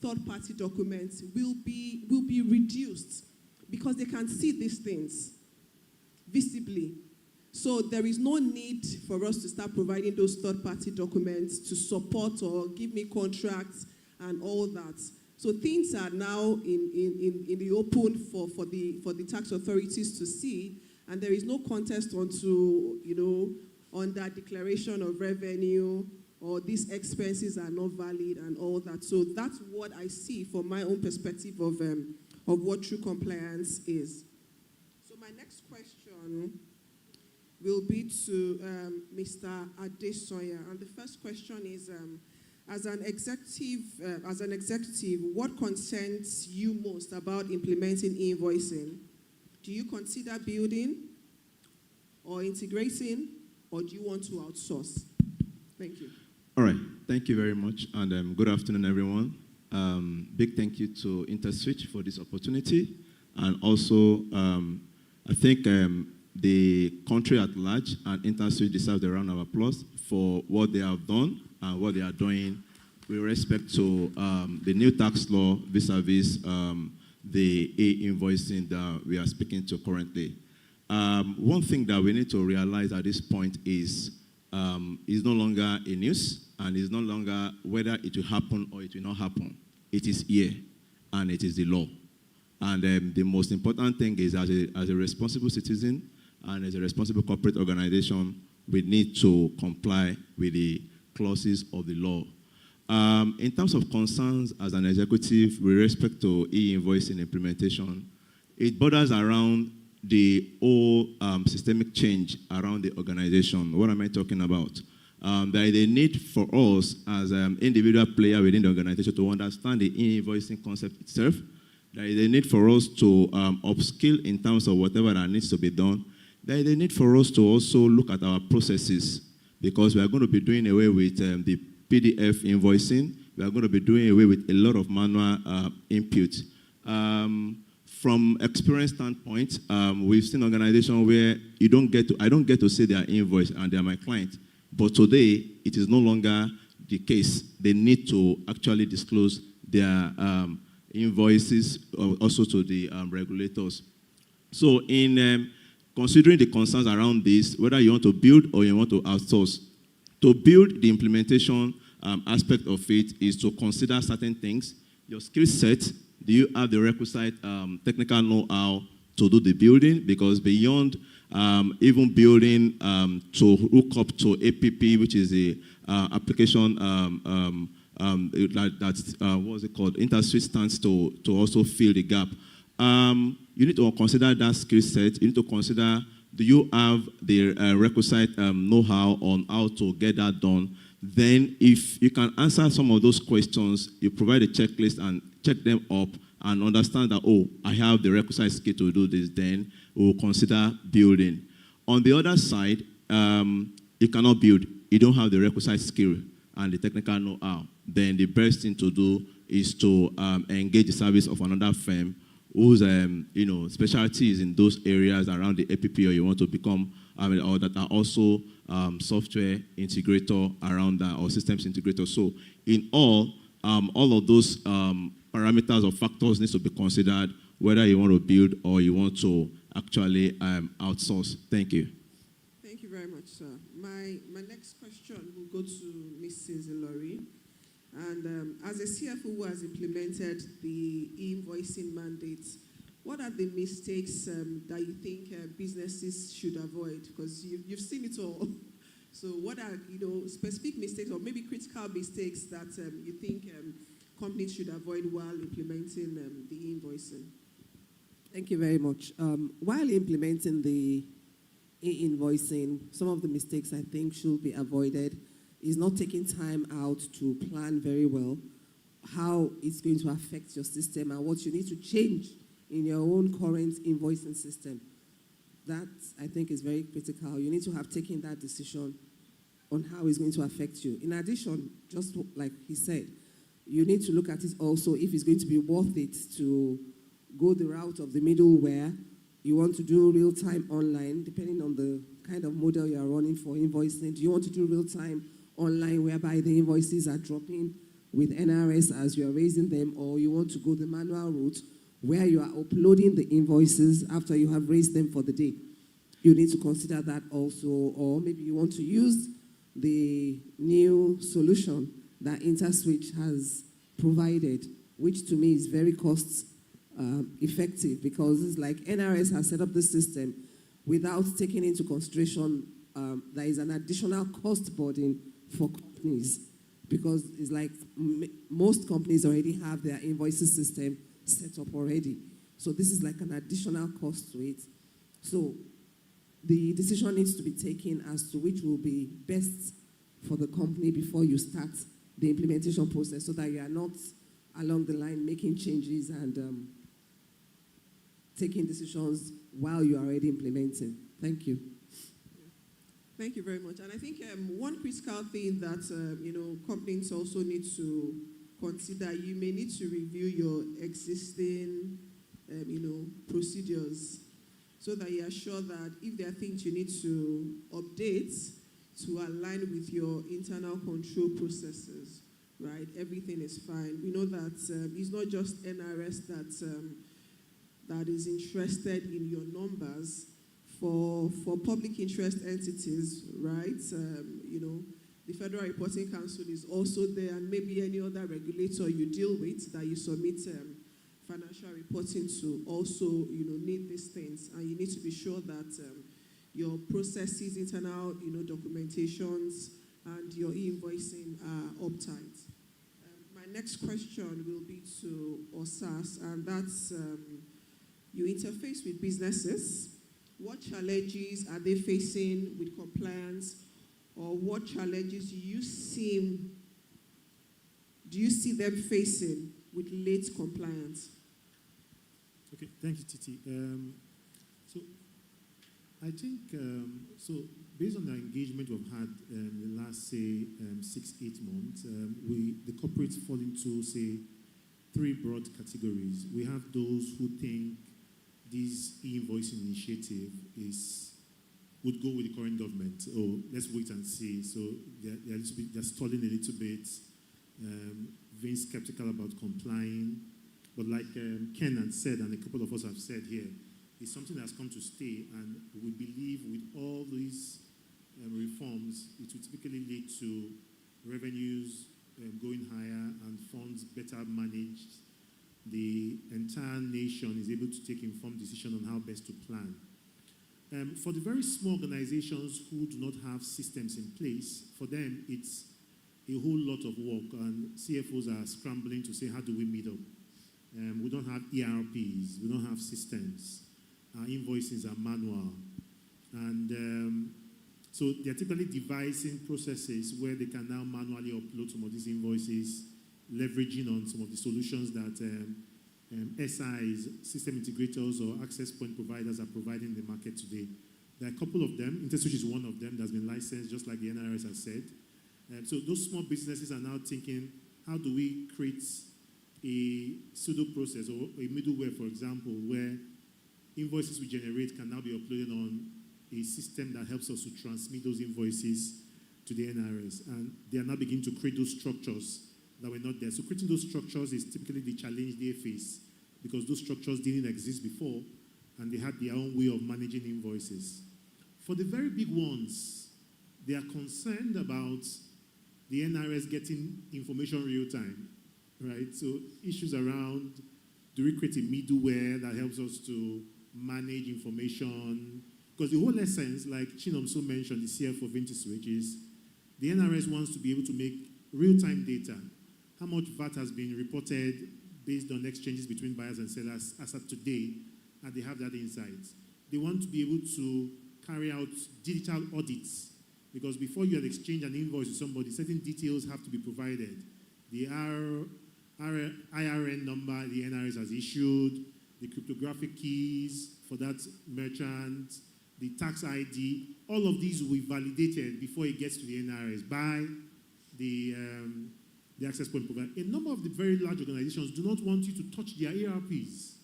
third-party documents, will be reduced because they can see these things visibly. So there is no need for us to start providing those third-party documents to support or give me contracts and all that. So things are now in the open for the tax authorities to see, and there is no contest onto, under declaration of revenue, or these expenses are not valid and all that. So that's what I see from my own perspective of what true compliance is. So my next question will be to Mr. Adesoya. And the first question is, as an executive, what concerns you most about implementing e-invoicing? Do you consider building or integrating, or do you want to outsource? Thank you. All right. Thank you very much, and good afternoon, everyone. Big thank you to InterSwitch for this opportunity, and also I think the country at large and InterSwitch deserves a round of applause for what they have done and what they are doing with respect to the new tax law vis-a-vis the e-invoicing that we are speaking to currently. One thing that we need to realize at this point is no longer a news, and is no longer whether it will happen or it will not happen. It is here, and it is the law. And the most important thing is, as a responsible citizen and as a responsible corporate organization, we need to comply with the clauses of the law. In terms of concerns as an executive with respect to e-invoicing implementation, it borders around the whole systemic change around the organization. What am I talking about? There is a need for us as an individual player within the organization to understand the e-invoicing concept itself. There is a need for us to upskill in terms of whatever that needs to be done. There is a need for us to also look at our processes, because we are going to be doing away with the PDF invoicing. We are going to be doing away with a lot of manual input. From experience standpoint, we've seen organizations where I don't get to see their invoice and they are my client. But today, it is no longer the case. They need to actually disclose their invoices also to the regulators. So in considering the concerns around this, whether you want to build or you want to outsource, to build the implementation aspect of it is to consider certain things. Your skill set, do you have the requisite technical know-how to do the building? Because beyond even building to hook up to APP, which is the application what's it called? InterSwitch stands to also fill the gap. You need to consider that skill set. You need to consider, do you have the requisite know-how on how to get that done? Then if you can answer some of those questions, you provide a checklist and check them up and understand that, oh, I have the requisite skill to do this, then we'll consider building. On the other side, you cannot build. You don't have the requisite skill and the technical know-how. Then the best thing to do is to engage the service of another firm whose specialty is in those areas around the APP, or you want to become, or that are also software integrator around that, or systems integrator. So in all of those parameters or factors needs to be considered, whether you want to build or you want to actually outsource. Thank you. Thank you very much, sir. My next question will go to Mrs. Ilori. And as a CFO who has implemented the e-invoicing mandate, what are the mistakes that you think businesses should avoid? Because you've seen it all. So what are specific mistakes or maybe critical mistakes that you think companies should avoid while implementing the e-invoicing? Thank you very much. While implementing the e-invoicing, some of the mistakes I think should be avoided is not taking time out to plan very well how it's going to affect your system and what you need to change in your own current invoicing system. That, I think, is very critical. You need to have taken that decision on how it's going to affect you. In addition, just like he said, you need to look at it also if it's going to be worth it to go the route of the middleware. You want to do real-time online, depending on the kind of model you are running for invoicing. Do you want to do real-time online whereby the invoices are dropping with NRS as you are raising them, or you want to go the manual route where you are uploading the invoices after you have raised them for the day? You need to consider that also. Or maybe you want to use the new solution that InterSwitch has provided, which to me is very cost effective, because it's like NRS has set up the system without taking into consideration there is an additional cost burden for companies, because it's like most companies already have their invoicing system set up already. So this is like an additional cost to it. So the decision needs to be taken as to which will be best for the company before you start the implementation process, so that you are not along the line making changes and taking decisions while you are already implementing. Thank you. Thank you very much. And I think one critical thing that companies also need to consider, you may need to review your existing procedures, so that you are sure that if there are things you need to update to align with your internal control processes, right? Everything is fine. We know that it's not just NRS that is interested in your numbers. For public interest entities, right? The Federal Reporting Council is also there, and maybe any other regulator you deal with that you submit financial reporting to also, need these things, and you need to be sure that your processes, internal, documentations, and your e-invoicing are uptight. My next question will be to OSAS, and that's you interface with businesses. What challenges are they facing with compliance, or what challenges do you see them facing with late compliance? Okay, thank you, Titi. So I think, based on the engagement we've had in the last, say, 6-8 months, the corporates fall into, say, 3 broad categories. We have those who think this e-invoicing initiative would go with the current government. Oh, let's wait and see. So they're stalling a little bit, being skeptical about complying. But like Ken had said, and a couple of us have said here, it's something that's come to stay, and we believe with all these reforms, it will typically lead to revenues going higher and funds better managed. The entire nation is able to take informed decision on how best to plan. For the very small organizations who do not have systems in place, for them it's a whole lot of work, and CFOs are scrambling to say, how do we meet up? We don't have ERPs, we don't have systems. Our invoices are manual. And so they're typically devising processes where they can now manually upload some of these invoices, leveraging on some of the solutions that SIs, system integrators, or access point providers are providing in the market today. There are a couple of them. InterSwitch is one of them that's been licensed, just like the NRS has said. So those small businesses are now thinking, how do we create a pseudo process or a middleware, for example, where invoices we generate can now be uploaded on a system that helps us to transmit those invoices to the NRS. And they are now beginning to create those structures that were not there. So creating those structures is typically the challenge they face because those structures didn't exist before and they had their own way of managing invoices. For the very big ones, they are concerned about the NRS getting information real time, right? So issues around, do we create a middleware that helps us to manage information? Because the whole essence, like Chinomso mentioned, the CF of InterSwitch is the NRS wants to be able to make real-time data. How much VAT has been reported based on exchanges between buyers and sellers as of today, and they have that insight. They want to be able to carry out digital audits because before you had exchanged an invoice with somebody, certain details have to be provided. The IRN number the NRS has issued, the cryptographic keys for that merchant, the tax ID, all of these will be validated before it gets to the NRS by the access point provider. A number of the very large organizations do not want you to touch their ERPs,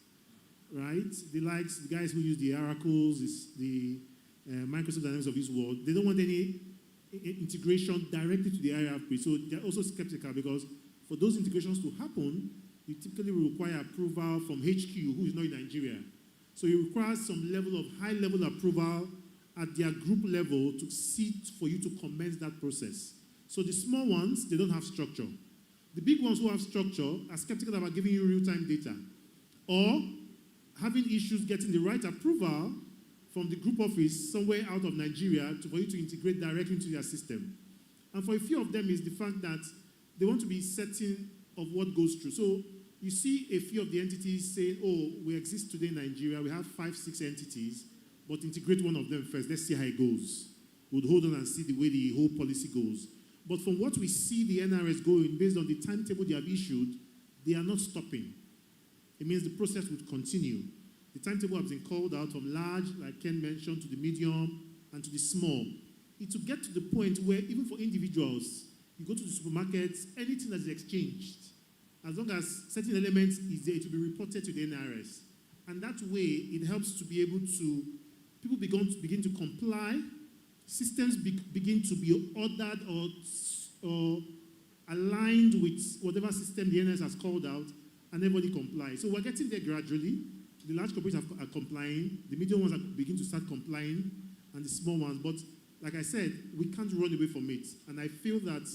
right? The guys who use the Oracles, the Microsoft Dynamics of this world, they don't want any integration directly to the ERP. So they're also skeptical because for those integrations to happen, you typically will require approval from HQ, who is not in Nigeria. So it requires some level of high-level approval at their group level to for you to commence that process. So the small ones, they don't have structure. The big ones who have structure are skeptical about giving you real-time data or having issues getting the right approval from the group office somewhere out of Nigeria for you to integrate directly into their system. And for a few of them is the fact that they want to be certain of what goes through. So you see a few of the entities saying, oh, we exist today in Nigeria, we have 5, 6 entities, but integrate one of them first, let's see how it goes. We'll hold on and see the way the whole policy goes. But from what we see the NRS going, based on the timetable they have issued, they are not stopping. It means the process would continue. The timetable has been called out from large, like Ken mentioned, to the medium and to the small. It will get to the point where even for individuals, you go to the supermarkets, anything that is exchanged, as long as certain elements is there, it will be reported to the NRS. And that way, it helps to be able to, people begin to comply, systems begin to be ordered or aligned with whatever system the NRS has called out, and everybody complies. So we're getting there gradually. The large corporates are complying, the medium ones are beginning to start complying, and the small ones. But like I said, we can't run away from it. And I feel that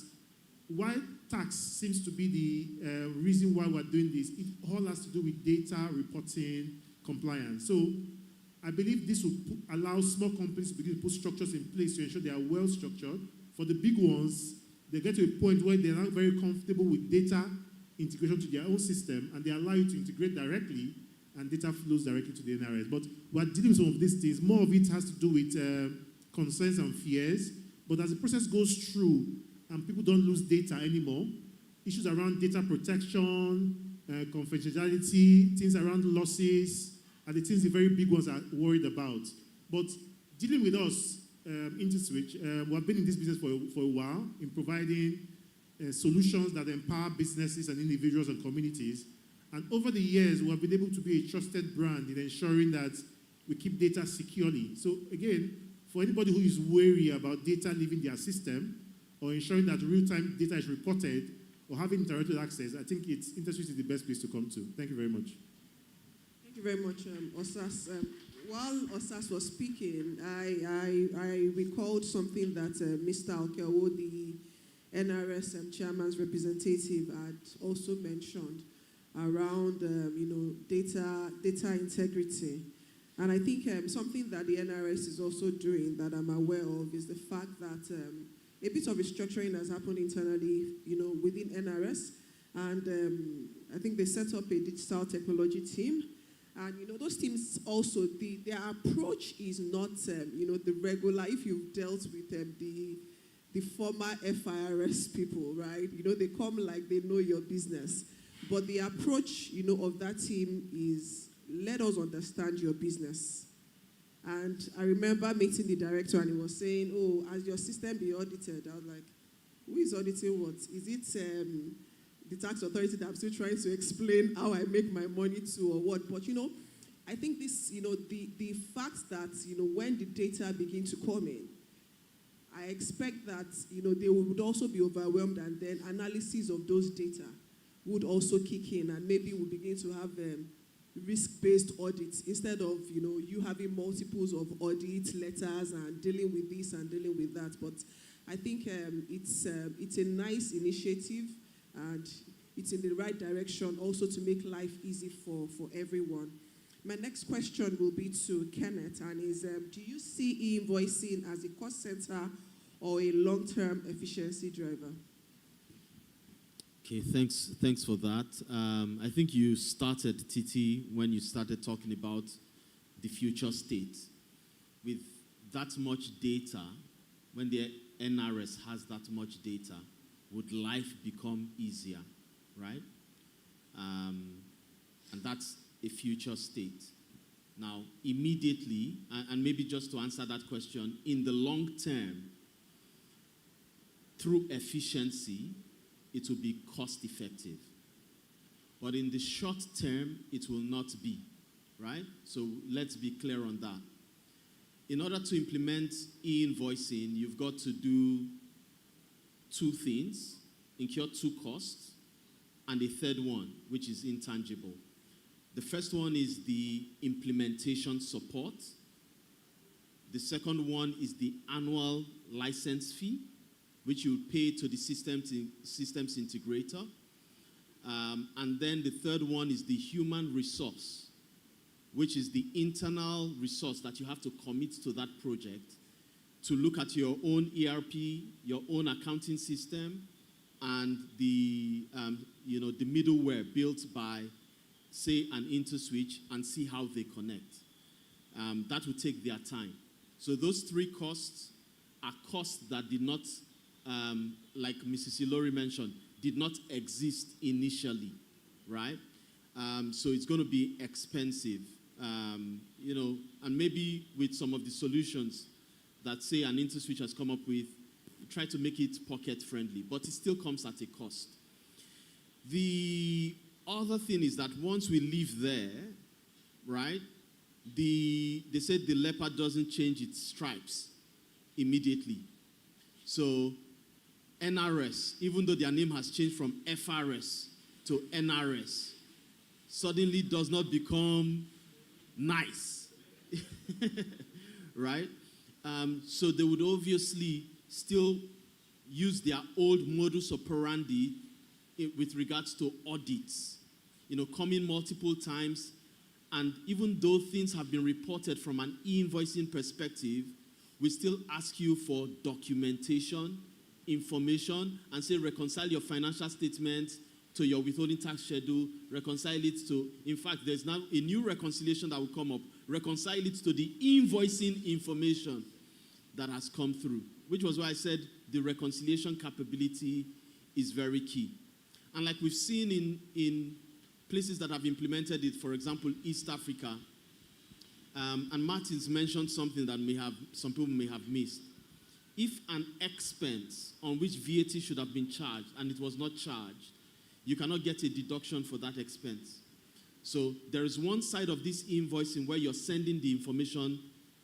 while tax seems to be the reason why we're doing this, it all has to do with data, reporting, compliance. So I believe this will allow small companies to begin to put structures in place to ensure they are well structured. For the big ones, they get to a point where they're not very comfortable with data integration to their own system, and they allow you to integrate directly, and data flows directly to the NRS. But we're dealing with some of these things. More of it has to do with concerns and fears. But as the process goes through and people don't lose data anymore, issues around data protection, confidentiality, things around losses, are the things the very big ones are worried about. But dealing with us, InterSwitch, we've been in this business for a while in providing solutions that empower businesses and individuals and communities. And over the years, we have been able to be a trusted brand in ensuring that we keep data securely. So again, for anybody who is wary about data leaving their system or ensuring that real-time data is reported or having interactive access, I think InterSwitch is the best place to come to. Thank you very much. Thank you very much, Osas. While Osas was speaking, I recalled something that Mr. Okewo, the NRS chairman's representative, had also mentioned around data integrity. And I think something that the NRS is also doing that I'm aware of is the fact that a bit of restructuring has happened internally, within NRS. And I think they set up a digital technology team. And, those teams also, their approach is not, the regular, if you've dealt with the former FIRS people, right? They come like they know your business. But the approach, of that team is let us understand your business. And I remember meeting the director and he was saying, oh, as your system be audited, I was like, who is auditing what? Is it the tax authority that I'm still trying to explain how I make my money to or what. But, I think this, the fact that, when the data begin to come in, I expect that, they would also be overwhelmed, and then analysis of those data would also kick in, and maybe we'll begin to have risk-based audits instead of, you having multiples of audit letters and dealing with this and dealing with that. But I think it's a nice initiative, and it's in the right direction also to make life easy for everyone. My next question will be to Kenneth, and is, do you see e-invoicing as a cost center or a long-term efficiency driver? Okay, thanks for that. I think you started, Titi, when you started talking about the future state. With that much data, when the NRS has that much data, would life become easier, right? And that's a future state. Now, immediately, and maybe just to answer that question, in the long term, through efficiency, it will be cost effective. But in the short term, it will not be, right? So let's be clear on that. In order to implement e-invoicing, you've got to do two things: incur two costs, and a third one, which is intangible. The first one is the implementation support. The second one is the annual license fee, which you pay to the systems integrator. And then the third one is the human resource, which is the internal resource that you have to commit to that project to look at your own ERP, your own accounting system, and the middleware built by, say, an InterSwitch, and see how they connect. That will take their time. So those three costs are costs that did not, like Mrs. Ilori mentioned, did not exist initially, right? So it's going to be expensive, and maybe with some of the solutions that, say, an InterSwitch has come up with, try to make it pocket-friendly, but it still comes at a cost. The other thing is that once we leave there, right, they said the leopard doesn't change its stripes immediately. So NRS, even though their name has changed from FRS to NRS, suddenly does not become nice, right? So they would obviously still use their old modus operandi with regards to audits, coming multiple times. And even though things have been reported from an e-invoicing perspective, we still ask you for documentation, information, and say reconcile your financial statements to your withholding tax schedule, reconcile it to, in fact, there's now a new reconciliation that will come up, reconcile it to the invoicing information that has come through, which was why I said the reconciliation capability is very key. And like we've seen in places that have implemented it, for example, East Africa, and Martin's mentioned something that some people may have missed. If an expense on which VAT should have been charged and it was not charged, you cannot get a deduction for that expense. So there is one side of this invoicing where you're sending the information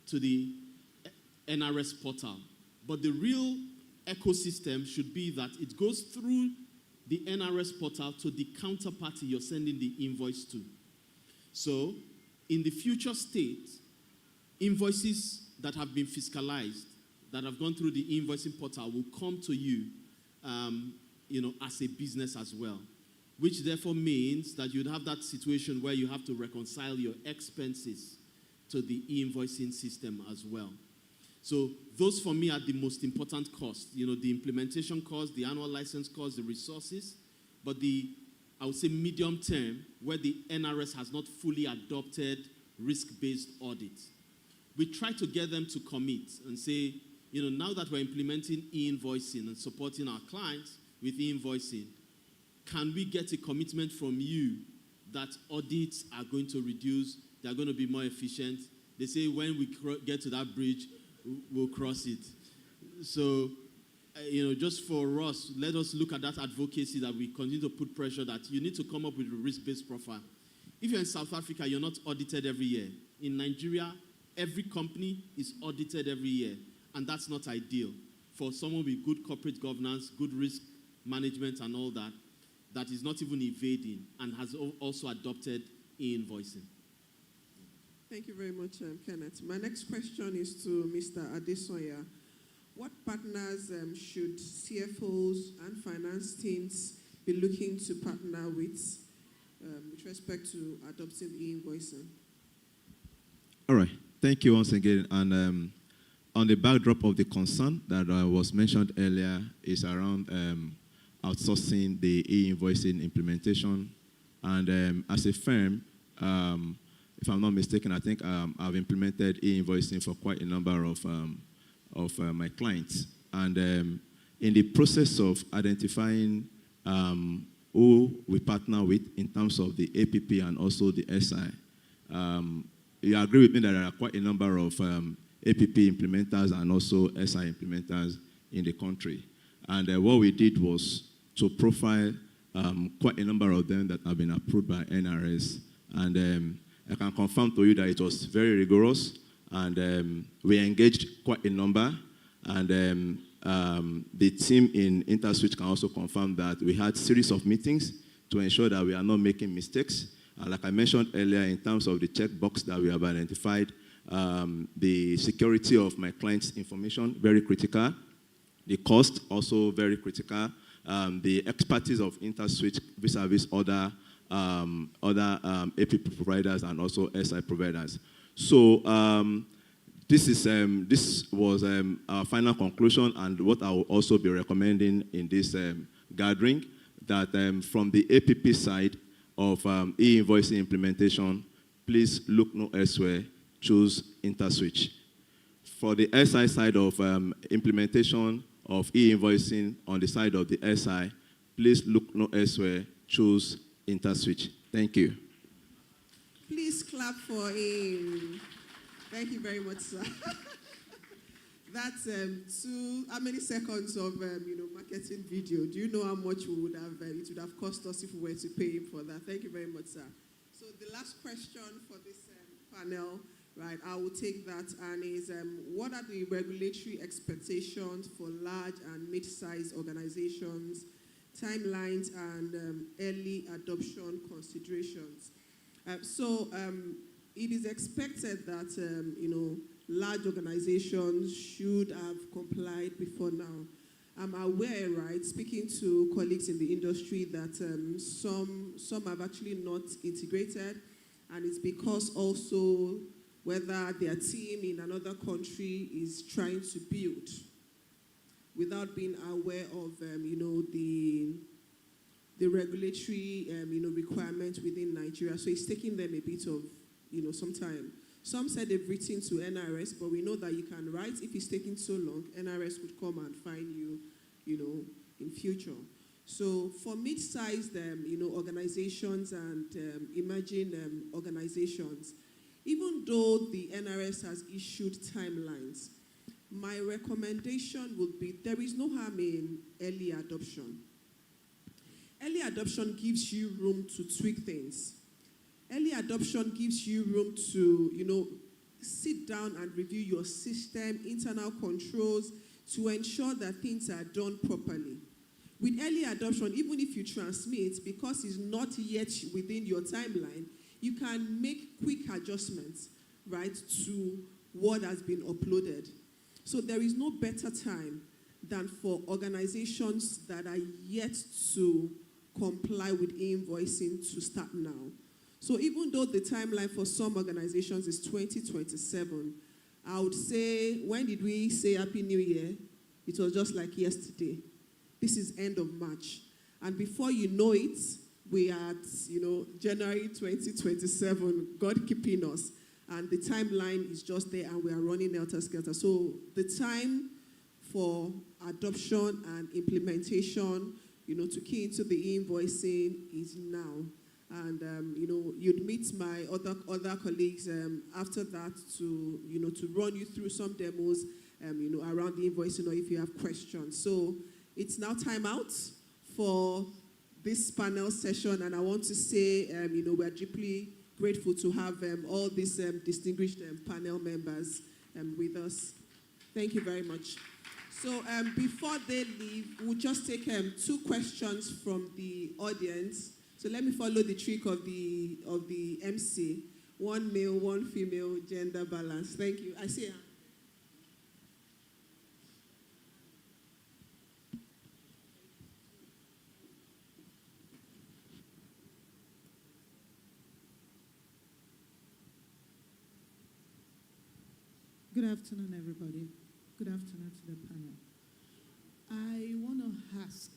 to the NRS portal. But the real ecosystem should be that it goes through the NRS portal to the counterparty you're sending the invoice to. So in the future state, invoices that have been fiscalized, that have gone through the invoicing portal will come to you, as a business as well, which therefore means that you'd have that situation where you have to reconcile your expenses to the e-invoicing system as well. So those for me are the most important costs, the implementation cost, the annual license cost, the resources, but I would say medium term, where the NRS has not fully adopted risk-based audits. We try to get them to commit and say, now that we're implementing e-invoicing and supporting our clients with e-invoicing, can we get a commitment from you that audits are going to reduce, they're going to be more efficient? They say when we get to that bridge, we'll cross it. So just for us, let us look at that advocacy that we continue to put pressure that you need to come up with a risk-based profile. If you're in South Africa, you're not audited every year. In Nigeria, every company is audited every year, and that's not ideal. For someone with good corporate governance, good risk management and all that, that is not even evading and has also adopted e-invoicing. Thank you very much, Kenneth. My next question is to Mr. Adesoya. What partners should CFOs and finance teams be looking to partner with respect to adopting e-invoicing? All right. Thank you once again. And on the backdrop of the concern that was mentioned earlier is around outsourcing the e-invoicing implementation. And as a firm, if I'm not mistaken, I think I've implemented e-invoicing for quite a number of my clients. And in the process of identifying who we partner with in terms of the APP and also the SI, you agree with me that there are quite a number of APP implementers and also SI implementers in the country. And what we did was to profile quite a number of them that have been approved by NRS. And I can confirm to you that it was very rigorous, and we engaged quite a number. And the team in InterSwitch can also confirm that we had a series of meetings to ensure that we are not making mistakes. Like I mentioned earlier, in terms of the checkbox that we have identified, the security of my client's information, very critical. The cost, also very critical. The expertise of InterSwitch vis-a-vis other APP providers and also SI providers. So this was our final conclusion, and what I will also be recommending in this gathering, that from the APP side of e-invoicing implementation, please look no elsewhere, choose InterSwitch. For the SI side of implementation of e-invoicing on the side of the SI, please look no elsewhere, choose InterSwitch. Thank you. Please clap for him. Thank you very much, sir. That's how many seconds of marketing video? Do you know how much it would have cost us if we were to pay him for that? Thank you very much, sir. So the last question for this panel, right? I will take that, and is what are the regulatory expectations for large and mid-sized organizations, timelines, and early adoption considerations? It is expected that large organizations should have complied before now. I'm aware, right, speaking to colleagues in the industry, that some have actually not integrated, and it's because also whether their team in another country is trying to build without being aware of the regulatory requirements within Nigeria. So it's taking them a bit of some time. Some said they've written to NRS, but we know that you can write. If it's taking so long, NRS would come and find you, in future. So for mid-sized, organizations and emerging organizations, even though the NRS has issued timelines, my recommendation would be there is no harm in early adoption. Early adoption gives you room to tweak things. Early adoption gives you room to, sit down and review your system, internal controls, to ensure that things are done properly. With early adoption, even if you transmit, because it's not yet within your timeline, you can make quick adjustments, right, to what has been uploaded. So there is no better time than for organizations that are yet to comply with e-invoicing to start now. So even though the timeline for some organizations is 2027, I would say, when did we say Happy New Year? It was just like yesterday. This is end of March. And before you know it, we are at, January 2027, God keeping us. And the timeline is just there, and we are running helter-skelter. So the time for adoption and implementation, to key into the e-invoicing is now. And, you'd meet my other colleagues after that to run you through some demos around the invoicing or if you have questions. So it's now time out for this panel session, and I want to say, we're deeply grateful to have all these distinguished panel members with us. Thank you very much. So before they leave, we'll just take 2 questions from the audience. So let me follow the trick of the MC. 1 male, 1 female, gender balance. Thank you. I see. Good afternoon, everybody. Good afternoon to the panel. I want to ask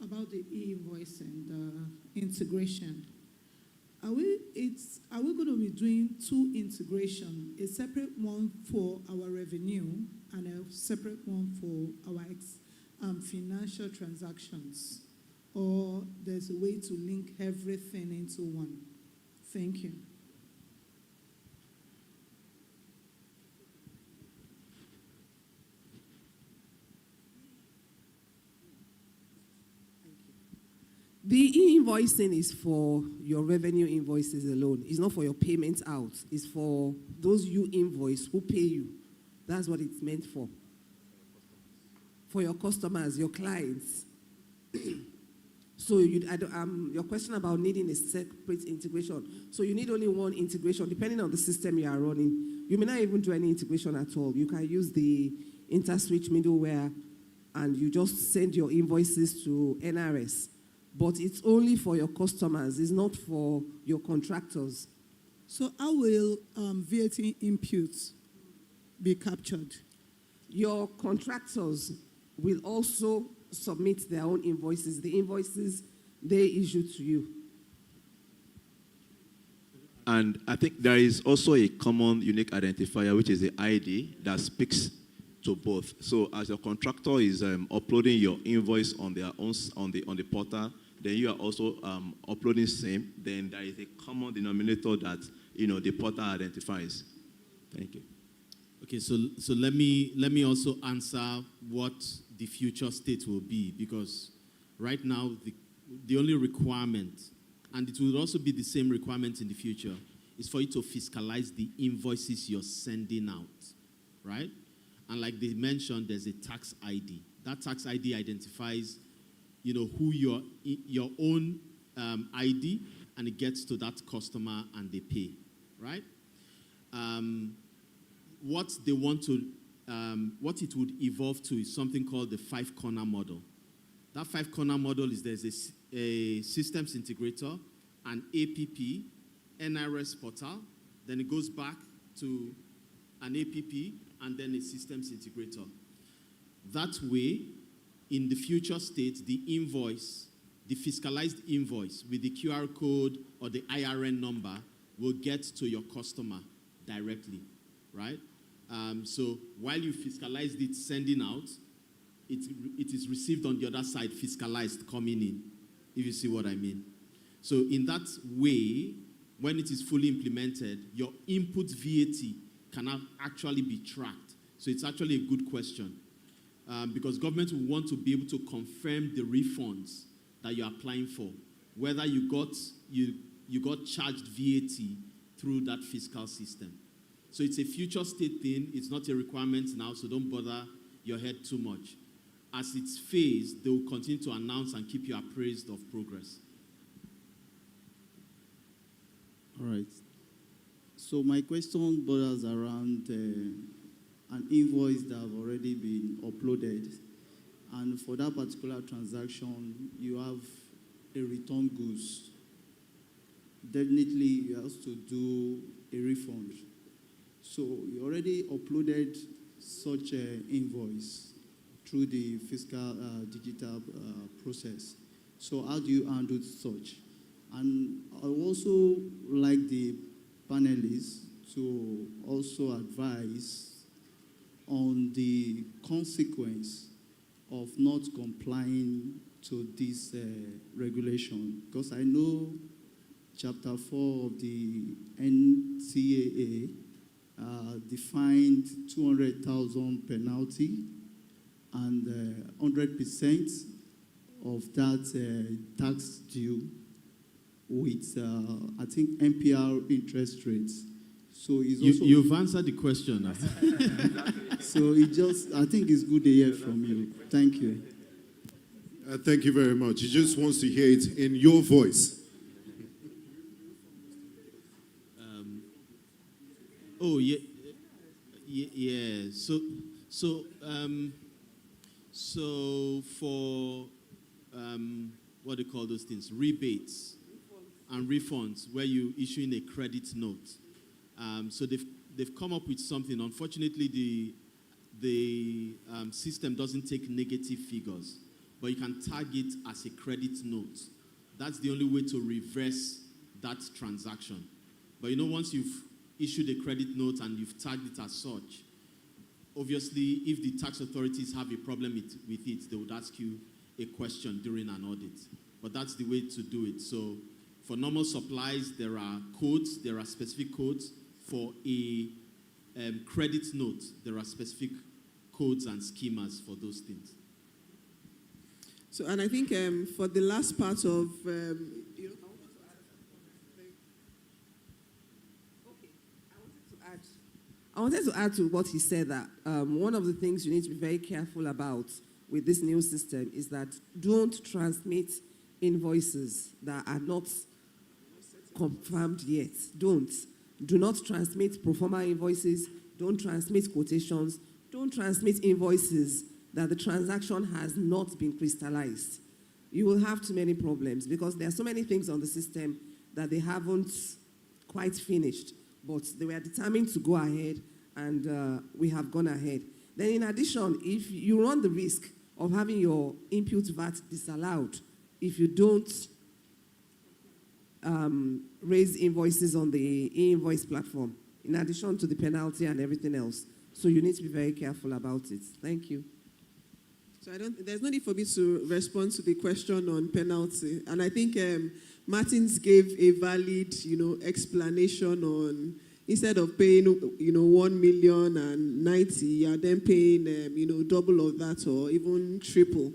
about the e-invoicing, the integration. Are we going to be doing 2 integration, a separate one for our revenue and a separate one for our financial transactions? Or there's a way to link everything into one? Thank you. The e-invoicing is for your revenue invoices alone. It's not for your payments out. It's for those you invoice who pay you. That's what it's meant for. For your customers, your clients. So your question about needing a separate integration. So you need only one integration, depending on the system you are running. You may not even do any integration at all. You can use the InterSwitch middleware, and you just send your invoices to NRS. But it's only for your customers. It's not for your contractors. So how will VAT inputs be captured? Your contractors will also submit their own invoices. The invoices they issue to you. And I think there is also a common unique identifier, which is the ID that speaks to both. So as your contractor is uploading your invoice on their own on the portal, then you are also uploading same. Then there is a common denominator that the portal identifies. Thank you. Okay, so let me also answer what the future state will be, because right now the only requirement, and it will also be the same requirement in the future, is for you to fiscalize the invoices you're sending out, right? And like they mentioned, there's a tax ID. That tax ID identifies, who your own ID, and it gets to that customer and they pay, right? What they want to, what it would evolve to is something called the 5-corner model. That 5-corner model is there's a systems integrator, an APP, NRS portal, then it goes back to an APP, and then a systems integrator. That way, in the future state, the invoice, the fiscalized invoice with the QR code or the IRN number will get to your customer directly, right? So while you fiscalized it sending out, it is received on the other side, fiscalized coming in, if you see what I mean. So in that way, when it is fully implemented, your input VAT can actually be tracked. So it's actually a good question. Because government will want to be able to confirm the refunds that you're applying for, whether you got charged VAT through that fiscal system. So it's a future state thing. It's not a requirement now, so don't bother your head too much. As it's phased, they will continue to announce and keep you appraised of progress. All right. So my question borders around an invoice that have already been uploaded, and for that particular transaction, you have a return goods. Definitely, you have to do a refund. So you already uploaded such an invoice through the fiscal digital process. So how do you handle such? And I also like the panelists to also advise on the consequence of not complying to this regulation. Because I know Chapter 4 of the NCAA defined 200,000 penalty and 100% of that tax due with, I think, MPR interest rates. So it's also, You've answered the question. so I think it's good to hear from you. Thank you. Thank you very much. He just wants to hear it in your voice. Oh, yeah. Yeah. So for what do you call those things? Rebates and refunds, where you issuing a credit note. So they've come up with something. Unfortunately, the system doesn't take negative figures, but you can tag it as a credit note. That's the only way to reverse that transaction. But once you've issued a credit note and you've tagged it as such, obviously, if the tax authorities have a problem with it, they would ask you a question during an audit. But that's the way to do it. So for normal supplies, there are codes, there are specific codes. For a credit note, there are specific codes and schemas for those things. So, and I think for the last part of, I wanted to add to what he said that one of the things you need to be very careful about with this new system is that don't transmit invoices that are not confirmed yet. Do not transmit pro forma invoices. Don't transmit quotations. Don't transmit invoices that the transaction has not been crystallized. You will have too many problems because there are so many things on the system that they haven't quite finished, but they were determined to go ahead, and we have gone ahead. Then in addition, if you run the risk of having your input VAT disallowed if you don't raise invoices on the e-invoice platform, in addition to the penalty and everything else. So you need to be very careful about it. Thank you. So there's no need for me to respond to the question on penalty. And I think Martins gave a valid, explanation on, instead of paying, 1,090,000, you are then paying, double of that or even triple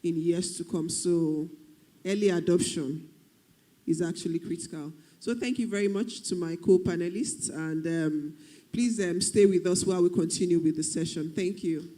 in years to come. So early adoption is actually critical. So thank you very much to my co-panelists, and please stay with us while we continue with the session. Thank you.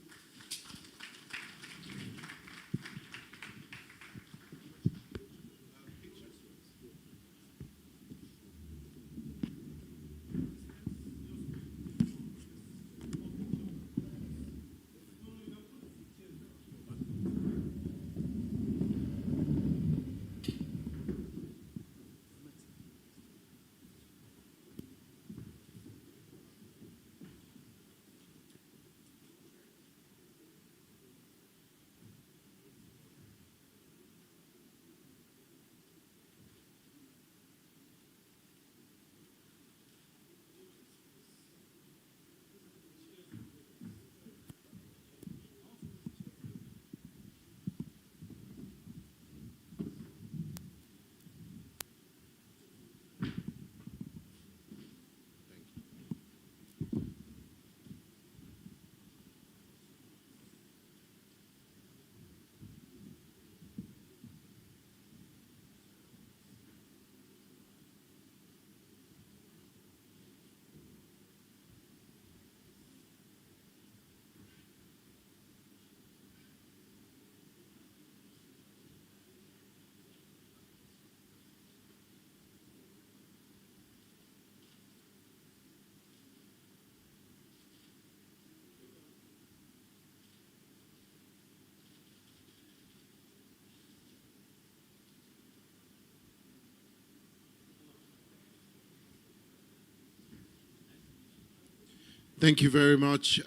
Thank you very much,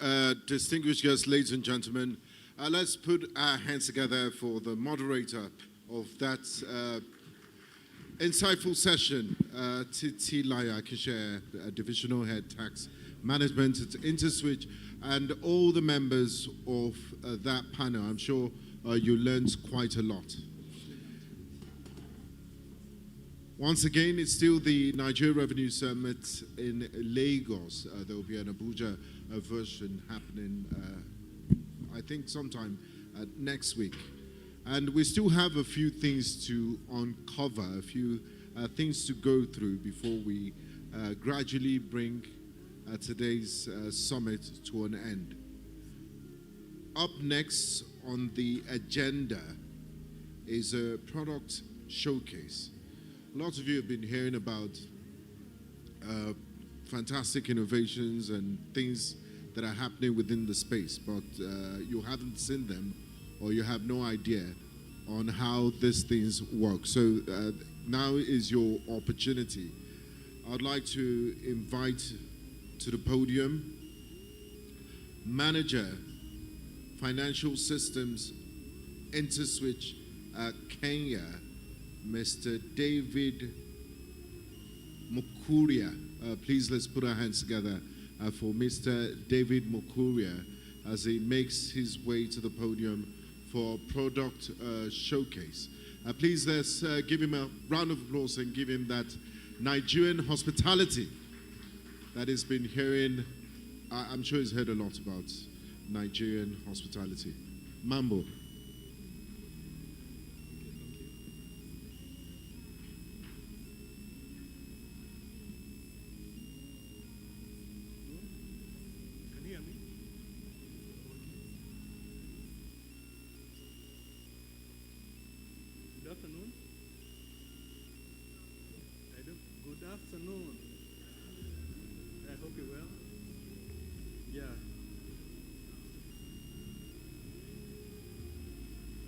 distinguished guests, ladies and gentlemen. Let's put our hands together for the moderator of that insightful session, Titilayo Akishe, Divisional Head Tax Management at InterSwitch, and all the members of that panel. I'm sure you learned quite a lot. Once again, it's still the Nigeria Revenue Summit in Lagos. There will be an Abuja version happening, I think, sometime next week. And we still have a few things to uncover, a few things to go through before we gradually bring today's summit to an end. Up next on the agenda is a product showcase. Lots of you have been hearing about fantastic innovations and things that are happening within the space, but you haven't seen them or you have no idea on how these things work. So now is your opportunity. I'd like to invite to the podium Manager, Financial Systems, InterSwitch Kenya, Mr. David Mukuria. Please let's put our hands together for Mr. David Mukuria as he makes his way to the podium for product showcase. Please let's give him a round of applause and give him that Nigerian hospitality that he's been hearing. I'm sure he's heard a lot about Nigerian hospitality. Mambo. Good afternoon. I hope you're well. Yeah.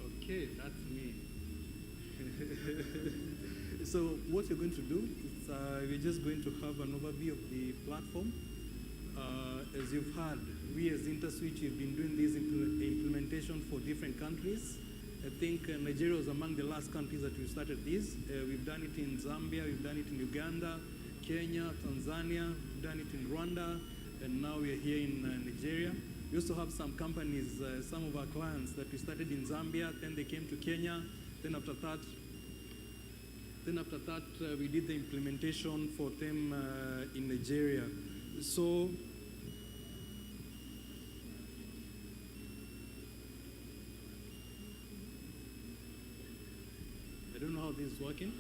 Okay, that's me. So what you're going to do is we're just going to have an overview of the platform. As you've heard, we as InterSwitch have been doing this implementation for different countries. I think Nigeria was among the last countries that we started this. We've done it in Zambia, we've done it in Uganda, Kenya, Tanzania, we've done it in Rwanda, and now we're here in Nigeria. We also have some companies, some of our clients that we started in Zambia, then they came to Kenya, then after that, we did the implementation for them in Nigeria. So, I don't know how this is working.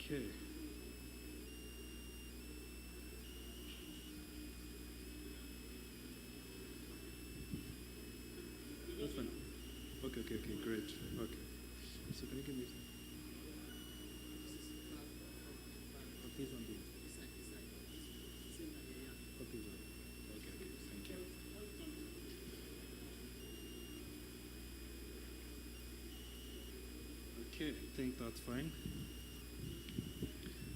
Okay. That's fine. Okay, great. Okay. So can you give me this one, please? Okay, thank you. Okay, I think that's fine.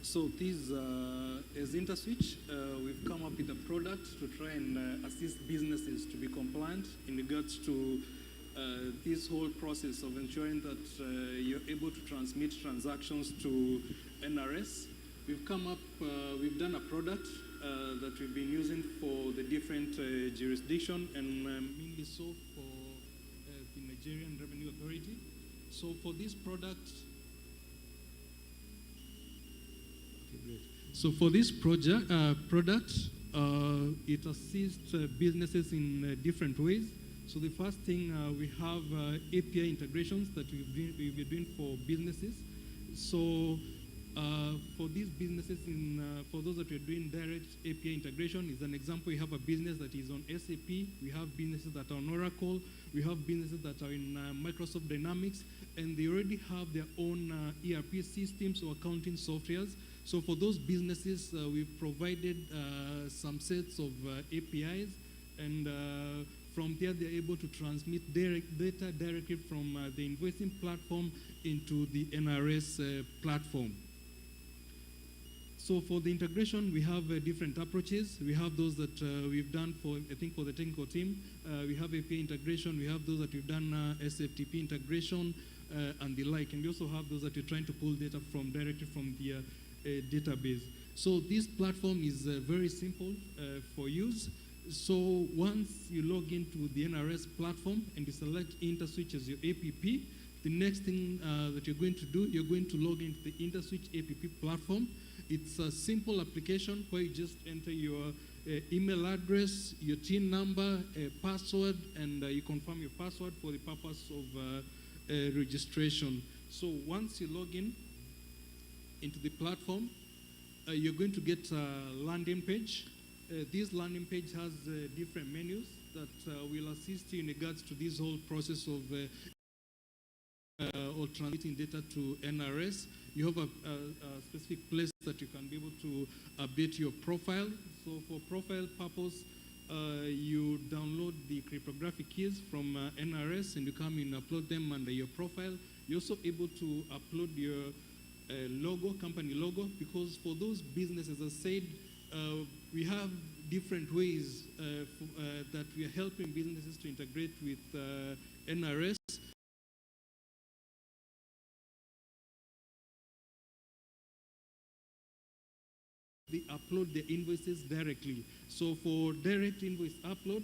So this, as InterSwitch, we've come up with a product to try and assist businesses to be compliant in regards to this whole process of ensuring that you're able to transmit transactions to NRS. We've come up, we've done a product that we've been using for the different jurisdiction and mainly so for the Nigerian Revenue Authority. So for this product, so for this product, it assists businesses in different ways. So the first thing, we have API integrations that we've been doing for businesses. So for these businesses, for those that we're doing direct API integration, is an example. We have a business that is on SAP. We have businesses that are on Oracle. We have businesses that are in Microsoft Dynamics, and they already have their own ERP systems or accounting softwares. So for those businesses, we've provided some sets of APIs, and from there they're able to transmit data directly from the invoicing platform into the NRS platform. So for the integration, we have different approaches. We have those that we've done for, I think, for the technical team. We have API integration. We have those that we've done SFTP integration and the like. And we also have those that we're trying to pull data from directly from the database. So this platform is very simple for use. So once you log into the NRS platform and you select InterSwitch as your APP, the next thing that you're going to do, you're going to log into the InterSwitch APP platform. It's a simple application where you just enter your email address, your TIN number, password, and you confirm your password for the purpose of registration. So once you log in into the platform, you're going to get a landing page. This landing page has different menus that will assist you in regards to this whole process of or transmitting data to NRS. You have a specific place that you can be able to update your profile. So for profile purpose, you download the cryptographic keys from NRS and you come in and upload them under your profile. You're also able to upload your logo, company logo, because for those businesses, as I said, we have different ways that we are helping businesses to integrate with NRS. They upload the invoices directly. So for direct invoice upload,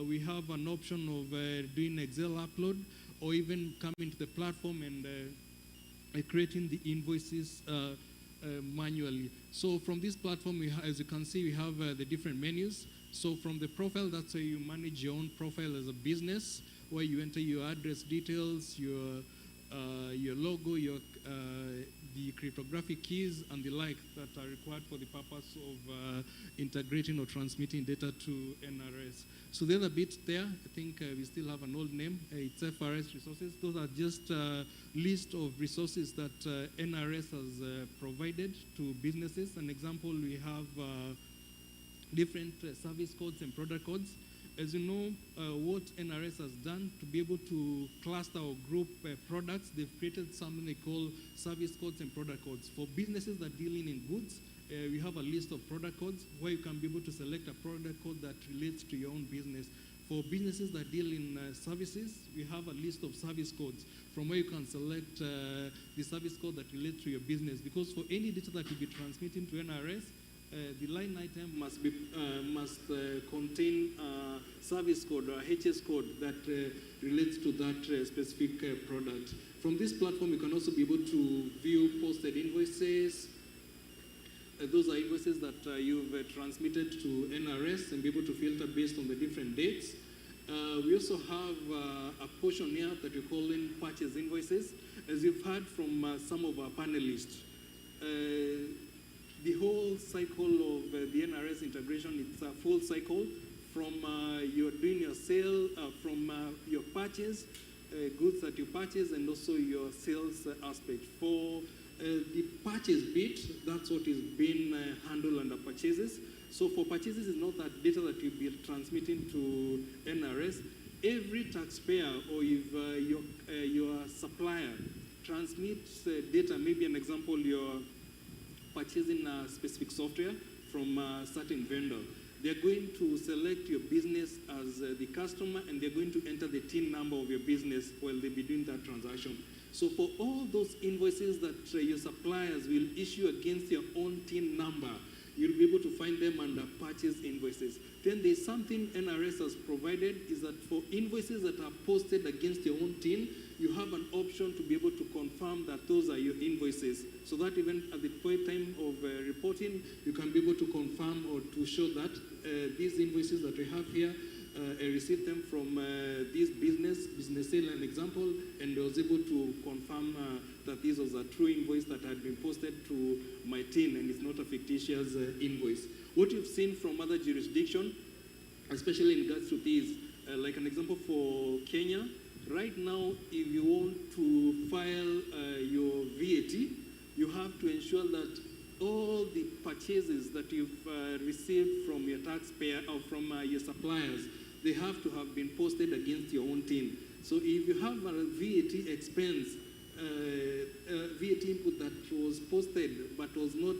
we have an option of doing Excel upload, or even coming to the platform and creating the invoices manually. So from this platform, as you can see, we have the different menus. So from the profile, that's how you manage your own profile as a business, where you enter your address details, your logo, the cryptographic keys, and the like that are required for the purpose of integrating or transmitting data to NRS. So the other bit there, I think we still have an old name. It's FRS resources. Those are just a list of resources that NRS has provided to businesses. An example, we have different service codes and product codes. As you know, what NRS has done to be able to cluster or group products, they've created something they call service codes and product codes. For businesses that are dealing in goods, we have a list of product codes where you can be able to select a product code that relates to your own business. For businesses that deal in services, we have a list of service codes from where you can select the service code that relates to your business. Because for any data that you'll be transmitting to NRS, the line item must contain service code or HS code that relates to that specific product. From this platform, you can also be able to view posted invoices. Those are invoices that you've transmitted to NRS and be able to filter based on the different dates. We also have a portion here that we call in purchase invoices. As you've heard from some of our panelists, the whole cycle of the NRS integration, it's a full cycle from you're doing your sale, from your purchase, goods that you purchase, and also your sales aspect. For the purchase bit, that's what is being handled under purchases. So for purchases, it's not that data that you'll be transmitting to NRS. Every taxpayer or if your supplier transmits data, maybe an example, you're purchasing a specific software from a certain vendor. They're going to select your business as the customer, and they're going to enter the TIN number of your business while they'll be doing that transaction. So for all those invoices that your suppliers will issue against your own TIN number, you'll be able to find them under purchase invoices. Then there's something NRS has provided, is that for invoices that are posted against your own TIN, you have an option to be able to confirm that those are your invoices. So that even at the point time of reporting, you can be able to confirm or to show that these invoices that we have here, I received them from this business sale, an example, and I was able to confirm that this was a true invoice that had been posted to my TIN, and it's not a fictitious invoice. What you've seen from other jurisdictions, especially in regards to these, like an example for Kenya, right now, if you want to file your VAT, you have to ensure that all the purchases that you've received from your taxpayer or from your suppliers, they have to have been posted against your own TIN. So if you have a VAT expense, VAT input that was posted but was not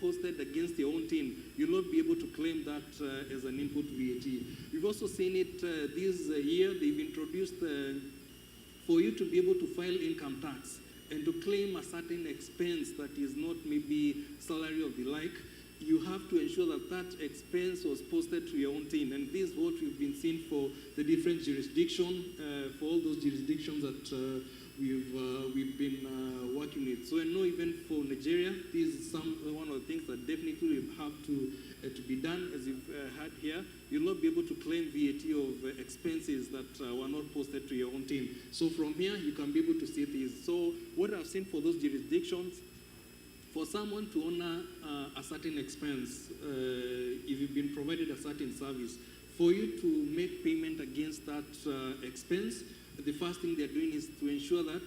posted against your own TIN, you'll not be able to claim that as an input VAT. We've also seen it this year. They've introduced for you to be able to file income tax and to claim a certain expense that is not maybe salary or the like, you have to ensure that that expense was posted to your own TIN. And this is what we've been seeing for the different jurisdictions, for all those jurisdictions that we've been working with. So I know even for Nigeria, this is one of the things that definitely will have to be done. As you've had here, you'll not be able to claim VAT of expenses that were not posted to your own TIN. So from here, you can be able to see this. So what I've seen for those jurisdictions, for someone to honor a certain expense, if you've been provided a certain service, for you to make payment against that expense, the first thing they're doing is to ensure that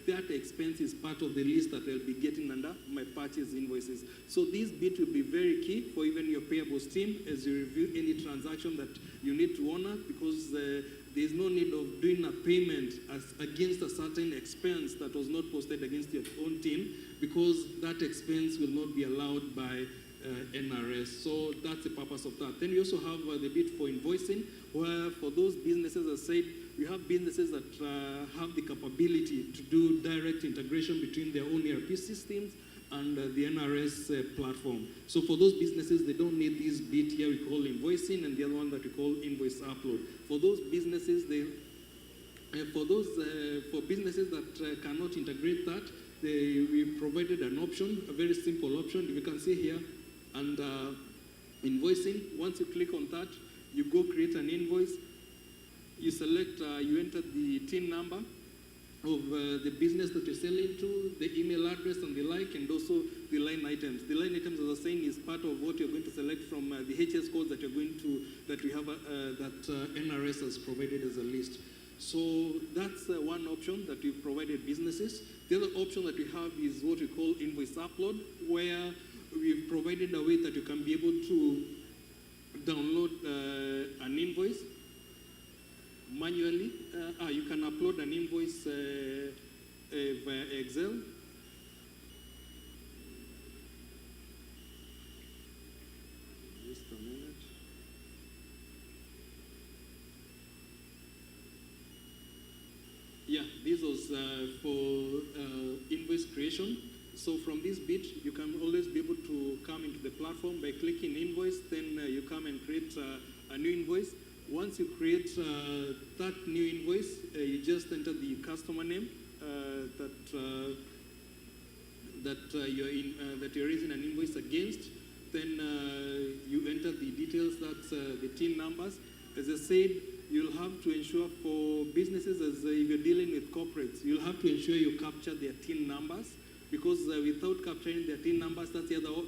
that expense is part of the list that they'll be getting under my purchase invoices. So this bit will be very key for even your payables team as you review any transaction that you need to honor, because there's no need of doing a payment against a certain expense that was not posted against your own team, because that expense will not be allowed by NRS. So that's the purpose of that. Then we also have the bit for invoicing, where for those businesses, as I said, we have businesses that have the capability to do direct integration between their own ERP systems and the NRS platform. So for those businesses, they don't need this bit here we call invoicing, and the other one that we call invoice upload. For those businesses, for businesses that cannot integrate that, we provided an option, a very simple option. You can see here, and invoicing. Once you click on that, you go create an invoice. You select, you enter the TIN number of the business that you're selling to, the email address and the like, and also the line items. The line items, as I was saying, is part of what you're going to select from the HS codes that you're going to, that we have, that NRS has provided as a list. So that's one option that we've provided businesses. The other option that we have is what we call invoice upload, where we've provided a way that you can be able to download an invoice manually. You can upload an invoice via Excel. Just a minute. Yeah, this was for invoice creation. So from this bit, you can always be able to come into the platform by clicking invoice, then you come and create a new invoice. Once you create that new invoice, you just enter the customer name that you're raising an invoice against. Then you enter the details, that's the TIN numbers. As I said, you'll have to ensure for businesses, as if you're dealing with corporates, you'll have to ensure you capture their TIN numbers, because without capturing their TIN numbers, that's the other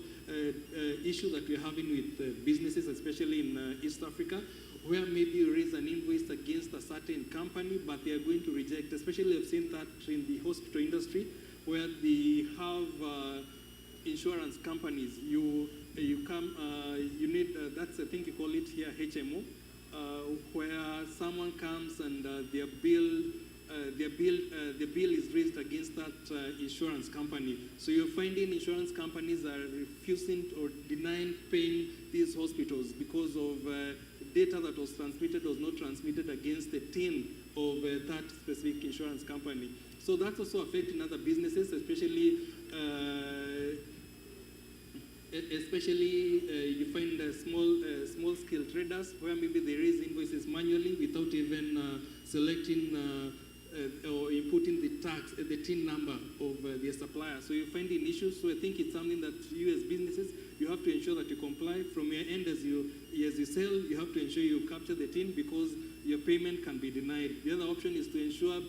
issue that we're having with businesses, especially in East Africa, where maybe you raise an invoice against a certain company, but they are going to reject. Especially I've seen that in the hospital industry, where they have insurance companies. You need, that's I think you call it here HMO, where someone comes and the bill is raised against that insurance company. So you're finding insurance companies are refusing or denying paying these hospitals because of data that was not transmitted against the TIN of that specific insurance company. So that's also affecting other businesses, especially you find small-scale traders where maybe they raise invoices manually without even selecting or inputting the TIN number of their supplier. So you're finding issues. So I think it's something that you as businesses, you have to ensure that you comply. From your end, as you sell, you have to ensure you capture the TIN, because your payment can be denied. The other option is to ensure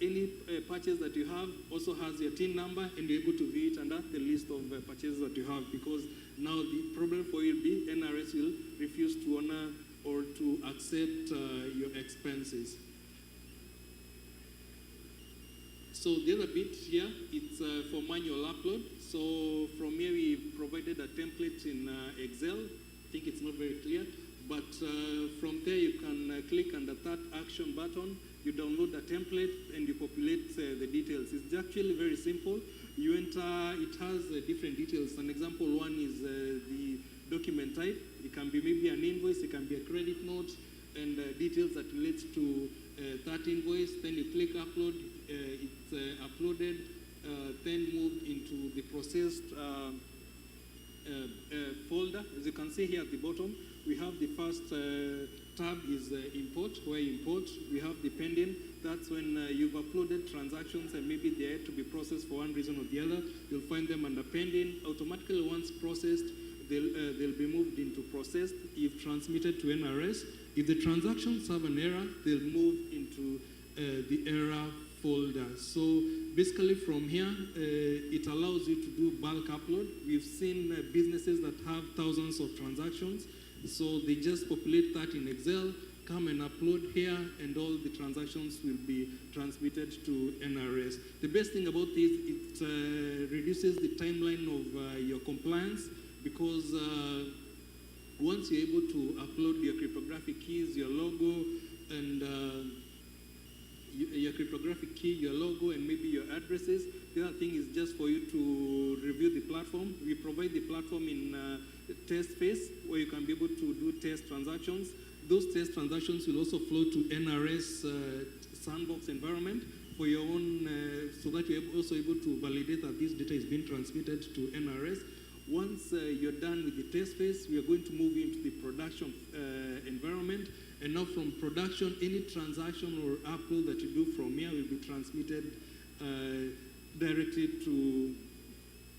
any purchase that you have also has your TIN number, and you're able to view it under the list of purchases that you have, because now the problem for you will be NRS will refuse to honor or to accept your expenses. So So the other bit here, it's for manual upload. So from here we provided a template in Excel. I think it's not very clear, but from there you can click on the third action button, you download the template and you populate the details. It's actually very simple. You enter, it has different details. An example one is the document type. It can be maybe an invoice, it can be a credit note, and details that relates to that invoice. Then you click upload, it's uploaded, then moved into the processed folder. As you can see here at the bottom, we have the first tab is import, where you import. We have the pending. That's when you've uploaded transactions and maybe they had to be processed for one reason or the other. You'll find them under pending. Automatically, once processed, they'll be moved into processed if transmitted to NRS. If the transactions have an error, they'll move into the error folder. So basically from here, it allows you to do bulk upload. We've seen businesses that have thousands of transactions. So they just populate that in Excel, come and upload here, and all the transactions will be transmitted to NRS. The best thing about this, it reduces the timeline of your compliance, because once you're able to upload your cryptographic keys, your logo, and your cryptographic key, your logo, and maybe your addresses, the other thing is just for you to review the platform. We provide the platform in test phase, where you can be able to do test transactions. Those test transactions will also flow to NRS sandbox environment for your own, so that you're also able to validate that this data is being transmitted to NRS. Once you're done with the test phase, we are going to move into the production environment. And now from production, any transaction or upload that you do from here will be transmitted directly to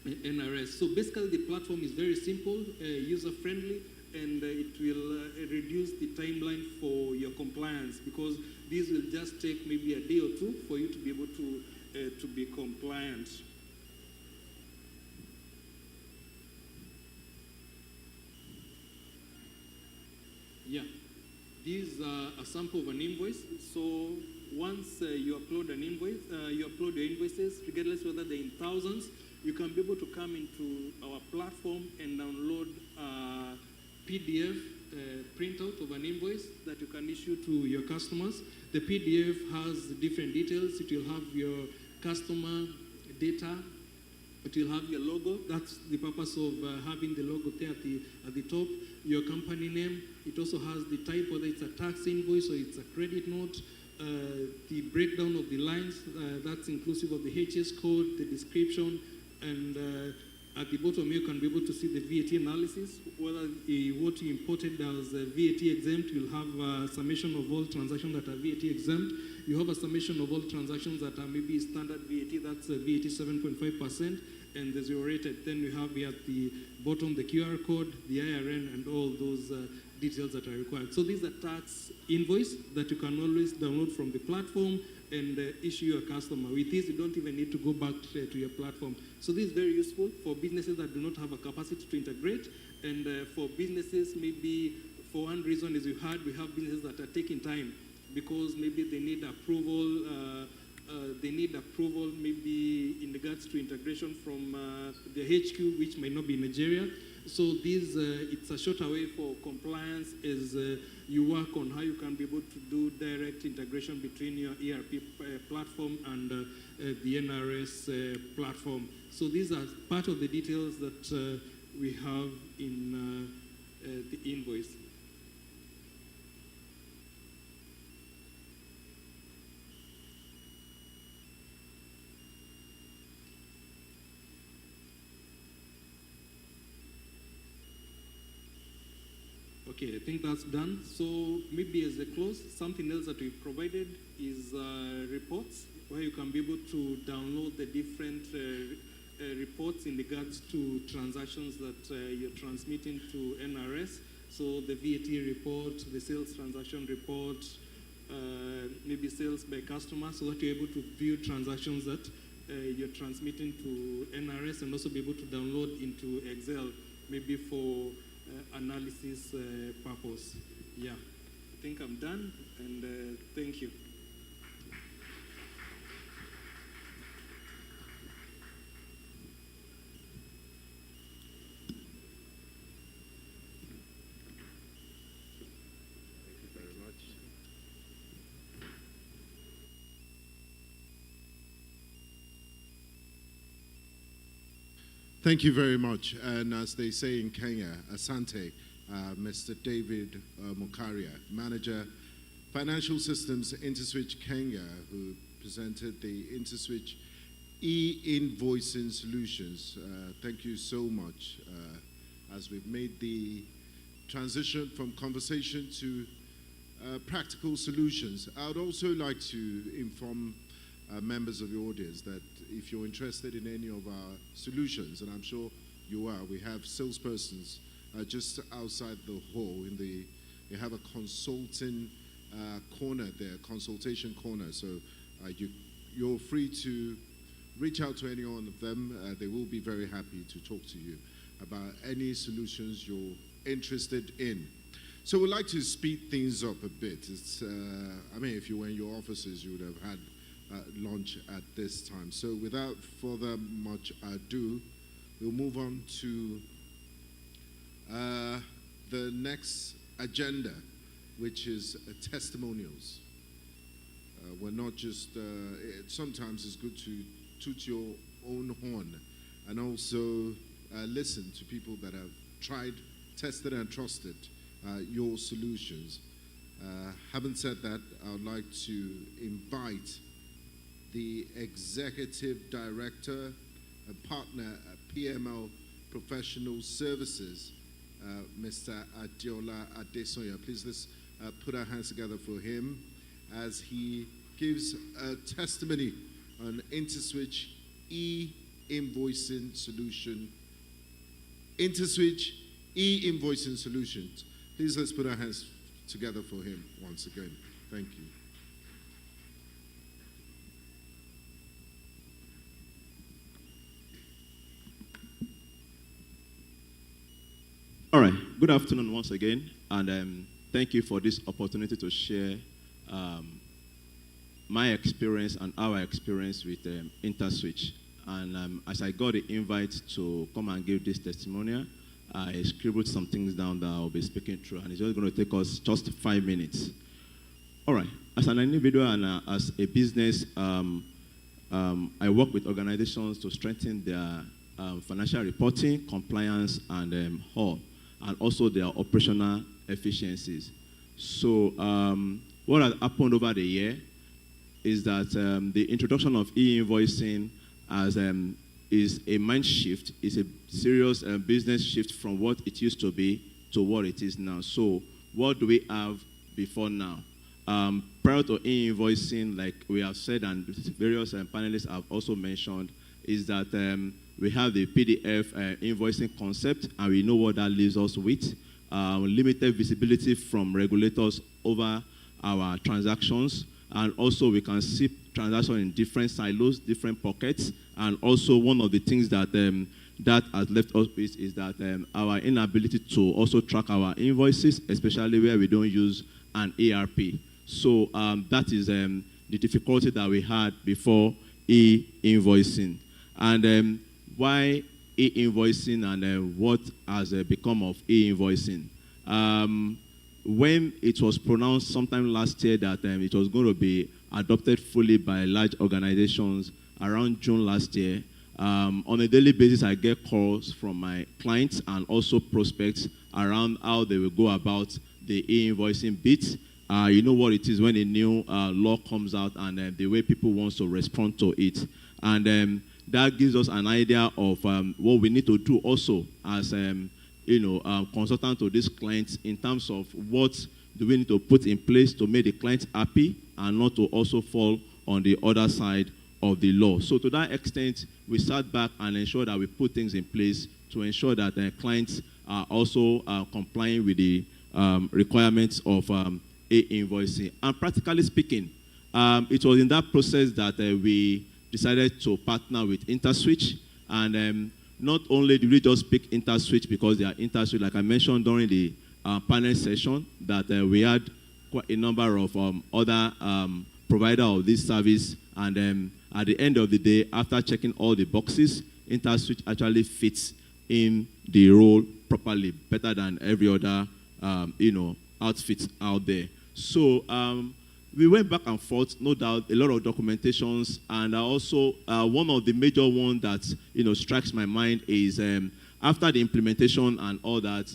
NRS. So basically the platform is very simple, user-friendly, and it will reduce the timeline for your compliance, because this will just take maybe a day or two for you to be able to be compliant. Yeah, this is a sample of an invoice. So once you upload an invoice, you upload your invoices, regardless whether they're in thousands, you can be able to come into our platform and download a PDF printout of an invoice that you can issue to your customers. The PDF has different details. It will have your customer data. It will have your logo. That's the purpose of having the logo there at the top. Your company name. It also has the type, whether it's a tax invoice or it's a credit note. The breakdown of the lines, that's inclusive of the HS code, the description, and at the bottom you can be able to see the VAT analysis. Whether what you imported as VAT exempt, you'll have a summation of all transactions that are VAT exempt. You have a summation of all transactions that are maybe standard VAT, that's VAT 7.5%, and the zero rated. Then you have here at the bottom the QR code, the IRN, and all those details that are required. So these are tax invoice that you can always download from the platform and issue your customer. With this, you don't even need to go back to your platform. So this is very useful for businesses that do not have a capacity to integrate, and for businesses maybe for one reason, as you heard, we have businesses that are taking time because maybe they need approval. Maybe in regards to integration from the HQ, which might not be in Nigeria. So this, it's a shorter way for compliance as you work on how you can be able to do direct integration between your ERP platform and the NRS platform. So these are part of the details that we have in the invoice. Okay, I think that's done. So maybe as a close, something else that we've provided is reports, where you can be able to download the different reports in regards to transactions that you're transmitting to NRS. So the VAT report, the sales transaction report, maybe sales by customer, so that you're able to view transactions that you're transmitting to NRS, and also be able to download into Excel, maybe for analysis purpose. Yeah, I think I'm done, and thank you. Thank you very much. And as they say in Kenya, Asante, Mr. David Mukaria, Manager, Financial Systems, InterSwitch Kenya, who presented the InterSwitch e-invoicing solutions. Thank you so much as we've made the transition from conversation to practical solutions. I would also like to inform members of the audience that if you're interested in any of our solutions, and I'm sure you are, we have salespersons just outside the hall. They have a consulting corner there, consultation corner. So you're free to reach out to any one of them. They will be very happy to talk to you about any solutions you're interested in. So we'd like to speed things up a bit. It's, I mean, if you were in your offices, you would have had lunch at this time. So without further much ado, we'll move on to the next agenda, which is testimonials. We're not just, sometimes it's good to toot your own horn and also listen to people that have tried, tested, and trusted your solutions. Having said that, I would like to invite the Executive Director and Partner at PML Professional Services, Mr. Adiola Adesoya. Please let's put our hands together for him as he gives a testimony on InterSwitch e-invoicing solution. InterSwitch e-invoicing solutions. Please let's put our hands together for him once again. Thank you. All right, good afternoon once again, and thank you for this opportunity to share my experience and our experience with InterSwitch. And as I got the invite to come and give this testimonial, I scribbled some things down that I'll be speaking through, and it's just going to take us just 5 minutes. All right, as an individual and as a business, I work with organizations to strengthen their financial reporting, compliance, and all, and also their operational efficiencies. So what has happened over the year is that the introduction of e-invoicing is a mind shift, is a serious business shift from what it used to be to what it is now. So what do we have before now? Prior to e-invoicing, like we have said and various panelists have also mentioned, is that we have the PDF invoicing concept, and we know what that leaves us with. Limited visibility from regulators over our transactions, and also we can see transactions in different silos, different pockets, and also one of the things that that has left us with is that our inability to also track our invoices, especially where we don't use an ERP. So that is the difficulty that we had before e-invoicing. And why e-invoicing and what has become of e-invoicing? When it was pronounced sometime last year that it was going to be adopted fully by large organizations around June last year, on a daily basis, I get calls from my clients and also prospects around how they will go about the e-invoicing bit. You know what it is when a new law comes out and the way people want to respond to it. And that gives us an idea of what we need to do also as consultant to these clients in terms of what do we need to put in place to make the client happy and not to also fall on the other side of the law. So to that extent, we sat back and ensured that we put things in place to ensure that clients are also complying with the requirements of e-invoicing. And practically speaking, it was in that process that we decided to partner with InterSwitch. And not only did we just pick InterSwitch because they are InterSwitch, like I mentioned during the panel session, that we had quite a number of other providers of this service. And at the end of the day, after checking all the boxes, InterSwitch actually fits in the role properly, better than every other outfit out there. So we went back and forth, no doubt, a lot of documentations, and also one of the major ones that strikes my mind is after the implementation and all that,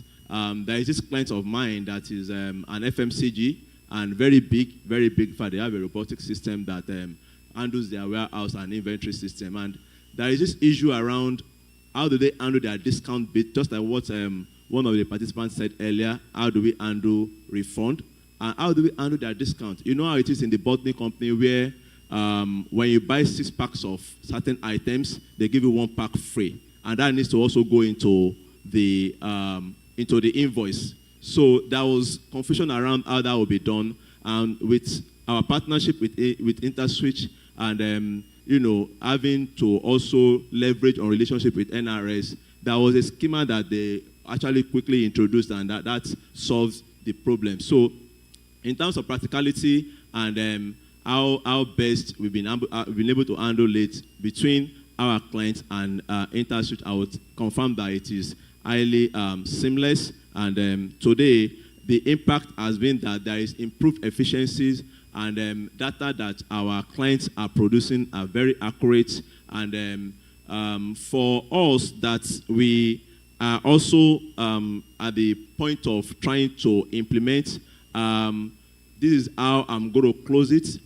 there is this client of mine that is an FMCG and very big. In fact, they have a robotic system that handles their warehouse and inventory system, and there is this issue around how do they handle their discount bit, just like what one of the participants said earlier. How do we handle refund? And how do we handle their discount? You know how it is in the bottling company where when you buy 6 packs of certain items, they give you 1 pack free. And that needs to also go into the invoice. So there was confusion around how that will be done. And with our partnership with InterSwitch and having to also leverage on relationship with NRS, there was a schema that they actually quickly introduced, and that solves the problem. So in terms of practicality and how best we've been able to handle it between our clients and InterSwitch, I would confirm that it is highly seamless. And today, the impact has been that there is improved efficiencies, and data that our clients are producing are very accurate. And for us, that we are also at the point of trying to implement. This is how I'm going to close it.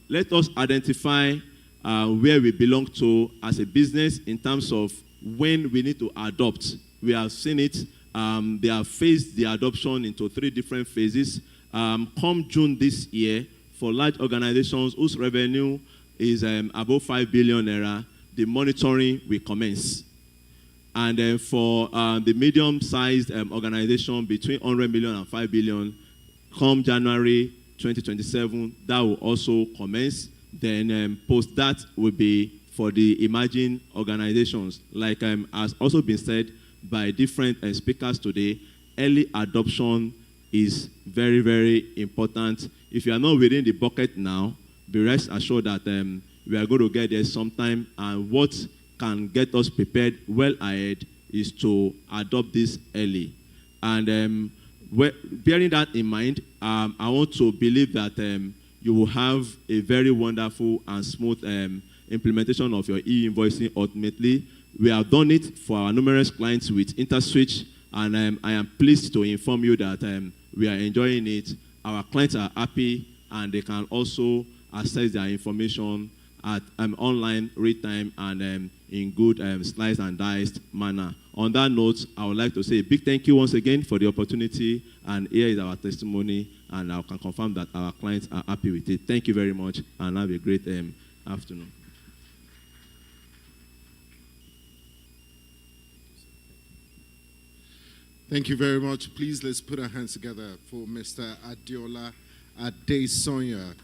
Let us identify where we belong to as a business in terms of when we need to adopt. We have seen it. They have phased the adoption into 3 different phases. Come June this year, for large organizations whose revenue is above 5 billion naira, the monitoring will commence. And for the medium-sized organization between 100 million and 5 billion, come January 2027, that will also commence. Then post that will be for the emerging organizations. Like has also been said by different speakers today, early adoption is very, very important. If you are not within the bucket now, be rest assured that we are going to get there sometime. And what can get us prepared well ahead is to adopt this early. And bearing that in mind, I want to believe that you will have a very wonderful and smooth implementation of your e-invoicing ultimately. We have done it for our numerous clients with InterSwitch, and I am pleased to inform you that we are enjoying it. Our clients are happy, and they can also access their information at online, real-time, and in good sliced and diced manner. On that note, I would like to say a big thank you once again for the opportunity, and here is our testimony, and I can confirm that our clients are happy with it. Thank you very much, and have a great afternoon. Thank you very much. Please, let's put our hands together for Mr. Adeola Adesonya,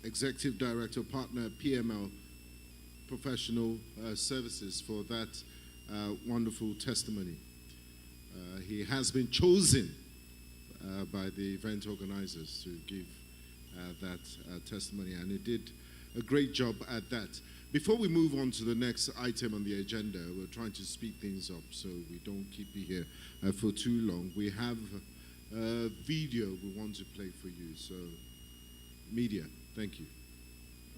Executive Director, Partner, PML Professional Services, for that wonderful testimony. He has been chosen by the event organizers to give that testimony, and he did a great job at that. Before we move on to the next item on the agenda, we're trying to speed things up so we don't keep you here for too long. We have a video we want to play for you. So, media, thank you.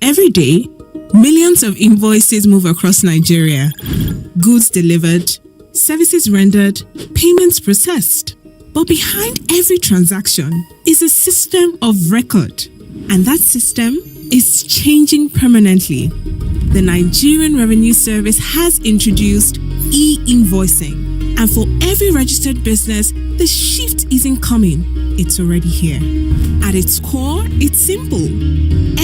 Every day, millions of invoices move across Nigeria. Goods delivered, services rendered, payments processed. But behind every transaction is a system of record. And that system is changing permanently. The Nigerian Revenue Service has introduced e-invoicing. And for every registered business, the shift isn't coming. It's already here. At its core, it's simple.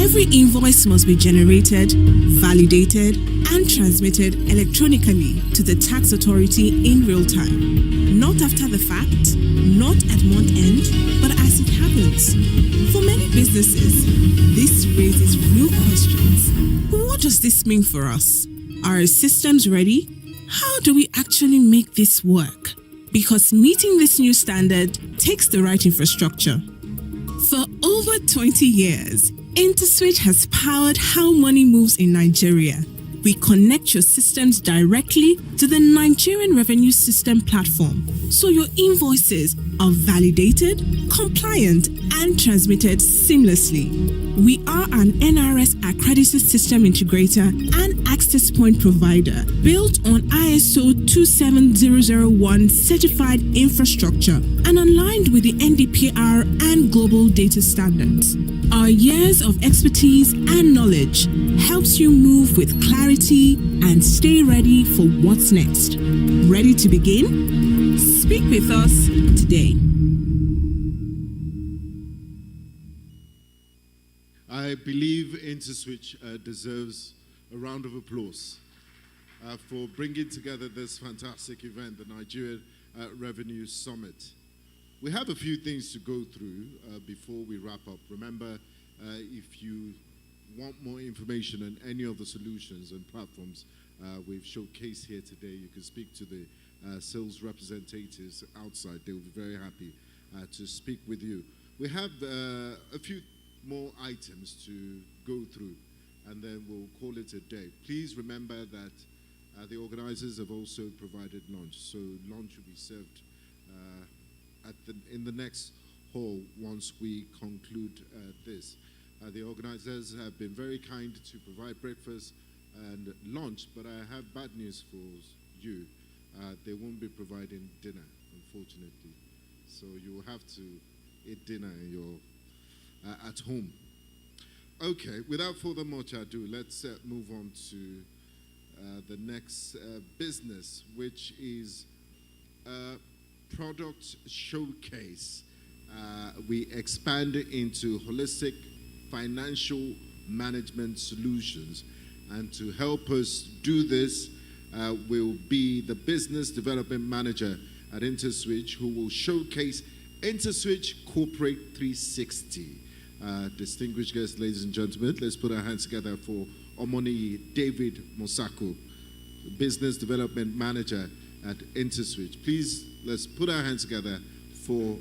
Every invoice must be generated, validated, and transmitted electronically to the tax authority in real time. Not after the fact, not at month end, but as it happens. For many businesses, this raises real questions. What does this mean for us? Are our systems ready? How do we actually make this work? Because meeting this new standard takes the right infrastructure. For over 20 years, InterSwitch has powered how money moves in Nigeria. We connect your systems directly to the Nigerian Revenue System platform, so your invoices are validated, compliant, and transmitted seamlessly. We are an NRS accredited system integrator and access point provider built on ISO 27001 certified infrastructure and aligned with the NDPR and global data standards. Our years of expertise and knowledge helps you move with clarity and stay ready for what's next. Ready to begin? Speak with us today. I believe InterSwitch deserves a round of applause for bringing together this fantastic event, the Nigerian Revenue Summit. We have a few things to go through before we wrap up. Remember, if you want more information on any of the solutions and platforms we've showcased here today, you can speak to the sales representatives outside. They'll be very happy to speak with you. We have a few more items to go through, and then we'll call it a day. Please remember that the organizers have also provided lunch, so lunch will be served in the next hall once we conclude this. The organizers have been very kind to provide breakfast and lunch, but I have bad news for you. They won't be providing dinner, unfortunately. So you will have to eat dinner in your at home. Okay, without further much ado, let's move on to the next business, which is product showcase. We expand into holistic financial management solutions, and to help us do this will be the business development manager at InterSwitch, who will showcase InterSwitch Corporate 360. Distinguished guests, ladies and gentlemen, let's put our hands together for Omoni David Mosako, business development manager at InterSwitch. Please, let's put our hands together for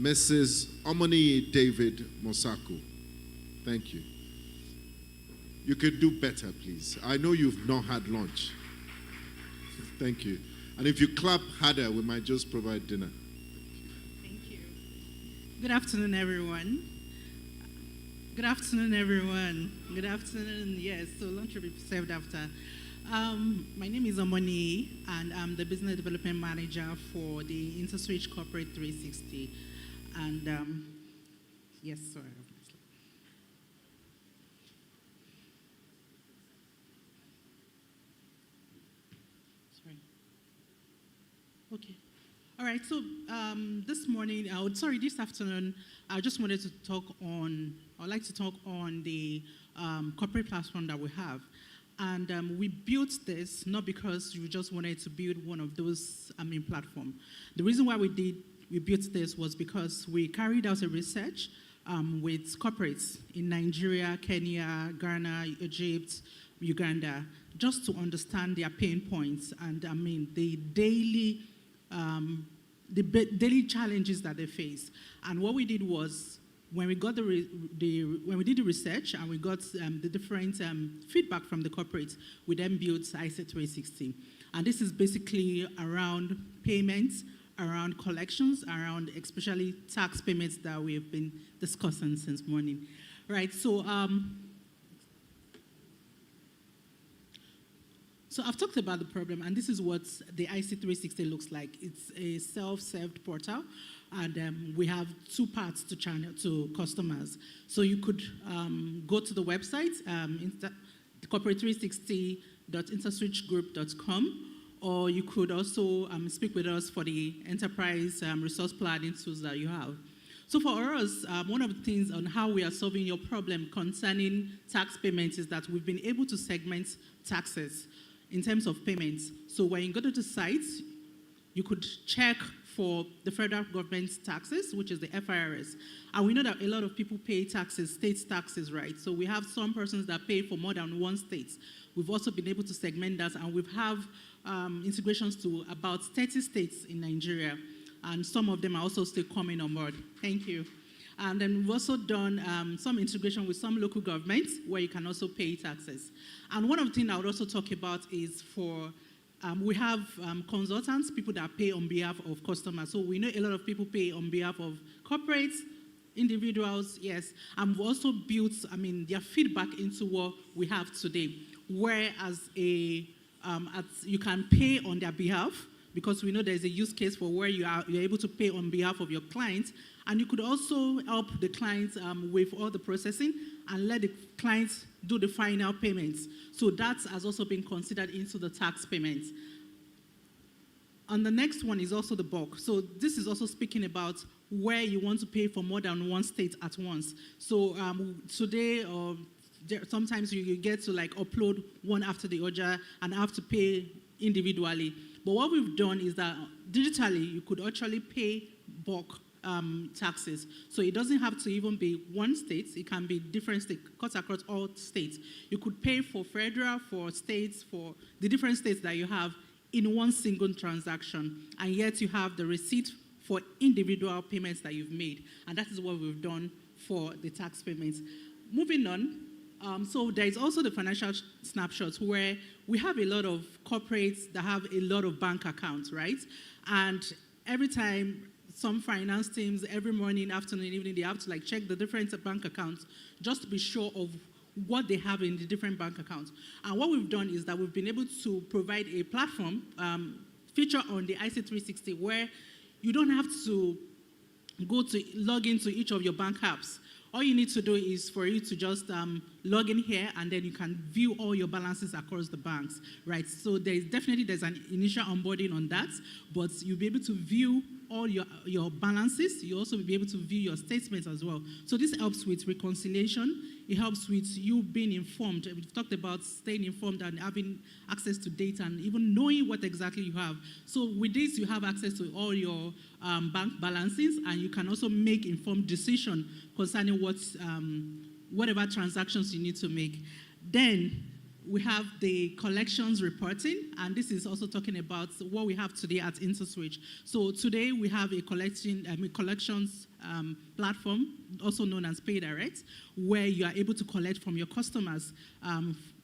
Mrs. Omoni David Mosako. Thank you. You could do better, please. I know you've not had lunch. Thank you. And if you clap harder, we might just provide dinner. Thank you. Good afternoon, everyone. Good afternoon, everyone. Good afternoon. Yes, so lunch will be served after. My name is Omoni, and I'm the business development manager for the InterSwitch Corporate 360. And yes, sorry. Okay. All right. So this afternoon, I just wanted to talk on. I'd like to talk on the corporate platform that we have, and we built this not because we just wanted to build one of those platform. The reason why we built this was because we carried out a research with corporates in Nigeria, Kenya, Ghana, Egypt, Uganda, just to understand their pain points and the daily challenges that they face. And what we did was, when we got when we did the research and we got the different feedback from the corporates, we then built ISO 360. And this is basically around payments, around collections, around especially tax payments that we've been discussing since morning. Right, so I've talked about the problem, and this is what the IC 360 looks like. It's a self-served portal, and we have two parts to channel to customers. So you could go to the website, corporate360.interswitchgroup.com, or you could also speak with us for the enterprise resource planning tools that you have. So for us, one of the things on how we are solving your problem concerning tax payments is that we've been able to segment taxes in terms of payments. So when you go to the site, you could check for the federal government's taxes, which is the FIRS. And we know that a lot of people pay taxes, state taxes, right? So we have some persons that pay for more than one state. We've also been able to segment that, and we have integrations to about 30 states in Nigeria. And some of them are also still coming on board. Thank you. And then we've also done some integration with some local governments where you can also pay taxes. And one of the things I would also talk about is for We have consultants, people that pay on behalf of customers. So we know a lot of people pay on behalf of corporates, individuals, yes. And we've also built, their feedback into what we have today. Whereas you can pay on their behalf, because we know there's a use case for where you're able to pay on behalf of your client. And you could also help the client with all the processing and let the client do the final payments. So that has also been considered into the tax payments. And the next one is also the bulk. So this is also speaking about where you want to pay for more than one state at once. So today, or sometimes you get to like upload one after the other and have to pay individually. But what we've done is that digitally, you could actually pay bulk taxes. So it doesn't have to even be one state. It can be different states, cuts across all states. You could pay for federal, for states, for the different states that you have in one single transaction. And yet you have the receipt for individual payments that you've made. And that is what we've done for the tax payments. Moving on, so there is also the financial snapshots where we have a lot of corporates that have a lot of bank accounts, right? And every time some finance teams, every morning, afternoon, evening, they have to like check the different bank accounts just to be sure of what they have in the different bank accounts. And what we've done is that we've been able to provide a platform feature on the IC360 where you don't have to log into each of your bank apps. All you need to do is for you to just log in here, and then you can view all your balances across the banks, right? So there's an initial onboarding on that, but you'll be able to view all your balances. You'll also be able to view your statements as well. So this helps with reconciliation. It helps with you being informed. We've talked about staying informed and having access to data and even knowing what exactly you have. So with this, you have access to all your bank balances, and you can also make informed decisions concerning whatever transactions you need to make. Then we have the collections reporting, and this is also talking about what we have today at InterSwitch. So today we have a collections platform, also known as PayDirect, where you are able to collect from your customers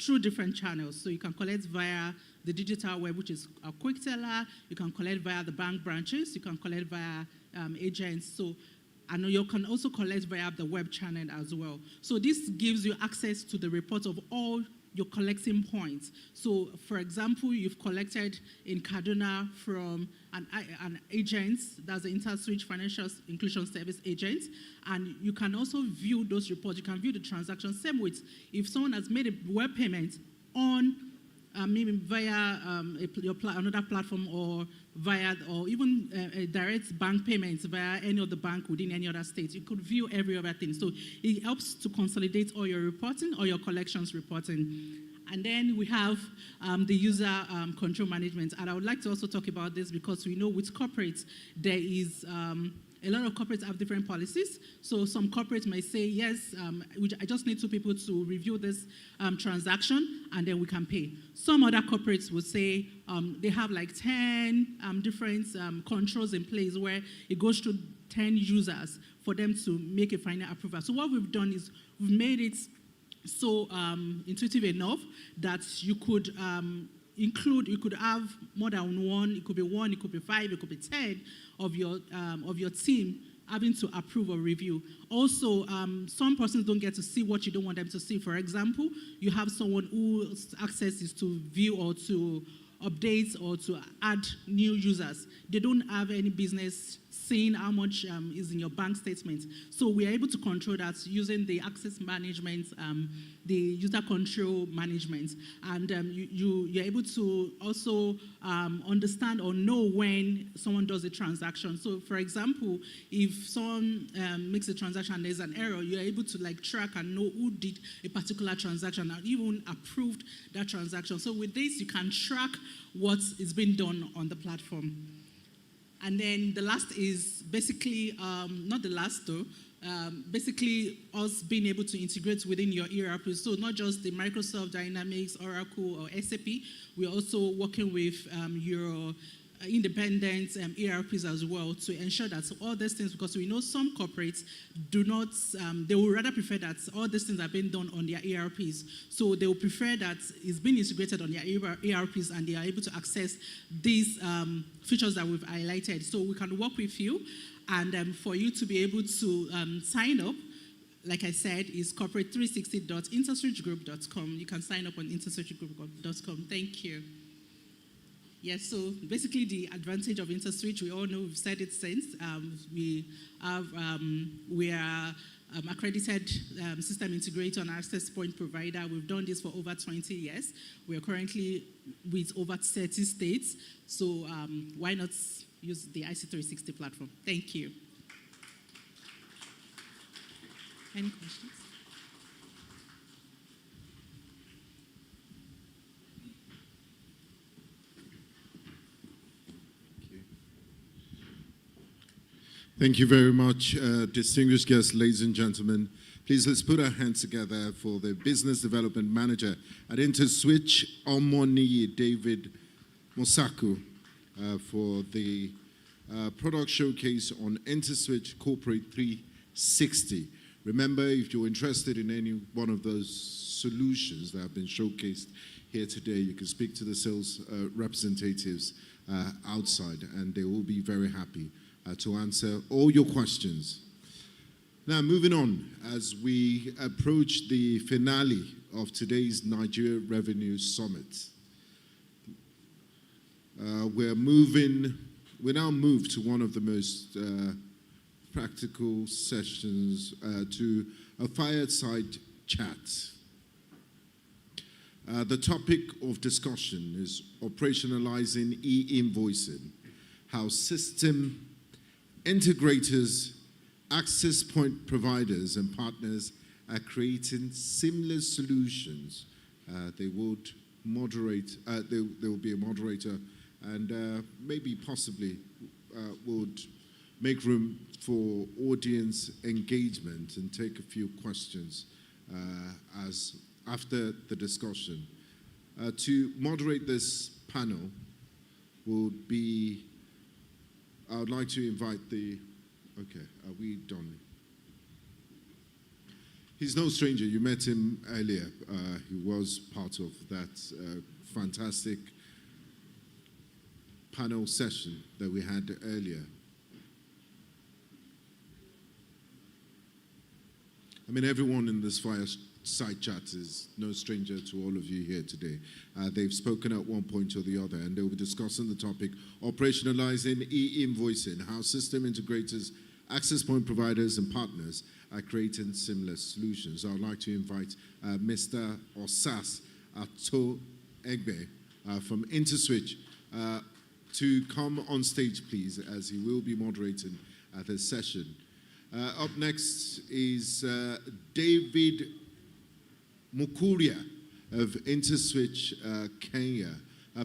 through different channels. So you can collect via the digital web, which is a quick teller. You can collect via the bank branches. You can collect via agents. And you can also collect via the web channel as well. So this gives you access to the report of all your collecting points. So, for example, you've collected in Kaduna from an agent, that's the InterSwitch Financial Inclusion Service agent, and you can also view those reports. You can view the transactions. Same with if someone has made a web payment on maybe via another platform or even a direct bank payments via any other bank within any other state. You could view every other thing. So it helps to consolidate all your reporting or your collections reporting. And then we have the user control management. And I would like to also talk about this because we know with corporates, there is a lot of corporates have different policies. So some corporates may say, yes, I just need 2 people to review this transaction, and then we can pay. Some other corporates would say they have like 10 different controls in place where it goes through 10 users for them to make a final approval. So what we've done is we've made it so intuitive enough that you could you could have more than one, it could be 5, it could be 10 of your team having to approve or review. Also, some persons don't get to see what you don't want them to see. For example, you have someone whose access is to view or to update or to add new users. They don't have any business seeing how much is in your bank statement. So we are able to control that using the access management, the user control management. And you're able to also understand or know when someone does a transaction. So for example, if someone makes a transaction and there's an error, you're able to like track and know who did a particular transaction and even approved that transaction. So with this, you can track what is being done on the platform. And then the last is basically, not the last though, basically us being able to integrate within your ERP. So not just the Microsoft Dynamics, Oracle, or SAP, we're also working with your independent ERPs as well to ensure that all these things, because we know some corporates do not, they would rather prefer that all these things are being done on their ERPs. So they will prefer that it's being integrated on their ERPs and they are able to access these features that we've highlighted. So we can work with you, and for you to be able to sign up, like I said, is corporate360.interswitchgroup.com. You can sign up on interswitchgroup.com. Thank you. Yes, so basically the advantage of InterSwitch, we all know, we've said it since. We are accredited system integrator and access point provider. We've done this for over 20 years. We are currently with over 30 states. So why not use the IC360 platform? Thank you. Any questions? Thank you very much, distinguished guests, ladies and gentlemen. Please, let's put our hands together for the Business Development Manager at InterSwitch, Omoni David Mosaku, for the product showcase on InterSwitch Corporate 360. Remember, if you're interested in any one of those solutions that have been showcased here today, you can speak to the sales representatives outside, and they will be very happy to answer all your questions. Now, moving on, as we approach the finale of today's Nigeria Revenue Summit, we now move to one of the most practical sessions, to a fireside chat. The topic of discussion is operationalizing e-invoicing, how system integrators, access point providers, and partners are creating seamless solutions. They would moderate, there will be a moderator, and maybe possibly would make room for audience engagement and take a few questions after the discussion. To moderate this panel would be, I would like to invite okay, are we done? He's no stranger, you met him earlier. He was part of that fantastic panel session that we had earlier. I mean, everyone in this fireside chat is no stranger to all of you here today. They've spoken at one point or the other, and they'll be discussing the topic, operationalizing e-invoicing, how system integrators, access point providers, and partners are creating similar solutions. I would like to invite Mr. Osas Ato Egbe from InterSwitch to come on stage, please, as he will be moderating this session. Up next is David Mukuria of InterSwitch Kenya.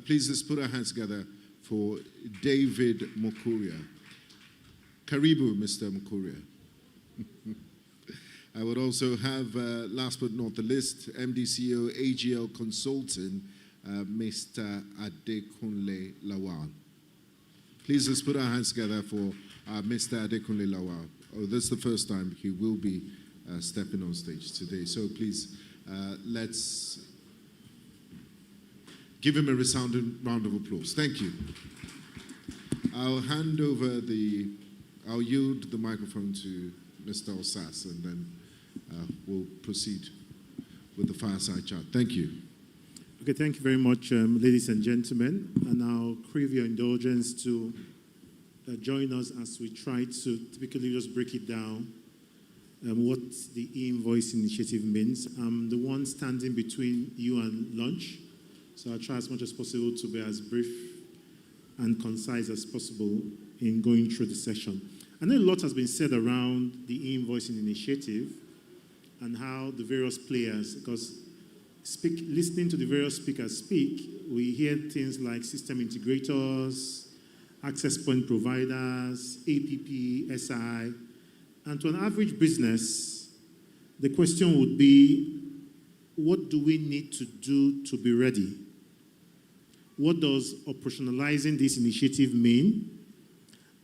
Please, let's put our hands together for David Mukuria. Karibu, Mr. Mukuria. I would also have, last but not the least, MD/CEO AGL Consulting, Mr. Adekunle Lawal. Please, let's put our hands together for Mr. Adekunle Lawal. Oh, this is the first time he will be stepping on stage today. So please, let's give him a resounding round of applause. Thank you. I'll yield the microphone to Mr. Osas, and then we'll proceed with the fireside chat. Thank you. Okay, thank you very much, ladies and gentlemen. And I'll crave your indulgence to join us as we try to typically just break it down, what the e-invoice initiative means. I'm the one standing between you and lunch, so I'll try as much as possible to be as brief and concise as possible in going through the session. I know a lot has been said around the e-invoicing initiative and how the various players, because listening to the various speakers speak, we hear things like system integrators, access point providers, APP, SI, and to an average business, the question would be, what do we need to do to be ready? what does operationalizing this initiative mean?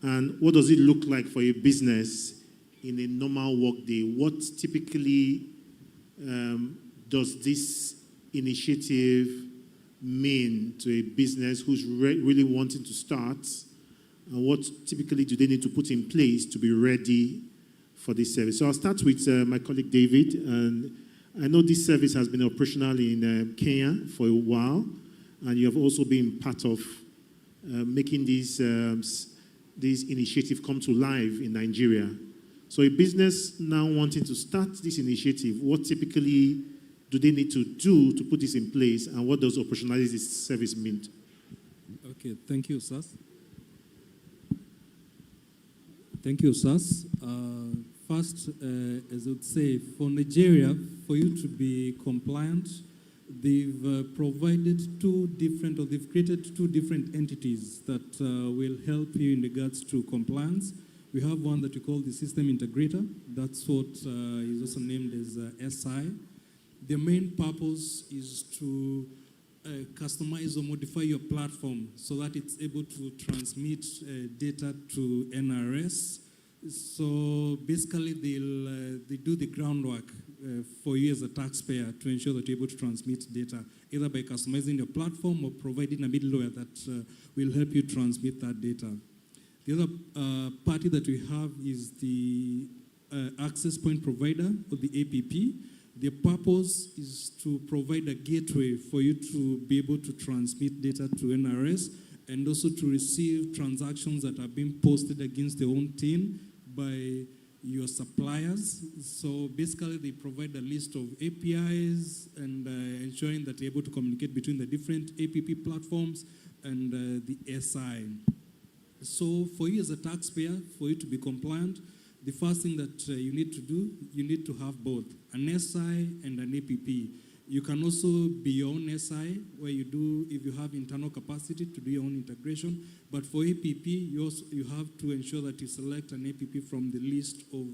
And what does it look like for a business in a normal work day? What typically does this initiative mean to a business who's really wanting to start? And what typically do they need to put in place to be ready for this service? So I'll start with my colleague David. And I know this service has been operational in Kenya for a while, and you have also been part of making this initiative come to life in Nigeria. So a business now wanting to start this initiative, what typically do they need to do to put this in place, and what does operationalize this service mean? Okay, thank you, Sas. Thank you, Sas. First, as I would say, for Nigeria, for you to be compliant, they've created two different entities that will help you in regards to compliance. We have one that we call the system integrator. That's what is also named as SI. The main purpose is to customize or modify your platform so that it's able to transmit data to NRS. So basically, they do the groundwork for you as a taxpayer to ensure that you're able to transmit data, either by customizing your platform or providing a middleware that will help you transmit that data. The other party that we have is the access point provider, or the APP. The purpose is to provide a gateway for you to be able to transmit data to NRS and also to receive transactions that are being posted against their own team by your suppliers. So basically, they provide a list of APIs and ensuring that they're able to communicate between the different APP platforms and the SI. So for you as a taxpayer, for you to be compliant, the first thing that you need to do, you need to have both an SI and an APP. You can also be your own SI, where you do, if you have internal capacity to do your own integration. But for APP, you have to ensure that you select an APP from the list of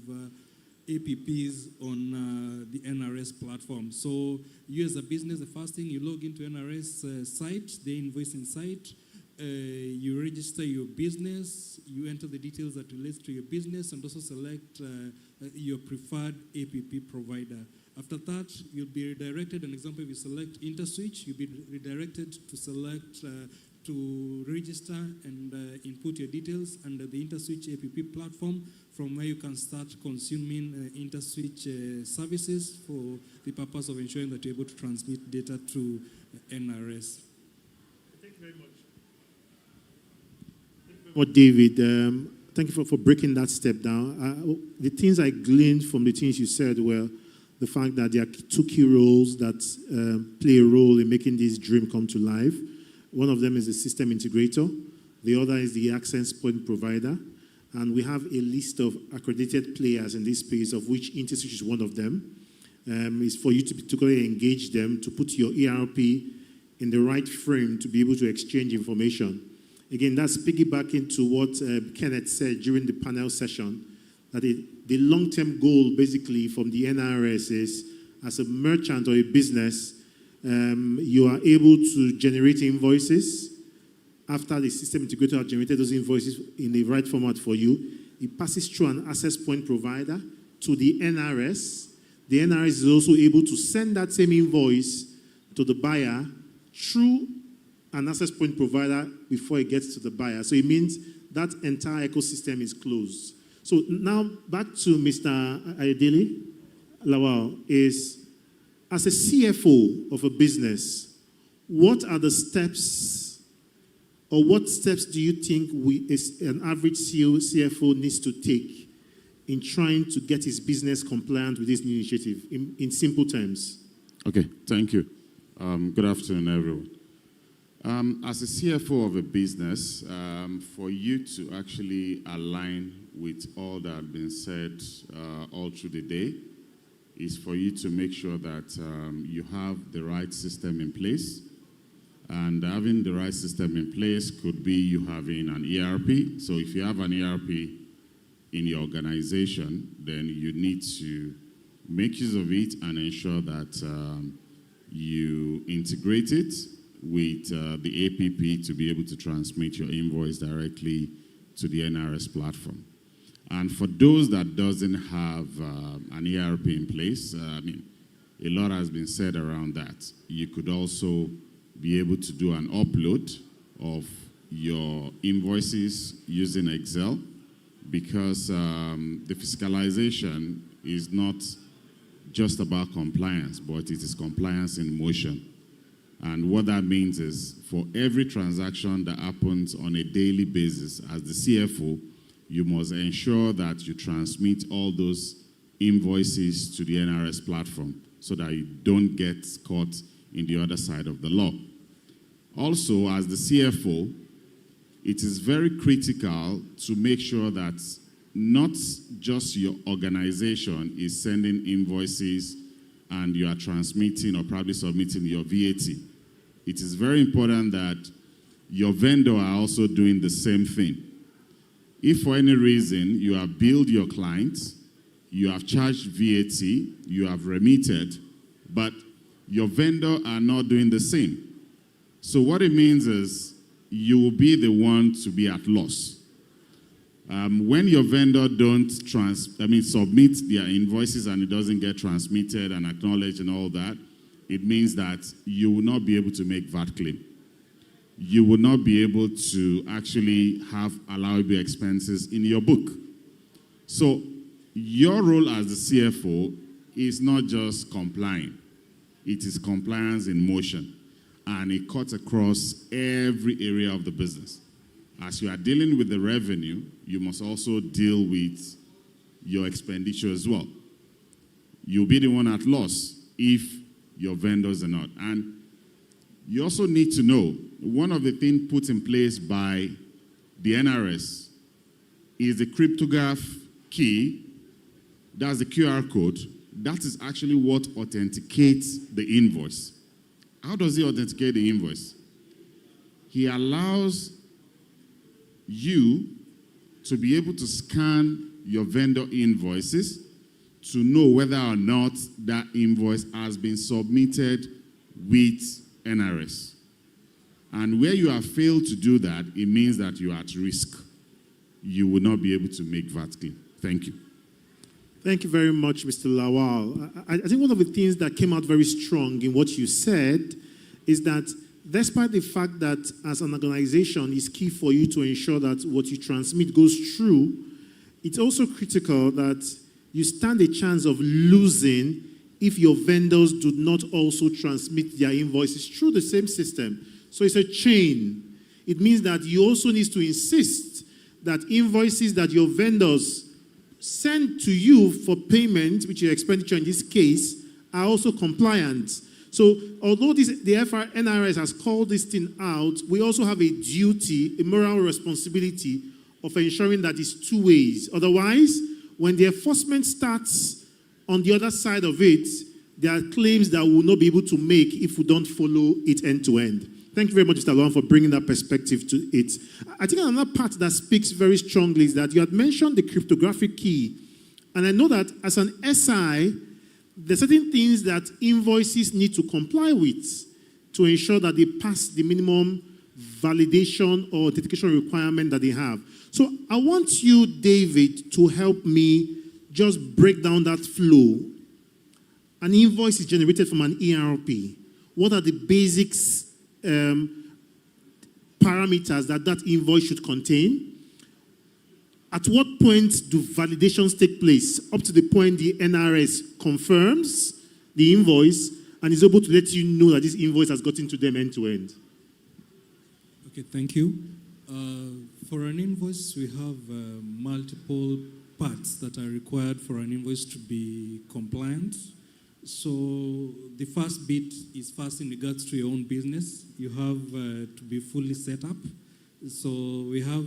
APPs on the NRS platform. So you as a business, the first thing, you log into NRS site, the invoicing site. You register your business, you enter the details that relates to your business, and also select your preferred APP provider. After that, you'll be redirected. An example, if you select InterSwitch, you'll be redirected to select, to register and input your details under the InterSwitch APP platform, from where you can start consuming InterSwitch services for the purpose of ensuring that you're able to transmit data to NRS. Thank you very much. Well, David, thank you for breaking that step down. The things I gleaned from the things you said were the fact that there are two key roles that play a role in making this dream come to life. One of them is the system integrator. The other is the access point provider. And we have a list of accredited players in this space, of which InterSwitch is one of them. It's for you to particularly engage them, to put your ERP in the right frame to be able to exchange information. Again, that's piggybacking to what Kenneth said during the panel session, that the long-term goal basically from the NRS is, as a merchant or a business, you are able to generate invoices. After the system integrator has generated those invoices in the right format for you, it passes through an access point provider to the NRS. The NRS is also able to send that same invoice to the buyer through an access point provider before it gets to the buyer. So it means that entire ecosystem is closed. So now back to Mr. Ayodele Lawal, is as a CFO of a business, what are the steps, or what steps do you think an average CFO needs to take in trying to get his business compliant with this new initiative, in simple terms? Okay, thank you. Good afternoon, everyone. As a CFO of a business, for you to actually align with all that has been said all through the day is for you to make sure that you have the right system in place. And having the right system in place could be you having an ERP. So if you have an ERP in your organization, then you need to make use of it and ensure that you integrate it with the APP to be able to transmit your invoice directly to the NRS platform. And for those that doesn't have an ERP in place, a lot has been said around that. You could also be able to do an upload of your invoices using Excel, because the fiscalization is not just about compliance, but it is compliance in motion. And what that means is for every transaction that happens on a daily basis, as the CFO, you must ensure that you transmit all those invoices to the NRS platform so that you don't get caught in the other side of the law. Also, as the CFO, it is very critical to make sure that not just your organization is sending invoices and you are transmitting or probably submitting your VAT. It is very important that your vendor are also doing the same thing. If for any reason you have billed your clients, you have charged VAT, you have remitted, but your vendor are not doing the same. So what it means is you will be the one to be at loss. When your vendor don't submit their invoices and it doesn't get transmitted and acknowledged and all that, it means that you will not be able to make VAT claim. You will not be able to actually have allowable expenses in your book. So your role as the CFO is not just complying. It is compliance in motion. And it cuts across every area of the business. As you are dealing with the revenue, you must also deal with your expenditure as well. You'll be the one at loss if your vendors are not. And you also need to know, one of the things put in place by the NRS is the cryptograph key. That's the QR code. That is actually what authenticates the invoice. How does he authenticate the invoice? He allows you to be able to scan your vendor invoices to know whether or not that invoice has been submitted with NRS. And where you have failed to do that, it means that you are at risk. You will not be able to make VAT claim. Thank you. Thank you very much, Mr. Lawal. I think one of the things that came out very strong in what you said is that despite the fact that as an organization, it's key for you to ensure that what you transmit goes through, it's also critical that you stand a chance of losing if your vendors do not also transmit their invoices through the same system. So it's a chain. It means that you also need to insist that invoices that your vendors send to you for payment, which is expenditure in this case, are also compliant. So although the NRS has called this thing out, we also have a duty, a moral responsibility of ensuring that it's two ways. Otherwise, when the enforcement starts on the other side of it, there are claims that we will not be able to make if we don't follow it end to end. Thank you very much, Mr. Lawan, for bringing that perspective to it. I think another part that speaks very strongly is that you had mentioned the cryptographic key. And I know that as an SI, there are certain things that invoices need to comply with to ensure that they pass the minimum validation or authentication requirement that they have. So I want you, David, to help me just break down that flow. An invoice is generated from an ERP. What are the basics parameters that invoice should contain? At what point do validations take place? Up to the point the NRS confirms the invoice and is able to let you know that this invoice has gotten to them end to end. Okay, thank you. For an invoice, we have multiple parts that are required for an invoice to be compliant. So the first bit is first in regards to your own business. You have to be fully set up. So we have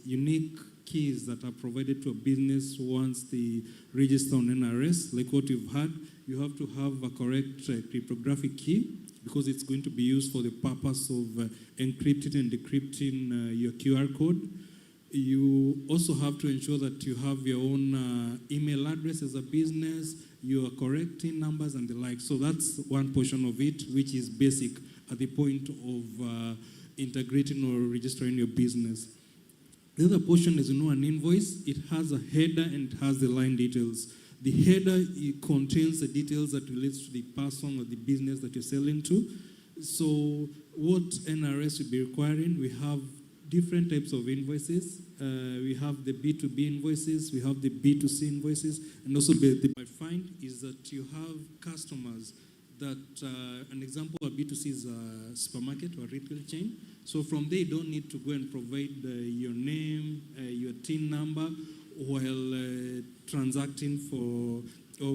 unique keys that are provided to a business once they register on NRS. Like what you've had, you have to have a correct cryptographic key because it's going to be used for the purpose of encrypting and decrypting your QR code. You also have to ensure that you have your own email address as a business, your correct numbers and the like. So that's one portion of it, which is basic. at the point of integrating or registering your business. The other portion is, an invoice. It has a header and it has the line details. The header, it contains the details that relates to the person or the business that you're selling to. So what NRS will be requiring, we have different types of invoices. We have the B2B invoices, we have the B2C invoices, and also the I find is that you have customers that, an example of B2C is a supermarket or retail chain. So from there, you don't need to go and provide your name, your TIN number, while transacting or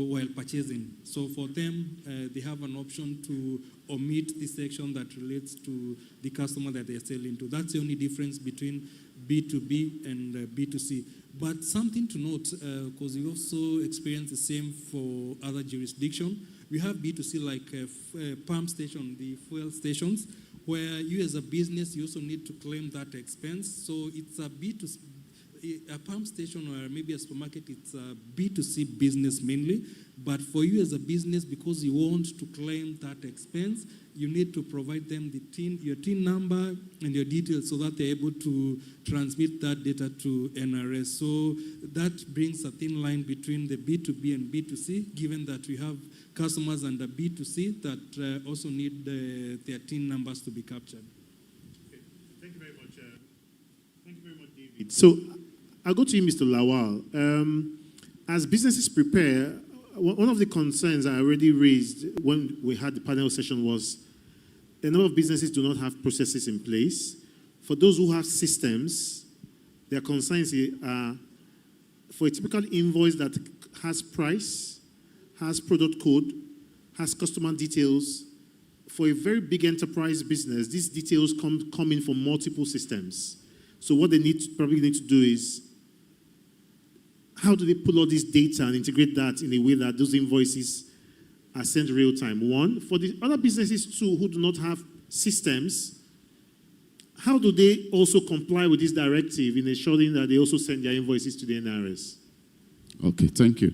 while purchasing. So for them, they have an option to omit the section that relates to the customer that they're selling to. That's the only difference between B2B and B2C. But something to note, because we also experience the same for other jurisdictions, we have B2C like pump station, the fuel stations, where you as a business, you also need to claim that expense. So it's a B2C, a pump station or maybe a supermarket, it's a B2C business mainly. But for you as a business, because you want to claim that expense, you need to provide them your TIN number and your details so that they're able to transmit that data to NRS. So that brings a thin line between the B2B and B2C, given that we have customers under B2C that also need their TIN numbers to be captured. Okay. Thank you very much. Thank you very much, David. So I'll go to you, Mr. Lawal. As businesses prepare, one of the concerns I already raised when we had the panel session was a number of businesses do not have processes in place. For those who have systems, their concerns are for a typical invoice that has price, has product code, has customer details. For a very big enterprise business, these details come in from multiple systems. So what they probably need to do is, how do they pull all this data and integrate that in a way that those invoices are sent real time? One, for the other businesses too who do not have systems, how do they also comply with this directive in ensuring that they also send their invoices to the NRS? Okay, thank you.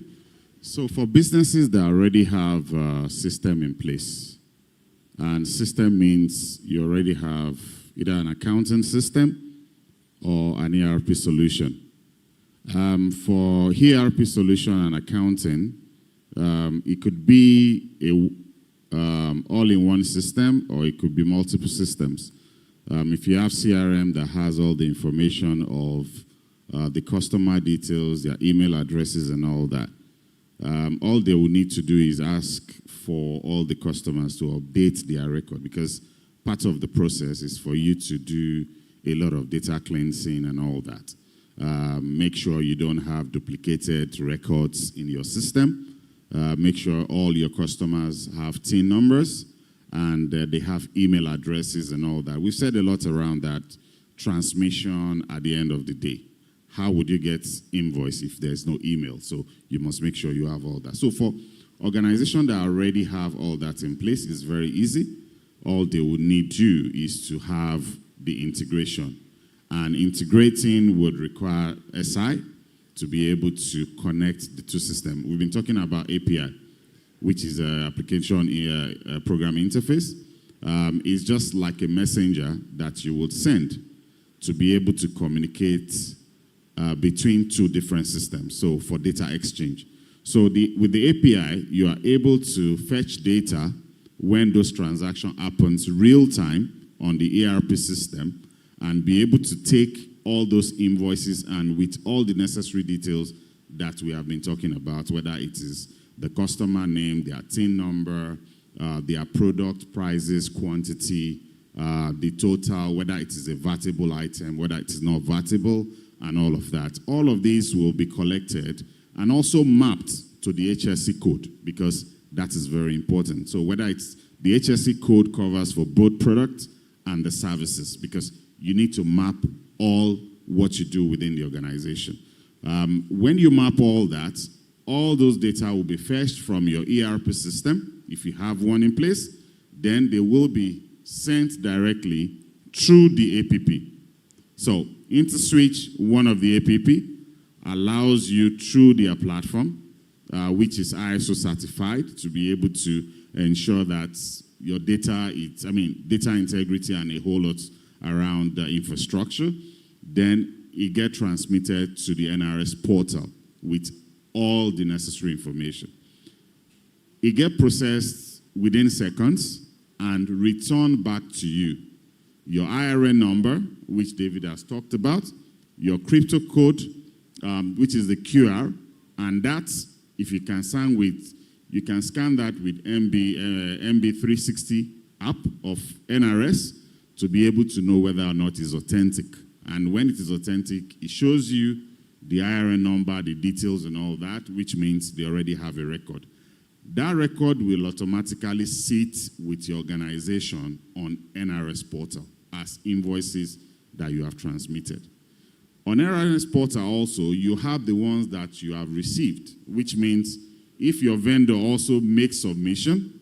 So for businesses that already have a system in place, and system means you already have either an accounting system or an ERP solution. For ERP solution and accounting, it could be all-in-one system, or it could be multiple systems. If you have CRM that has all the information of the customer details, their email addresses and all that, all they will need to do is ask for all the customers to update their record, because part of the process is for you to do a lot of data cleansing and all that. Make sure you don't have duplicated records in your system. Make sure all your customers have TIN numbers and they have email addresses and all that. We've said a lot around that transmission at the end of the day. How would you get invoice if there's no email? So you must make sure you have all that. So for organizations that already have all that in place, it's very easy. All they would need to do is to have the integration. And integrating would require SI to be able to connect the two systems. We've been talking about API, which is an application program interface. It's just like a messenger that you would send to be able to communicate between two different systems, so for data exchange. So with the API, you are able to fetch data when those transactions happens real time on the ERP system, and be able to take all those invoices and with all the necessary details that we have been talking about, whether it is the customer name, their TIN number, their product prices, quantity, the total, whether it is a VATable item, whether it is not VATable, and all of that. All of these will be collected and also mapped to the HSE code, because that is very important. So whether it's the HSE code covers for both products and the services, because you need to map all what you do within the organization. When you map all that, all those data will be fetched from your ERP system. If you have one in place, then they will be sent directly through the APP. So InterSwitch, one of the APP, allows you through their platform, which is ISO certified, to be able to ensure that your data, data integrity and a whole lot around the infrastructure, then it gets transmitted to the NRS portal with all the necessary information. It gets processed within seconds and returned back to you. Your IRN number, which David has talked about, your crypto code, which is the QR, and that's, if you can scan that with MB360 app of NRS to be able to know whether or not it's authentic. And when it is authentic, it shows you the IRN number, the details and all that, which means they already have a record. That record will automatically sit with your organization on NRS portal as invoices that you have transmitted. On NRS portal also, you have the ones that you have received, which means if your vendor also makes submission,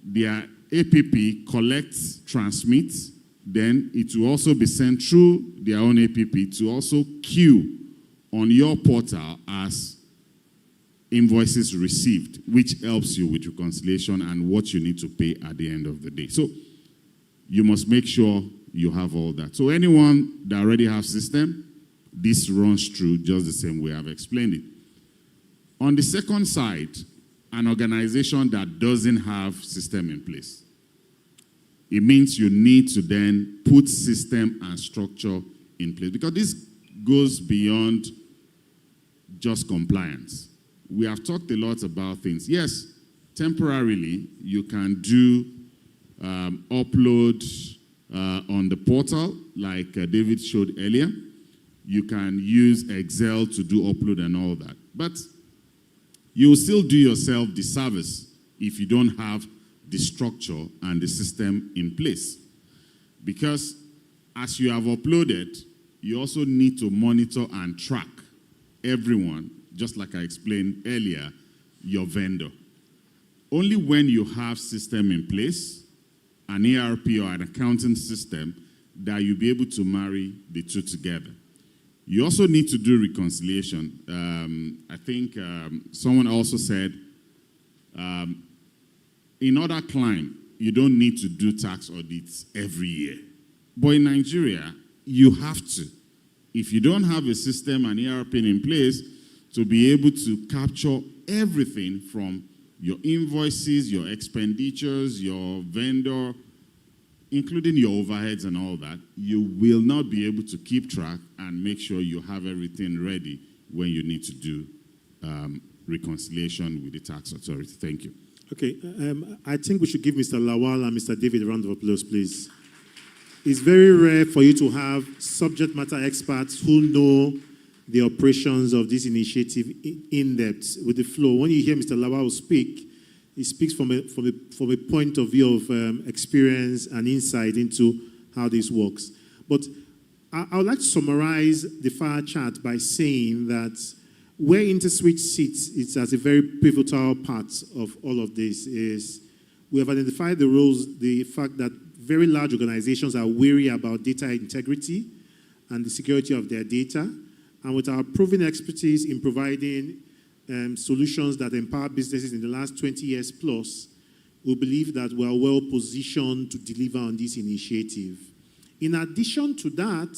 their APP collects, transmits, then it will also be sent through their own APP to also queue on your portal as invoices received, which helps you with reconciliation and what you need to pay at the end of the day. So you must make sure you have all that. So anyone that already has system, this runs through just the same way I've explained it. On the second side, an organization that doesn't have system in place, it means you need to then put system and structure in place, because this goes beyond just compliance. We have talked a lot about things. Yes, temporarily, you can do upload on the portal, like David showed earlier. You can use Excel to do upload and all that. But you will still do yourself the service if you don't have the structure and the system in place. Because as you have uploaded, you also need to monitor and track everyone, just like I explained earlier, your vendor. Only when you have system in place, an ERP or an accounting system, that you'll be able to marry the two together. You also need to do reconciliation. I think someone also said, in other climes, you don't need to do tax audits every year. But in Nigeria, you have to. If you don't have a system and ERP in place to be able to capture everything from your invoices, your expenditures, your vendor, including your overheads and all that, you will not be able to keep track and make sure you have everything ready when you need to do reconciliation with the tax authority. Thank you. Okay, I think we should give Mr. Lawal and Mr. David a round of applause, please. It's very rare for you to have subject matter experts who know the operations of this initiative in depth with the flow. When you hear Mr. Lawal speak, he speaks from a point of view of experience and insight into how this works. But I would like to summarize the fire chart by saying that where InterSwitch sits, it's as a very pivotal part of all of this, is we have identified the roles, the fact that very large organizations are wary about data integrity and the security of their data. And with our proven expertise in providing solutions that empower businesses in the last 20 years plus, we believe that we are well positioned to deliver on this initiative. In addition to that,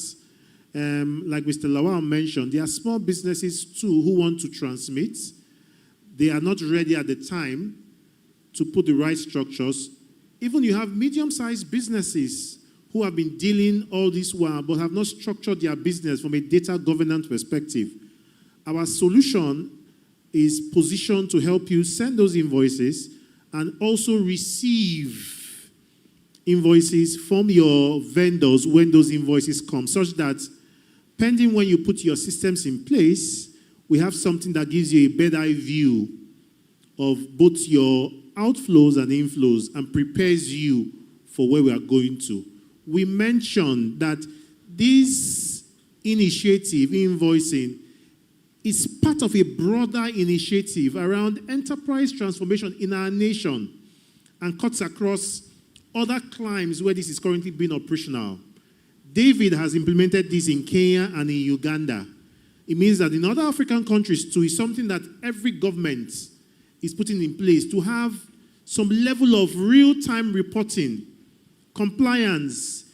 like Mr. Lawal mentioned, there are small businesses too who want to transmit. They are not ready at the time to put the right structures. Even you have medium-sized businesses who have been dealing all this while but have not structured their business from a data governance perspective. Our solution is positioned to help you send those invoices and also receive invoices from your vendors when those invoices come, such that pending when you put your systems in place, we have something that gives you a better view of both your outflows and inflows and prepares you for where we are going to. We mentioned that this initiative, invoicing, is part of a broader initiative around enterprise transformation in our nation and cuts across other climes where this is currently being operational. David has implemented this in Kenya and in Uganda. It means that in other African countries too, it's something that every government is putting in place to have some level of real-time reporting, compliance,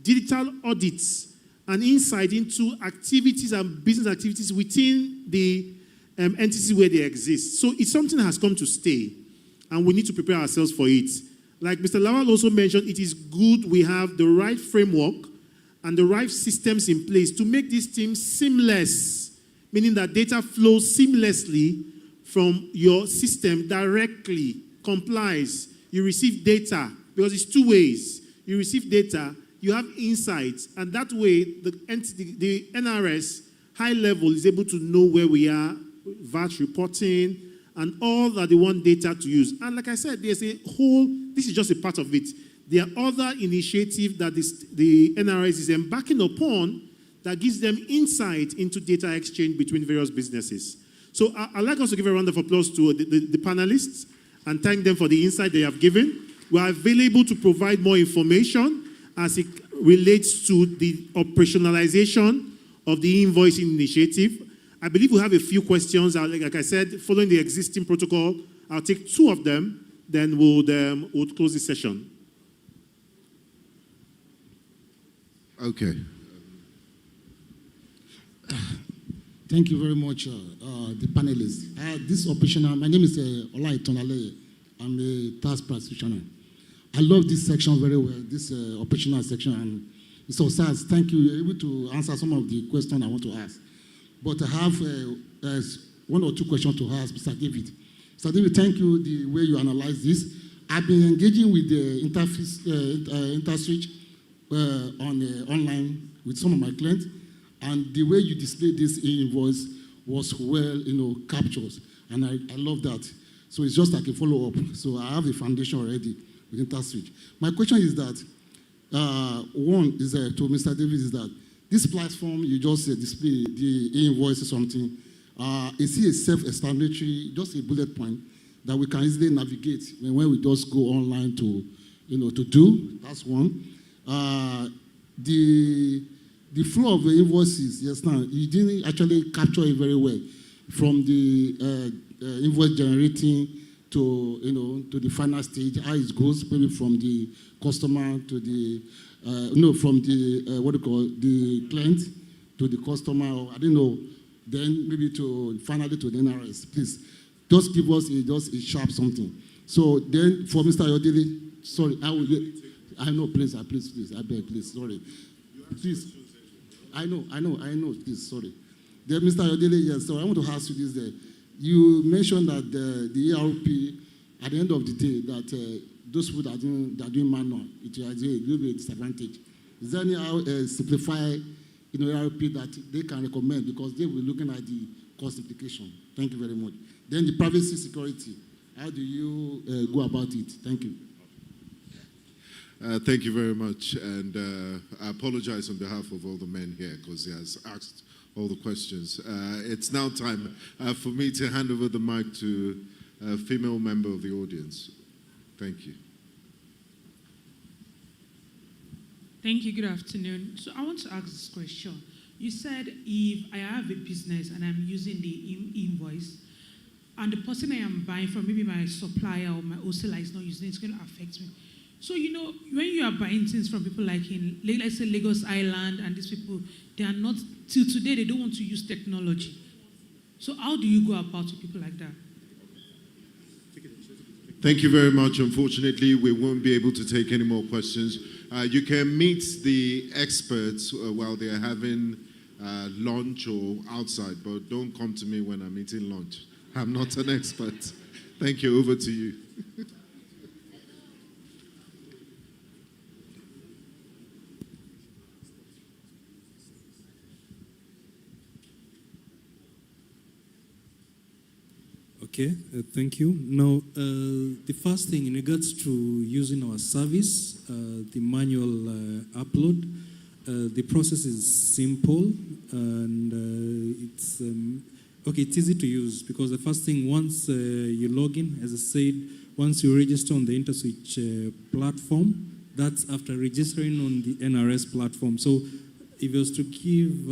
digital audits, and insight into activities and business activities within the entities where they exist. So it's something that has come to stay, and we need to prepare ourselves for it. Like Mr. Lawal also mentioned, it is good we have the right framework and the right systems in place to make this team seamless, meaning that data flows seamlessly from your system directly, complies. You receive data, because it's two ways. You receive data, you have insights, and that way the NRS high level is able to know where we are, VAT reporting, and all that they want data to use. And like I said, there's a whole, this is just a part of it. There are other initiatives that the NRS is embarking upon that gives them insight into data exchange between various businesses. So I'd like us to give a round of applause to the panelists and thank them for the insight they have given. We are available to provide more information as it relates to the operationalization of the invoicing initiative. I believe we have a few questions. Like I said, following the existing protocol, I'll take 2 of them, then we'll close the session. Okay. Thank you very much, the panelists. This operational, my name is Olai Tonale. I'm a tax practitioner. I love this section very well, this operational section. And so, Sars, thank you. You're able to answer some of the questions I want to ask. But I have 1 or 2 questions to ask Mr. David. Mr. David, thank you the way you analyze this. I've been engaging with the InterSwitch online with some of my clients, and the way you display this invoice was well, captured, and I love that. So it's just like a follow-up. So I have a foundation already with InterSwitch. My question is that, one is to Mr. Davis is that this platform, you just display the invoice or something, is it a self-explanatory, just a bullet point that we can easily navigate when we just go online to, to do? That's one. The flow of the invoices, yes, now, you didn't actually capture it very well from the invoice generating to, to the final stage, how it goes, maybe from the customer to the, from the, the client to the customer, or I don't know, then maybe to finally to the NRS. Please, just give us just a sharp something. So then for Mr. Yodili, sorry, I know, please, I beg, please, sorry. Please, I know, please, sorry. Then Mr. Yodili, yes, so I want to ask you this there. You mentioned that the ERP, at the end of the day, that those people that are doing manual, it has a little bit disadvantage. Is there any how simplify ERP that they can recommend, because they will be looking at the cost implication? Thank you very much. Then the privacy security, how do you go about it? Thank you. Thank you very much, and I apologize on behalf of all the men here because he has asked all the questions. It's now time for me to hand over the mic to a female member of the audience. Thank you. Thank you. Good afternoon. So I want to ask this question. You said if I have a business and I'm using the invoice, and the person I am buying from, maybe my supplier or my wholesaler is not using it, it's going to affect me. So, when you are buying things from people like let's say Lagos Island, and these people, they are not, till today, they don't want to use technology. So how do you go about with people like that? Thank you very much. Unfortunately, we won't be able to take any more questions. You can meet the experts while they're having lunch or outside, but don't come to me when I'm eating lunch. I'm not an expert. Thank you. Over to you. Okay, thank you. Now, the first thing in regards to using our service, the manual upload, the process is simple and it's easy to use, because the first thing, once you log in, as I said, once you register on the InterSwitch platform, that's after registering on the NRS platform. So if you was to give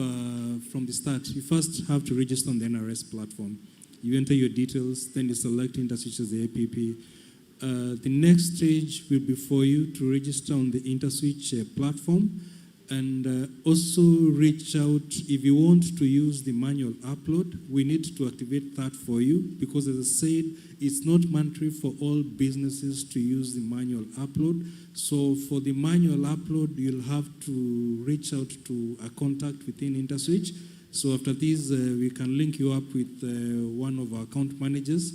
from the start, you first have to register on the NRS platform. You enter your details, then you select InterSwitch as the APP. The next stage will be for you to register on the InterSwitch platform, and also reach out if you want to use the manual upload. We need to activate that for you because, as I said, it's not mandatory for all businesses to use the manual upload. So for the manual upload, you'll have to reach out to a contact within InterSwitch. So after this, we can link you up with one of our account managers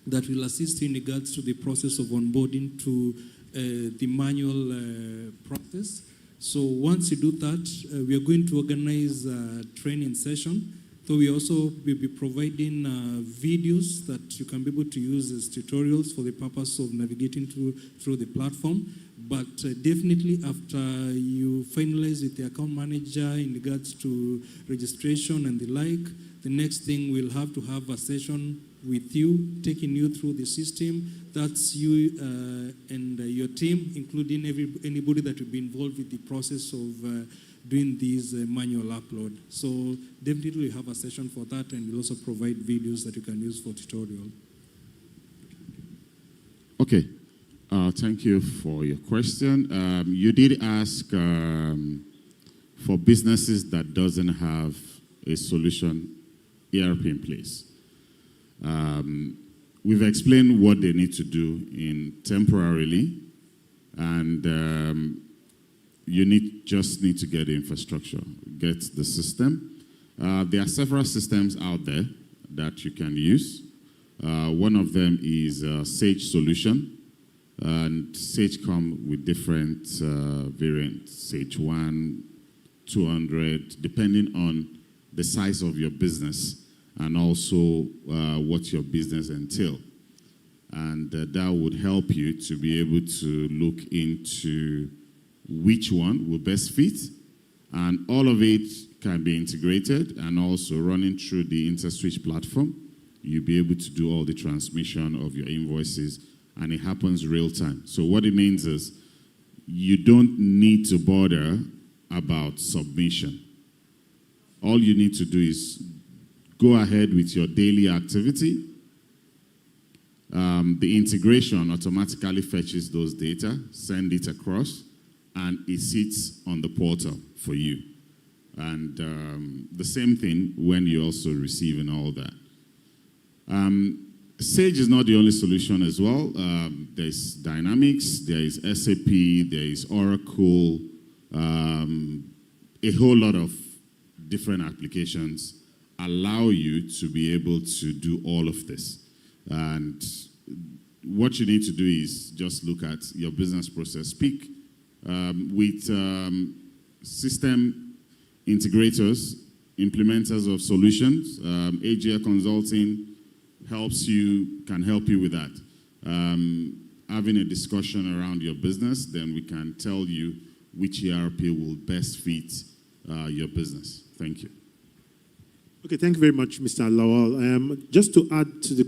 that will assist you in regards to the process of onboarding to the manual process. So once you do that, we are going to organize a training session. So we also will be providing videos that you can be able to use as tutorials for the purpose of navigating through the platform. But definitely after you finalize with the account manager in regards to registration and the like, the next thing we'll have to have a session with you, taking you through the system. That's you and your team, including anybody that will be involved with the process of doing this manual upload. So definitely we have a session for that, and we'll also provide videos that you can use for tutorial. Okay. Thank you for your question. You did ask for businesses that doesn't have a solution ERP in place. We've explained what they need to do temporarily, and you just need to get the infrastructure, get the system. There are several systems out there that you can use. One of them is Sage Solution. And Sage come with different variants, Sage 1, 200, depending on the size of your business and also what your business entail. And that would help you to be able to look into which one will best fit. And all of it can be integrated, and also running through the InterSwitch platform, you'll be able to do all the transmission of your invoices, and it happens real time. So what it means is you don't need to bother about submission. All you need to do is go ahead with your daily activity. The integration automatically fetches those data, send it across, and it sits on the portal for you. And the same thing when you're also receiving all that. Sage is not the only solution as well. There's Dynamics, there is SAP, there is Oracle, a whole lot of different applications allow you to be able to do all of this. And what you need to do is just look at your business process. Speak with system integrators, implementers of solutions. AGL Consulting can help you with that. Having a discussion around your business, then we can tell you which ERP will best fit your business. Thank you. Okay, thank you very much, Mr. Lawal. Just to add to the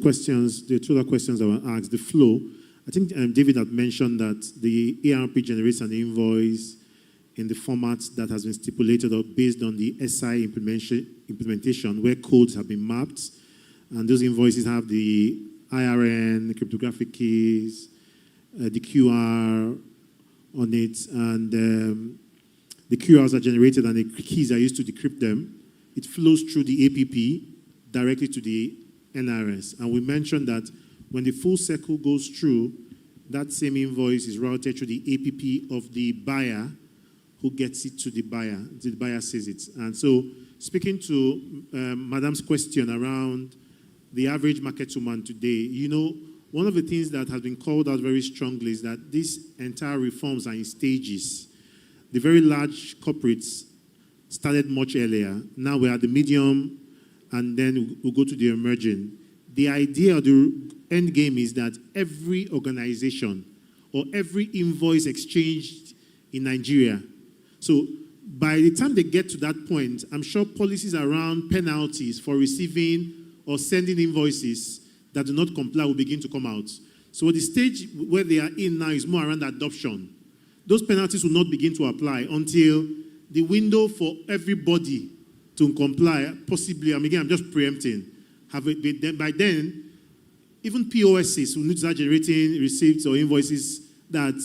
two other questions that were asked, the flow, I think David had mentioned that the ERP generates an invoice in the format that has been stipulated or based on the SI implementation where codes have been mapped. And those invoices have the IRN, the cryptographic keys, the QR on it, and the QRs are generated and the keys are used to decrypt them. It flows through the APP directly to the NRS. And we mentioned that when the full circle goes through, that same invoice is routed through the APP of the buyer who gets it to the buyer. The buyer sees it. And so speaking to Madam's question around the average market woman today, one of the things that has been called out very strongly is that these entire reforms are in stages. The very large corporates started much earlier. Now we're at the medium, and then we'll go to the emerging. The idea of the end game is that every organization or every invoice exchanged in Nigeria. So by the time they get to that point, I'm sure policies around penalties for receiving or sending invoices that do not comply will begin to come out. So the stage where they are in now is more around adoption. Those penalties will not begin to apply until the window for everybody to comply, possibly, I'm just preempting, by then, even POSs will need to start generating receipts or invoices that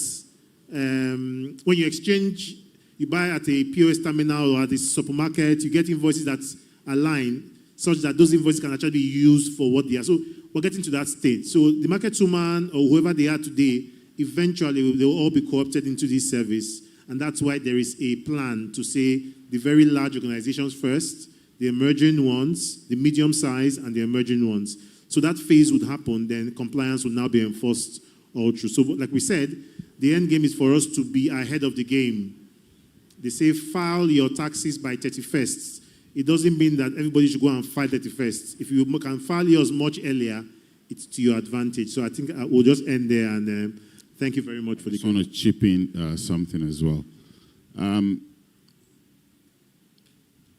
when you exchange, you buy at a POS terminal or at a supermarket, you get invoices that align such that those invoices can actually be used for what they are. So we're getting to that state. So the market woman or whoever they are today, eventually they will all be co-opted into this service. And that's why there is a plan to say the very large organizations first, the emerging ones, the medium size, and the emerging ones. So that phase would happen, then compliance will now be enforced all through. So like we said, the end game is for us to be ahead of the game. They say file your taxes by 31st. It doesn't mean that everybody should go and file 31st. If you can file yours much earlier, it's to your advantage. So I think we'll just end there, and thank you very much for the I want to chip in something as well.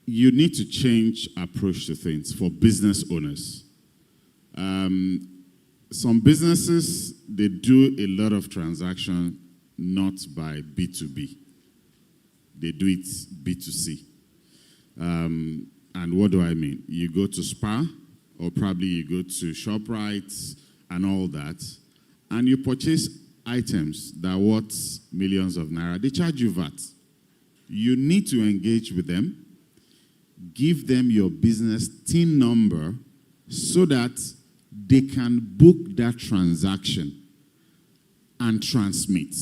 You need to change approach to things for business owners. Some businesses, they do a lot of transaction not by B2B. They do it B2C. And what do I mean? You go to Spar, or probably you go to ShopRite and all that, and you purchase items that are worth millions of naira. They charge you VAT. You need to engage with them, give them your business TIN number so that they can book that transaction and transmit.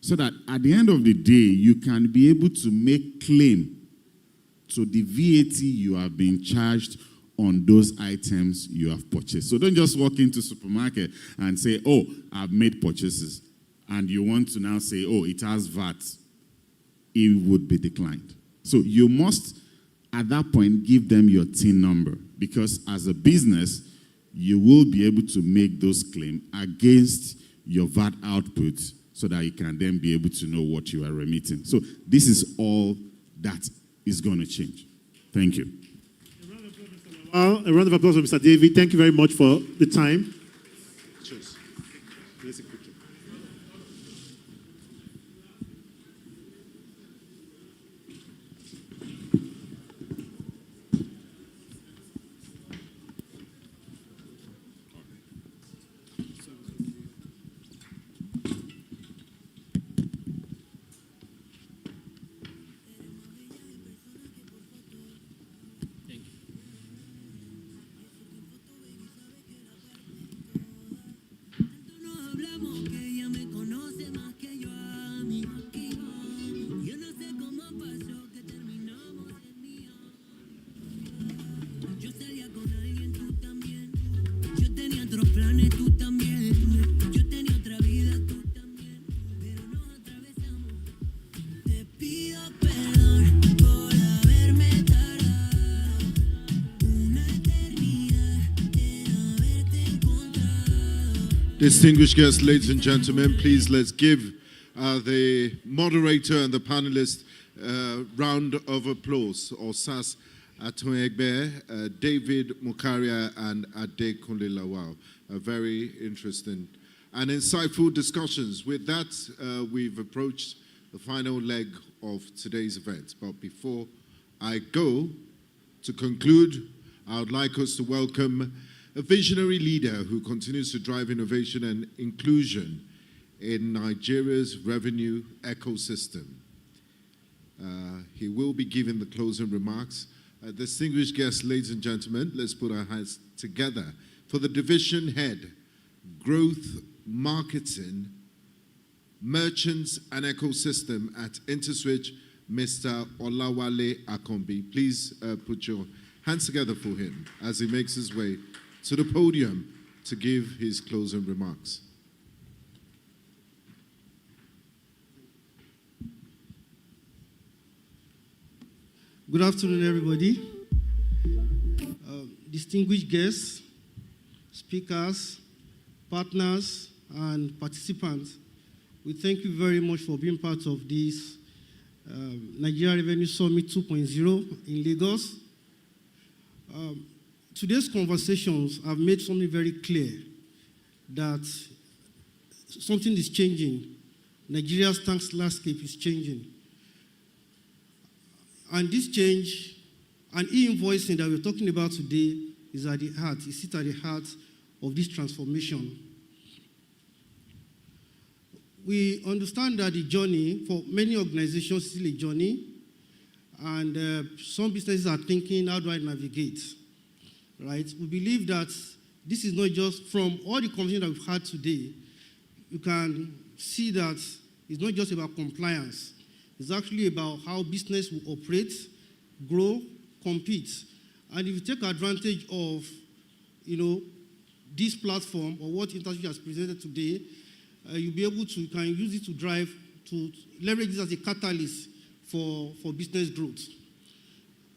So that at the end of the day, you can be able to make claim to the VAT you have been charged on those items you have purchased. So don't just walk into supermarket and say, oh, I've made purchases, and you want to now say, oh, it has VAT. It would be declined. So you must, at that point, give them your TIN number, because as a business, you will be able to make those claims against your VAT output so that you can then be able to know what you are remitting. So this is all that is going to change. Thank you. A round of applause for Mr. David. Thank you very much for the time. Cheers. Distinguished guests, ladies and gentlemen, please let's give the moderator and the panelists a round of applause. Osas Atoegbe, David Mukaria, and Adekunle Lawal. Very interesting and insightful discussions. With that, we've approached the final leg of today's event. But before I go, to conclude, I would like us to welcome a visionary leader who continues to drive innovation and inclusion in Nigeria's revenue ecosystem. He will be giving the closing remarks. Distinguished guests, ladies and gentlemen, let's put our hands together for the division head, Growth, Marketing, Merchants and Ecosystem at InterSwitch, Mr. Olawale Akombi. Please put your hands together for him as he makes his way to the podium to give his closing remarks. Good afternoon, everybody. Distinguished guests, speakers, partners, and participants, we thank you very much for being part of this Nigeria Revenue Summit 2.0 in Lagos. Today's conversations have made something very clear, that something is changing. Nigeria's tax landscape is changing. And this change, and e-invoicing that we're talking about today, is at the heart, it sits at the heart of this transformation. We understand that the journey for many organizations is still a journey, and some businesses are thinking, how do I navigate, right? We believe that this is not just from all the conversations that we've had today, you can see that it's not just about compliance. It's actually about how business will operate, grow, compete. And if you take advantage of, this platform or what InterSwitch has presented today, you'll be able to, you can use it to leverage this as a catalyst for business growth.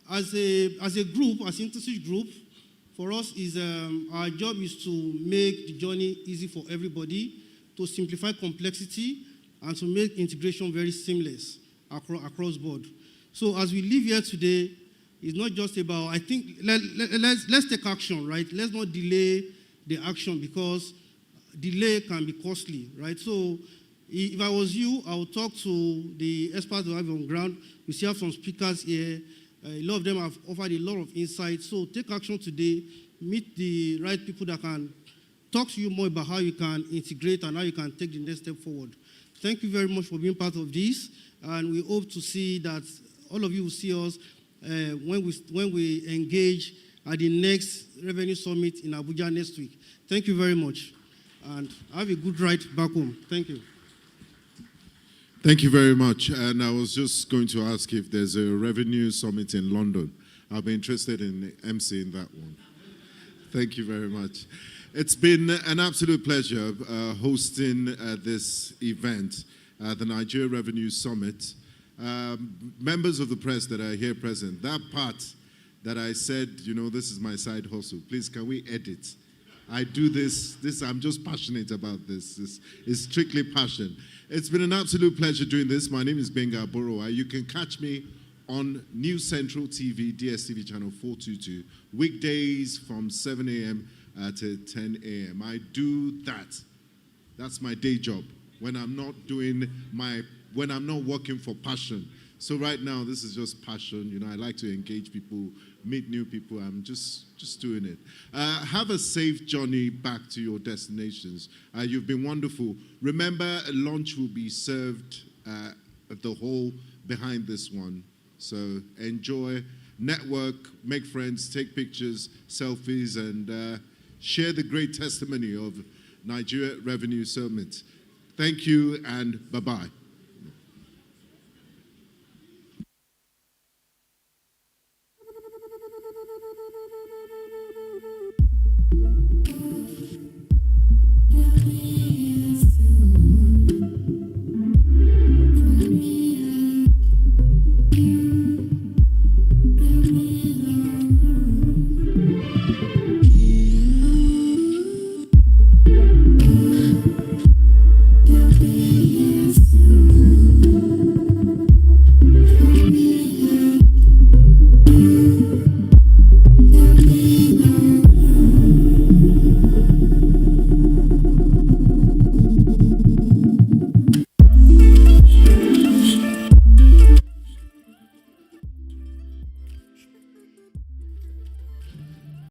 As a group, as InterSwitch Group, for us our job is to make the journey easy for everybody, to simplify complexity, and to make integration very seamless across board. So as we live here today, it's not just about, I think, let's take action, right? Let's not delay the action, because delay can be costly, right? So if I was you, I would talk to the experts we have on ground. We still have some speakers here. A lot of them have offered a lot of insight. So take action today, meet the right people that can talk to you more about how you can integrate and how you can take the next step forward. Thank you very much for being part of this, and we hope to see that all of you will see us when we engage at the next Revenue Summit in Abuja next week. Thank you very much, and have a good ride back home. Thank you. Thank you very much. And I was just going to ask if there's a Revenue Summit in London. I'll be interested in emceeing that one. Thank you very much. It's been an absolute pleasure hosting this event, the Nigeria Revenue Summit. Members of the press that are here present, that part that I said, this is my side hustle, please can we edit? I do this, I'm just passionate about this. It's strictly passion. It's been an absolute pleasure doing this. My name is Benga Borowa. You can catch me on News Central TV, DSTV channel 422, weekdays from 7 a.m. to 10 a.m. I do that. That's my day job when I'm not when I'm not working for passion. So right now, this is just passion. I like to engage people, meet new people. I'm just doing it. Have a safe journey back to your destinations. You've been wonderful. Remember, lunch will be served at the hall behind this one. So enjoy, network, make friends, take pictures, selfies, and share the great testimony of Nigeria Revenue Summit. Thank you, and bye-bye.